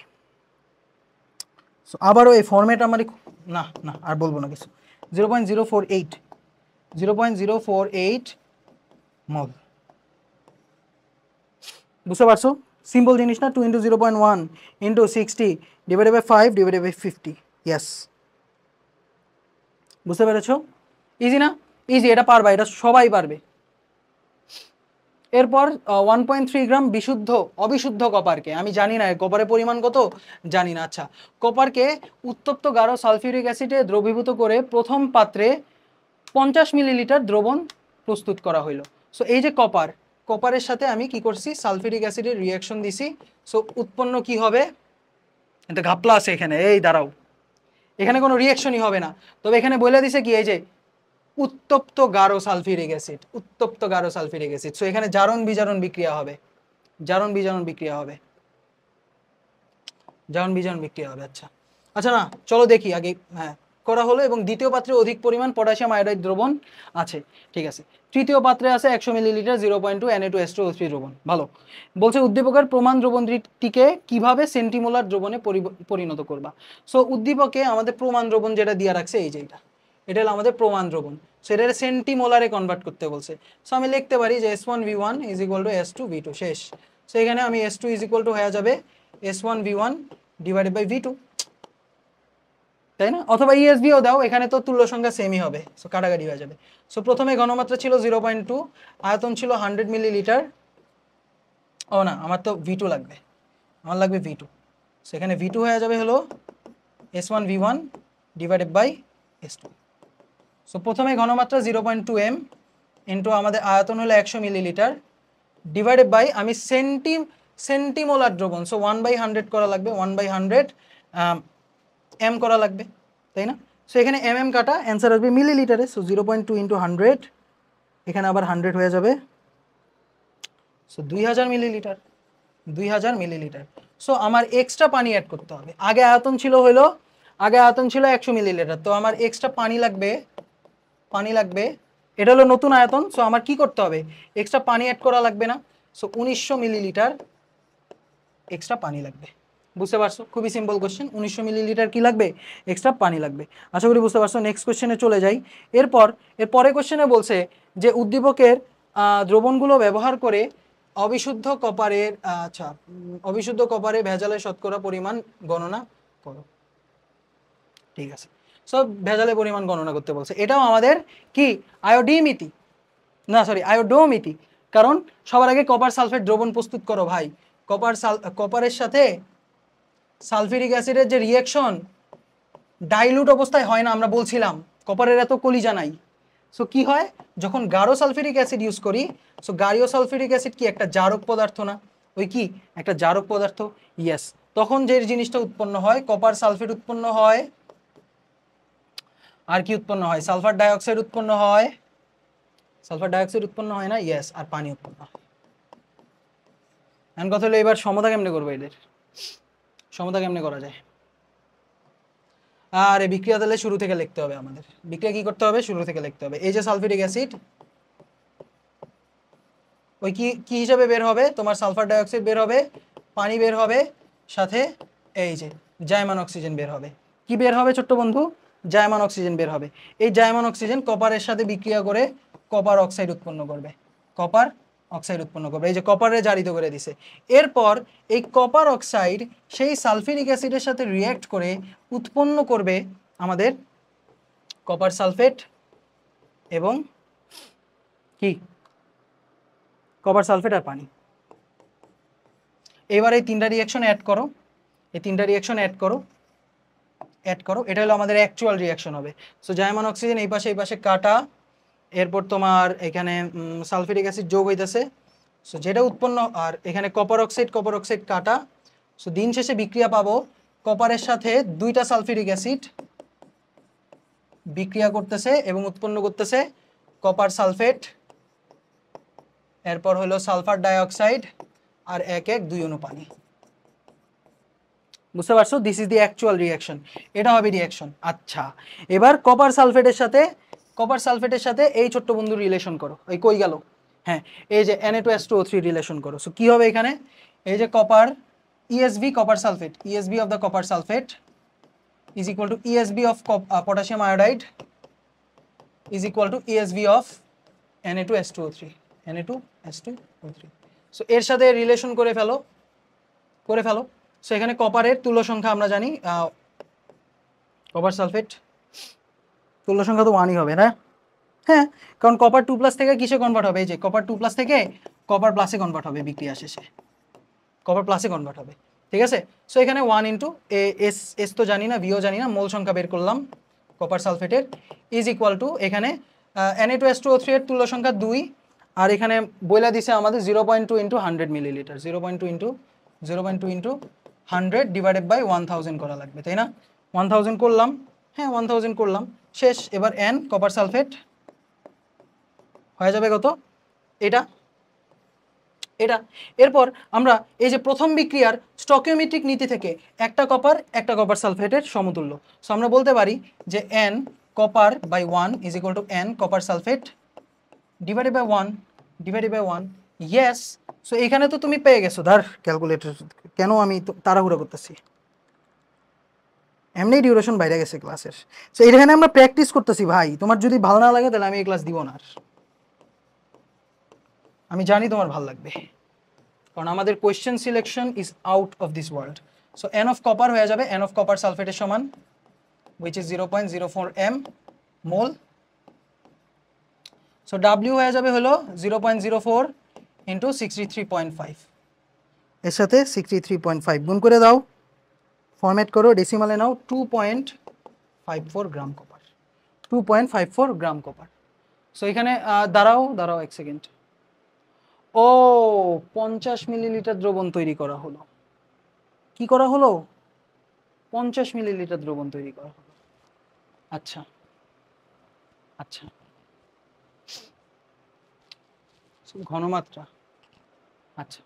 So আবারও এই ফর্মেট আমার না না আর বলবো না কিছু। 0.048 মল। বুঝতে পারছো? সিম্পল জিনিস না? 2 into 0.1 into 60 divided by 5 divided by 50। Yes, বুঝতে পেরেছো? ইজি না? ইজি, এটা পারবা, এটা সবাই পারবে। এরপর 1.3 গ্রাম অবিশুদ্ধ কপারকে, আমি জানি না কপারের পরিমাণ কত, জানি না। আচ্ছা, কপারকে উত্তপ্ত গাঢ় সালফিউরিক অ্যাসিডে দ্রবীভূত করে প্রথম পাত্রে 50 মিলিলিটার দ্রবণ প্রস্তুত করা হইল। সো এই যে কপারের সাথে আমি কি করছি? সালফিউরিক অ্যাসিডের রিয়াকশন দিছি। সো উৎপন্ন কি হবে? এটা ঘাপলা আছে এখানে, এই দাঁড়াও, এখানে কোনো রিয়াকশনই হবে না। তবে এখানে বলে দিছে কি, এই যে উত্তপ্ত গাঢ় সালফিউরিক অ্যাসিড, উত্তপ্ত গাঢ় সালফিউরিক অ্যাসিড। সো এখানে জারণ বিজারণ বিক্রিয়া হবে, জারণ বিজারণ বিক্রিয়া হবে, জারণ বিজারণ বিক্রিয়া হবে। আচ্ছা আচ্ছা, না চলো দেখি আগে। হ্যাঁ, করা হলো এবং দ্বিতীয় পাত্রে অধিক পরিমাণ পটাশিয়াম আয়োডাইড দ্রবণ আছে, ঠিক আছে। তৃতীয় পাত্রে আছে 100 মিলিলিটার 0.2 Na2S2O3 দ্রবণ। ভালো বলছে, উদ্দীপকের প্রমাণ দ্রবণটিকে কিভাবে সেন্টিমোলার দ্রবণে পরিণত করবা। সো উদ্দীপকে আমাদের প্রমাণ দ্রবণ যেটা দিয়ে রাখছে, এই যে এটা হলো আমাদের প্রমাণ দ্রবণ। সো এটা সেন্টিমোলারে কনভার্ট করতে বলছে। সো আমি লিখতে পারি যে S1V1 is equal two S2V2 শেষ। সো এখানে আমি S2 ইজ ইকুয়াল টু হয়ে যাবে S1V1 ডিভাইডেড বাই V2, তাই না? অথবা ইএসবিও দাও, এখানে তো তুল্য সংখ্যা সেমই হবে। সো কাটাকাটি হয়ে যাবে। সো প্রথমে ঘনমাত্রা ছিল 0.2, আয়তন ছিল 100 মিলিলিটার। ও না, আমার তো V2 লাগবে, আমার লাগবে V2। সো এখানে V2 হয়ে যাবে হলো S1V1 divided by S2। So প্রথমে ঘনমাত্রা 0.2 m ইন্টু আমাদের আয়তন হলো 100 মিলিলিটার ডিভাইডেড বাই আমি সেন্টিমোলার দ্রবণ। সো 1/100 করা লাগবে, 1/100 m করা লাগবে, তাই না? সো এখানে কাটা, অ্যান্সার আসবে মিলিলিটারে। সো 0.2 ইন্টু 100, এখানে আবার 100 হয়ে যাবে। So 2000 millilitre, 2000 millilitre. সো আমার এক্সট্রা পানি অ্যাড করতে হবে। আগে আয়তন ছিল 100 মিলিলিটার, তো আমার এক্সট্রা পানি লাগবে। এটা হলো নতুন আয়তন। সো আমার কি করতে হবে? এক্সট্রা পানি অ্যাড করা লাগবে না? সো 1900 মিলিলিটার এক্সট্রা পানি লাগবে। বুঝতে পারছো? খুবই সিম্পল কোশ্চেন। 1900 মিলিলিটার কি লাগবে? এক্সট্রা পানি লাগবে। আশা করি বুঝতে পারছো। নেক্সট কোশ্চেনে চলে যাই। এরপরে কোশ্চেনে বলছে যে উদ্দীপকের দ্রবণগুলো ব্যবহার করে অবিশুদ্ধ কপারে ভেজালের শতকরা পরিমাণ গণনা করো। ঠিক আছে, সব ভেজালের পরিমাণ গণনা করতে বলছে। এটাও আমাদের কি আয়োডোমিতি। কারণ সবার আগে কপার সালফেট দ্রবণ প্রস্তুত করো ভাই। কপারের সাথে সালফিউরিক অ্যাসিডের যে রিঅ্যাকশন ডাইলুট অবস্থায় হয় না, আমরা বলছিলাম কপারের এত কলিজা নাই। সো কি হয় যখন গাঢ় সালফিউরিক অ্যাসিড ইউজ করি? সো গাঢ় সালফিউরিক অ্যাসিড কি একটা জারক পদার্থ না? ওই কি একটা জারক পদার্থ? ইয়েস। তখন যে জিনিসটা উৎপন্ন হয়, কপার সালফেট উৎপন্ন হয়, আর কি উৎপন্ন হয়? সালফার ডাইঅক্সাইড উৎপন্ন হয়। সালফার ডাইঅক্সাইড উৎপন্ন হয় না? ইয়েস। আর পানি উৎপন্ন হয়। এখন কথা হলো, এবার সমতা কেমনে করবো? এদের সমতা কেমনে করা যায়? আর এই বিক্রিয়া তাহলে শুরু থেকে লিখতে হবে আমাদের। বিক্রিয়া কি করতে হবে? শুরু থেকে লিখতে হবে। এই যে সালফিউরিক অ্যাসিড, ওই কি হিসাবে বের হবে? তোমার সালফার ডাইঅক্সাইড বের হবে, পানি বের হবে, সাথে এই যে জাইমান অক্সিজেন বের হবে। কি বের হবে ছোট্ট বন্ধু? জাইমান অক্সিজেন বের হবে। এই জাইমান অক্সিজেন কপারের সাথে বিক্রিয়া করে কপার অক্সাইড উৎপন্ন করবে। এই যে কপারে জারিত করে দিছে। এরপর এই কপার অক্সাইড সেই সালফিউরিক অ্যাসিডের সাথে রিঅ্যাক্ট করে উৎপন্ন করবে আমাদের কপার সালফেট এবং কি কপার সালফেট আর পানি। এবার এই তিনটা রিয়াকশন অ্যাড করো, এই তিনটা রিয়াকশন অ্যাড করো, এটা হলো আমাদের অ্যাকচুয়াল রিয়াকশন হবে। সো জাইমান অক্সিজেন এই পাশে কাটা, এরপর তোমার এখানে সালফিউরিক অ্যাসিড যোগ হইতেছে, সো যেটা উৎপন্ন, আর এখানে কপার অক্সাইড কাটা। সো দিন শেষে বিক্রিয়া পাবো কপারের সাথে দুইটা সালফিউরিক অ্যাসিড বিক্রিয়া করতেছে এবং উৎপন্ন করতেছে কপার সালফেট, এরপর হলো সালফার ডাইঅক্সাইড, আর 1:1:2 অণু পানি। বুঝতে পারছো? This is the actual reaction, এটা হবে রিয়াকশন। আচ্ছা, এবার কপার সালফেটের সাথে এই ছোট্ট বন্ধু রিলেশন করো। এই কই গেল? হ্যাঁ, এই যে Na2S2O3 রিলেশন করো। সো কি হবে এখানে? এই যে copper ESB copper sulphate, ESB of the copper sulphate is equal to ESB of potassium iodide is equal to ESB of Na2S2O3, Na2S2O3। So এর সাথে রিলেশন করে ফেলো। সো এখানে কপারের তুল্য সংখ্যা আমরা জানি, কপার সালফেট তুল্য সংখ্যা তো 1ই হবে না? হ্যাঁ, কারণ কপার 2+ থেকে কিসে কনভার্ট হবে? এই যে কপার 2+ থেকে কপার প্লাসে কনভার্ট হবে বিক্রিয়া শেষে, কপার প্লাসে কনভার্ট হবে। ঠিক আছে? সো এখানে 1 ইন্টু এস তো জানি না, ভিও জানি না, মোল সংখ্যা বের করলাম কপার সালফেটের, ইজ ইকুয়াল টু এখানে Na2S2O3 এর তুল্য সংখ্যা 2, আর এখানে বইলা দিছে আমাদের 0.2 into 100 millilitre, 0.2 into 100 divided by 1000 করা লাগবে, তাই না? 1000 করলাম, হ্যাঁ 1000 করলাম, শেষ। এবার N কপার সালফেট হয়ে যাবে কত? এটা। এরপর আমরা এই যে প্রথম বিক্রিয়ার স্টকিওমেট্রিক নীতি থেকে একটা কপার সালফেটের সমতুল্য। সো আমরা বলতে পারি যে N copper by 1 is equal to N copper sulphate divided by 1। Yes. So এখানে তো তুমি পেয়ে গেছো। ধর ক্যালকুলেটর, কেন আমি তাড়াহুড়া করতেছি, এমনি ডিউরেশন বাইরে গেছে ক্লাসের। সো এখানে আমরা প্র্যাকটিস করতেছি ভাই, তোমার যদি ভালো না লাগে তাহলে আমি এই ক্লাস দিব না আর। আমি জানি তোমার ভালো লাগবে, কারণ আমাদের question selection is out of this world. So N of copper হয়ে যাবে N অফ কপার সালফেটের সমান, which is 0.04 m mole. So W হয়ে যাবে হলো 0.04 ইন্টু 63.5, এর সাথে 63.5 গুণ করে দাও, ফরম্যাট করো, ডেসিমালে নাও, 2.54 গ্রাম কপার, 2.54 গ্রাম কপার। সো এখানে দাঁড়াও 1 সেকেন্ড। ও 50 মিলিলিটার দ্রবণ তৈরি করা হলো। কি করা হলো? 50 মিলিলিটার দ্রবণ তৈরি করা হলো। আচ্ছা, ঘনমাত্রা, আচ্ছা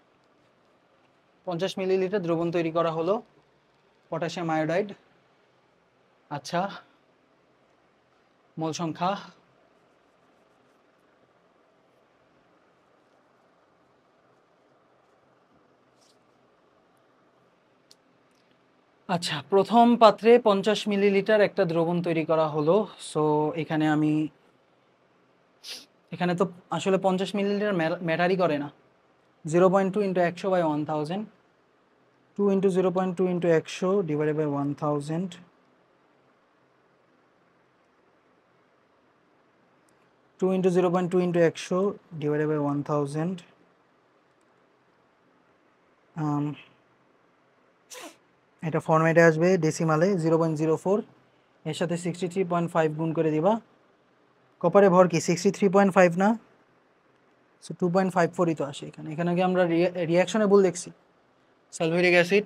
50 মিলিলিটার দ্রবণ তৈরি করা হলো পটাশিয়াম আয়োডাইড। আচ্ছা, মোল সংখ্যা আচ্ছা, প্রথম পাত্রে 50 মিলিলিটার একটা দ্রবণ তৈরি করা হলো। সো এখানে তো আসলে 50 মিলিলিটার ম্যাটারই করে না। 0.2 into 100 by 1000, 2 into 0.2 into 100 divided by 1000, 2 into 0.2 into 100 divided by 1000, এটা ফরম্যাটে আসবে ডেসিমালে 0.04, এর সাথে 63.5 গুণ করে দিবা। কপারে ভর কি 63.5 না? সো 2.54ই তো আসে এখানে। এখানে কি আমরা রিয়াকশনে ভুল দেখছি? সালফিউরিক অ্যাসিড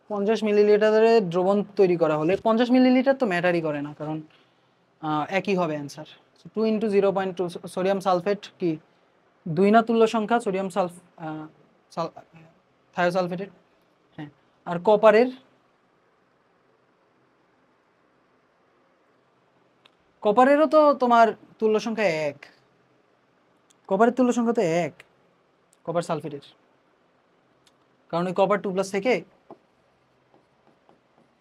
50 মিলিলিটারের দ্রবণ তৈরি করা হলে 50 মিলিলিটার তো ম্যাটারই করে না, কারণ একই হবে অ্যান্সার। 2 ইন্টু 0.2 সোডিয়াম সালফেট কি 2 না তুল্য সংখ্যা সোডিয়াম থায়োসালফেটের, হ্যাঁ। আর কপারেরও তো তোমার তুল্য সংখ্যা 1, কপারের তুল্য সংখ্যা তো 1 কপার সালফেটের, কারণ ওই কপার 2+ থেকে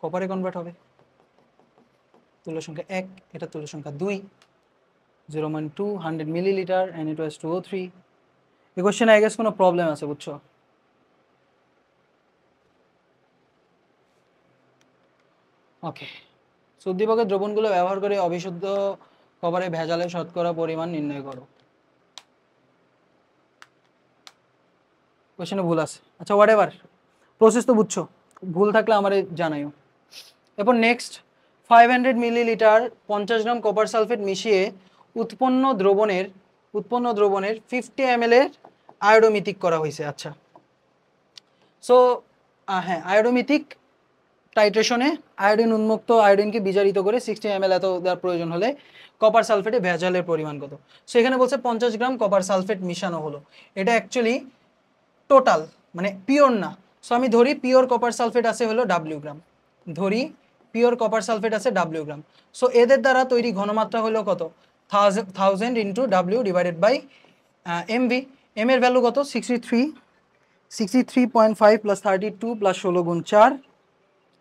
কপারে কনভার্ট হবে। তুল্য সংখ্যা 1, এটা তুল্য সংখ্যা 2, 0.2 100 মিলিলিটার Na2S2O3। এই কোশ্চেনে আই গেস কোনো প্রবলেম আছে, বুঝছো? ওকে। উদ্দীপকের দ্রবণগুলো ব্যবহার করে অবিশুদ্ধ কপারে ভেজালের শতকরা পরিমাণ নির্ণয় করো। কোশ্চেনে ভুল আছে, আচ্ছা হোয়াট এভার, প্রসেস তো বুঝছো, ভুল থাকলে আমারে জানাইও। এরপর নেক্সট 500 মিলিলিটার 50 গ্রাম কপার সালফেট মিশিয়ে উৎপন্ন দ্রবণের 50 ml এর আয়োডোমিথিক করা হয়েছে। আচ্ছা সো হ্যাঁ, আয়োডোমিথিক টাইট্রেশনে আয়োডিন উন্মুক্ত আয়োডিনকে বিজারিত করে 60 ml এত দেওয়ার প্রয়োজন হলে কপার সালফেটে ভেজালের পরিমাণ কত। সো এখানে বলছে 50 গ্রাম কপার সালফেট মিশানো হলো, এটা অ্যাকচুয়ালি টোটাল মানে পিওর না। সো আমি ধরি পিওর কপার সালফেট আছে হলো W গ্রাম, ধরি পিওর কপার সালফেট আছে W গ্রাম। সো এদের দ্বারা তৈরি ঘনমাত্রা হলো কত, 1000 into W divided by MV। M এর ভ্যালু কত, 63.5 প্লাস 32 প্লাস 16 গুণ 4,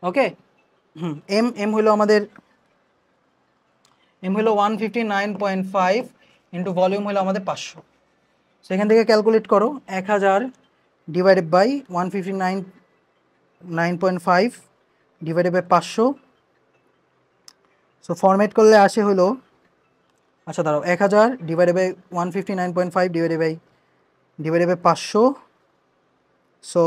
ওকে। এম হলো আমাদের, এম হলো 159.5 ইন্টু ভলিউম হলো আমাদের 500। সেখান থেকে ক্যালকুলেট করো 1000 divided by 159.5 divided by 500। So format করলে আসে হলো, আচ্ছা দাঁড়াও, 1000 divided by 159.5 divided by 500। So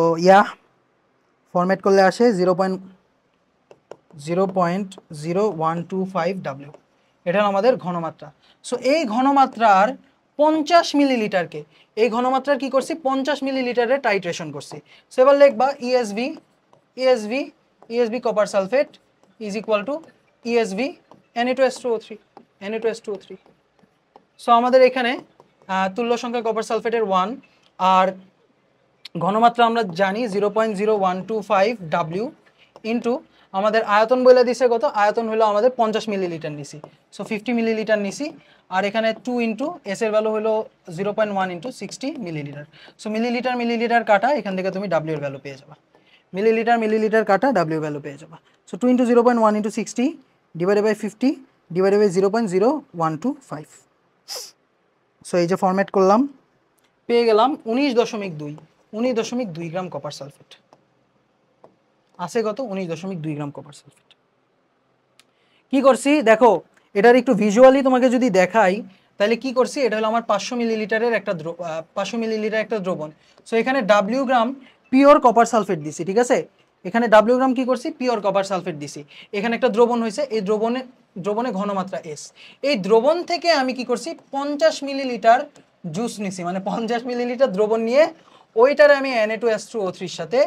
format করলে আসে 0.0125 W, এটা আমাদের ঘনমাত্রা। সো এই ঘনমাত্রার 50 মিলিলিটারকে, এই ঘনমাত্রার কি করছি 50 মিলিলিটারে টাইট্রেশন করছি। সো এবার লিখবা ESV copper sulphate is equal two ESV Na2S2O3। So আমাদের এখানে তুল্য সংখ্যা কপার সালফেটের 1 আর ঘনমাত্রা আমরা জানি 0.0125 W ইন্টু আমাদের আয়তন বলে দিছে কত, আয়তন হলো আমাদের 50 মিলিলিটার নিছি। সো 50 মিলিলিটার নিছি, আর এখানে 2 ইন্টু এস এর ভ্যালু হলো 0.1 ইন্টু 60 মিলিলিটার। সো মিলিলিটার কাটা, এখান থেকে তুমি W এর ভ্যালু পেয়ে যাবা, মিলিলিটার কাটা W এর ভ্যালু পেয়ে যাবা। So 2 into 0.1 into 60 divided by 50 divided by 0.0125। So এই যে ফরম্যাট করলাম, পেয়ে গেলাম 19.2 গ্রাম কপার সালফেট আছে কত, 19.2 গ্রাম কপার সালফেট। কি করছি দেখো, এটার একটু ভিজুয়ালি তোমাকে যদি দেখাই তাহলে কি করছি, এটা হলো আমার 500 মিলিলিটারের একটা 500 মিলিলিটার একটা দ্রবণ। সো এখানে W গ্রাম পিওর কপার সালফেট দিছি, ঠিক আছে, এখানে W গ্রাম কি করছি পিওর কপার সালফেট দিছি, এখানে একটা দ্রবণ হয়েছে, এই দ্রবণে ঘনমাত্রা S। এই দ্রবণ থেকে আমি কি করছি 50 মিলিলিটার জুস নিছি, মানে 50 মিলিলিটার দ্রবণ নিয়ে ওইটারে আমি Na2S2O3 এর সাথে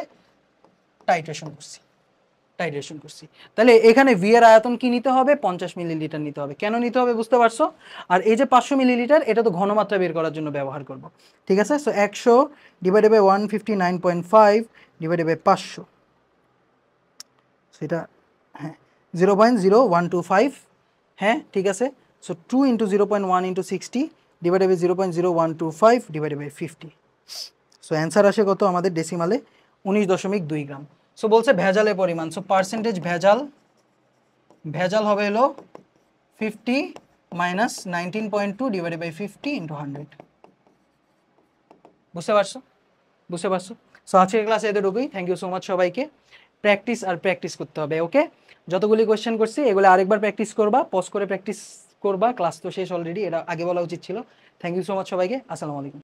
টাইট্রেশন করছি। তাহলে এখানে ভি এর আয়তন কি নিতে হবে, 50 মিলিলিটার নিতে হবে। কেন নিতে হবে বুঝতে পারছো? আর এই যে 500 মিলিলিটার, এটা তো ঘনমাত্রা বের করার জন্য ব্যবহার করব, ঠিক আছে। So 100 divided by 159.5 divided by 500, সেটা হ্যাঁ 0.0125, হ্যাঁ ঠিক আছে। So 2 into 0.1 into 60 divided by 0.0125 divided by 50। So answer আসে কত আমাদের ডেসিমালে 19.2 গ্রাম। সো বলছে ভেজালের পরিমাণ, সো পার্সেন্টেজ ভেজাল হবে হলো 50 মাইনাস 19.2 ডিভাইডেড বাই 50 ইন্টু 100। বুঝতে পারছো? সো আজকের ক্লাসে এতটুকুই। থ্যাংক ইউ সো মাচ সবাইকে। প্র্যাকটিস করতে হবে, ওকে। যতগুলি কোয়েশ্চেন করছি এগুলো আরেকবার প্র্যাকটিস করবা, পজ করে প্র্যাকটিস করবা, ক্লাস তো শেষ অলরেডি, এটা আগে বলা উচিত ছিল। থ্যাংক ইউ সো মাচ সবাইকে, আসসালামু আলাইকুম।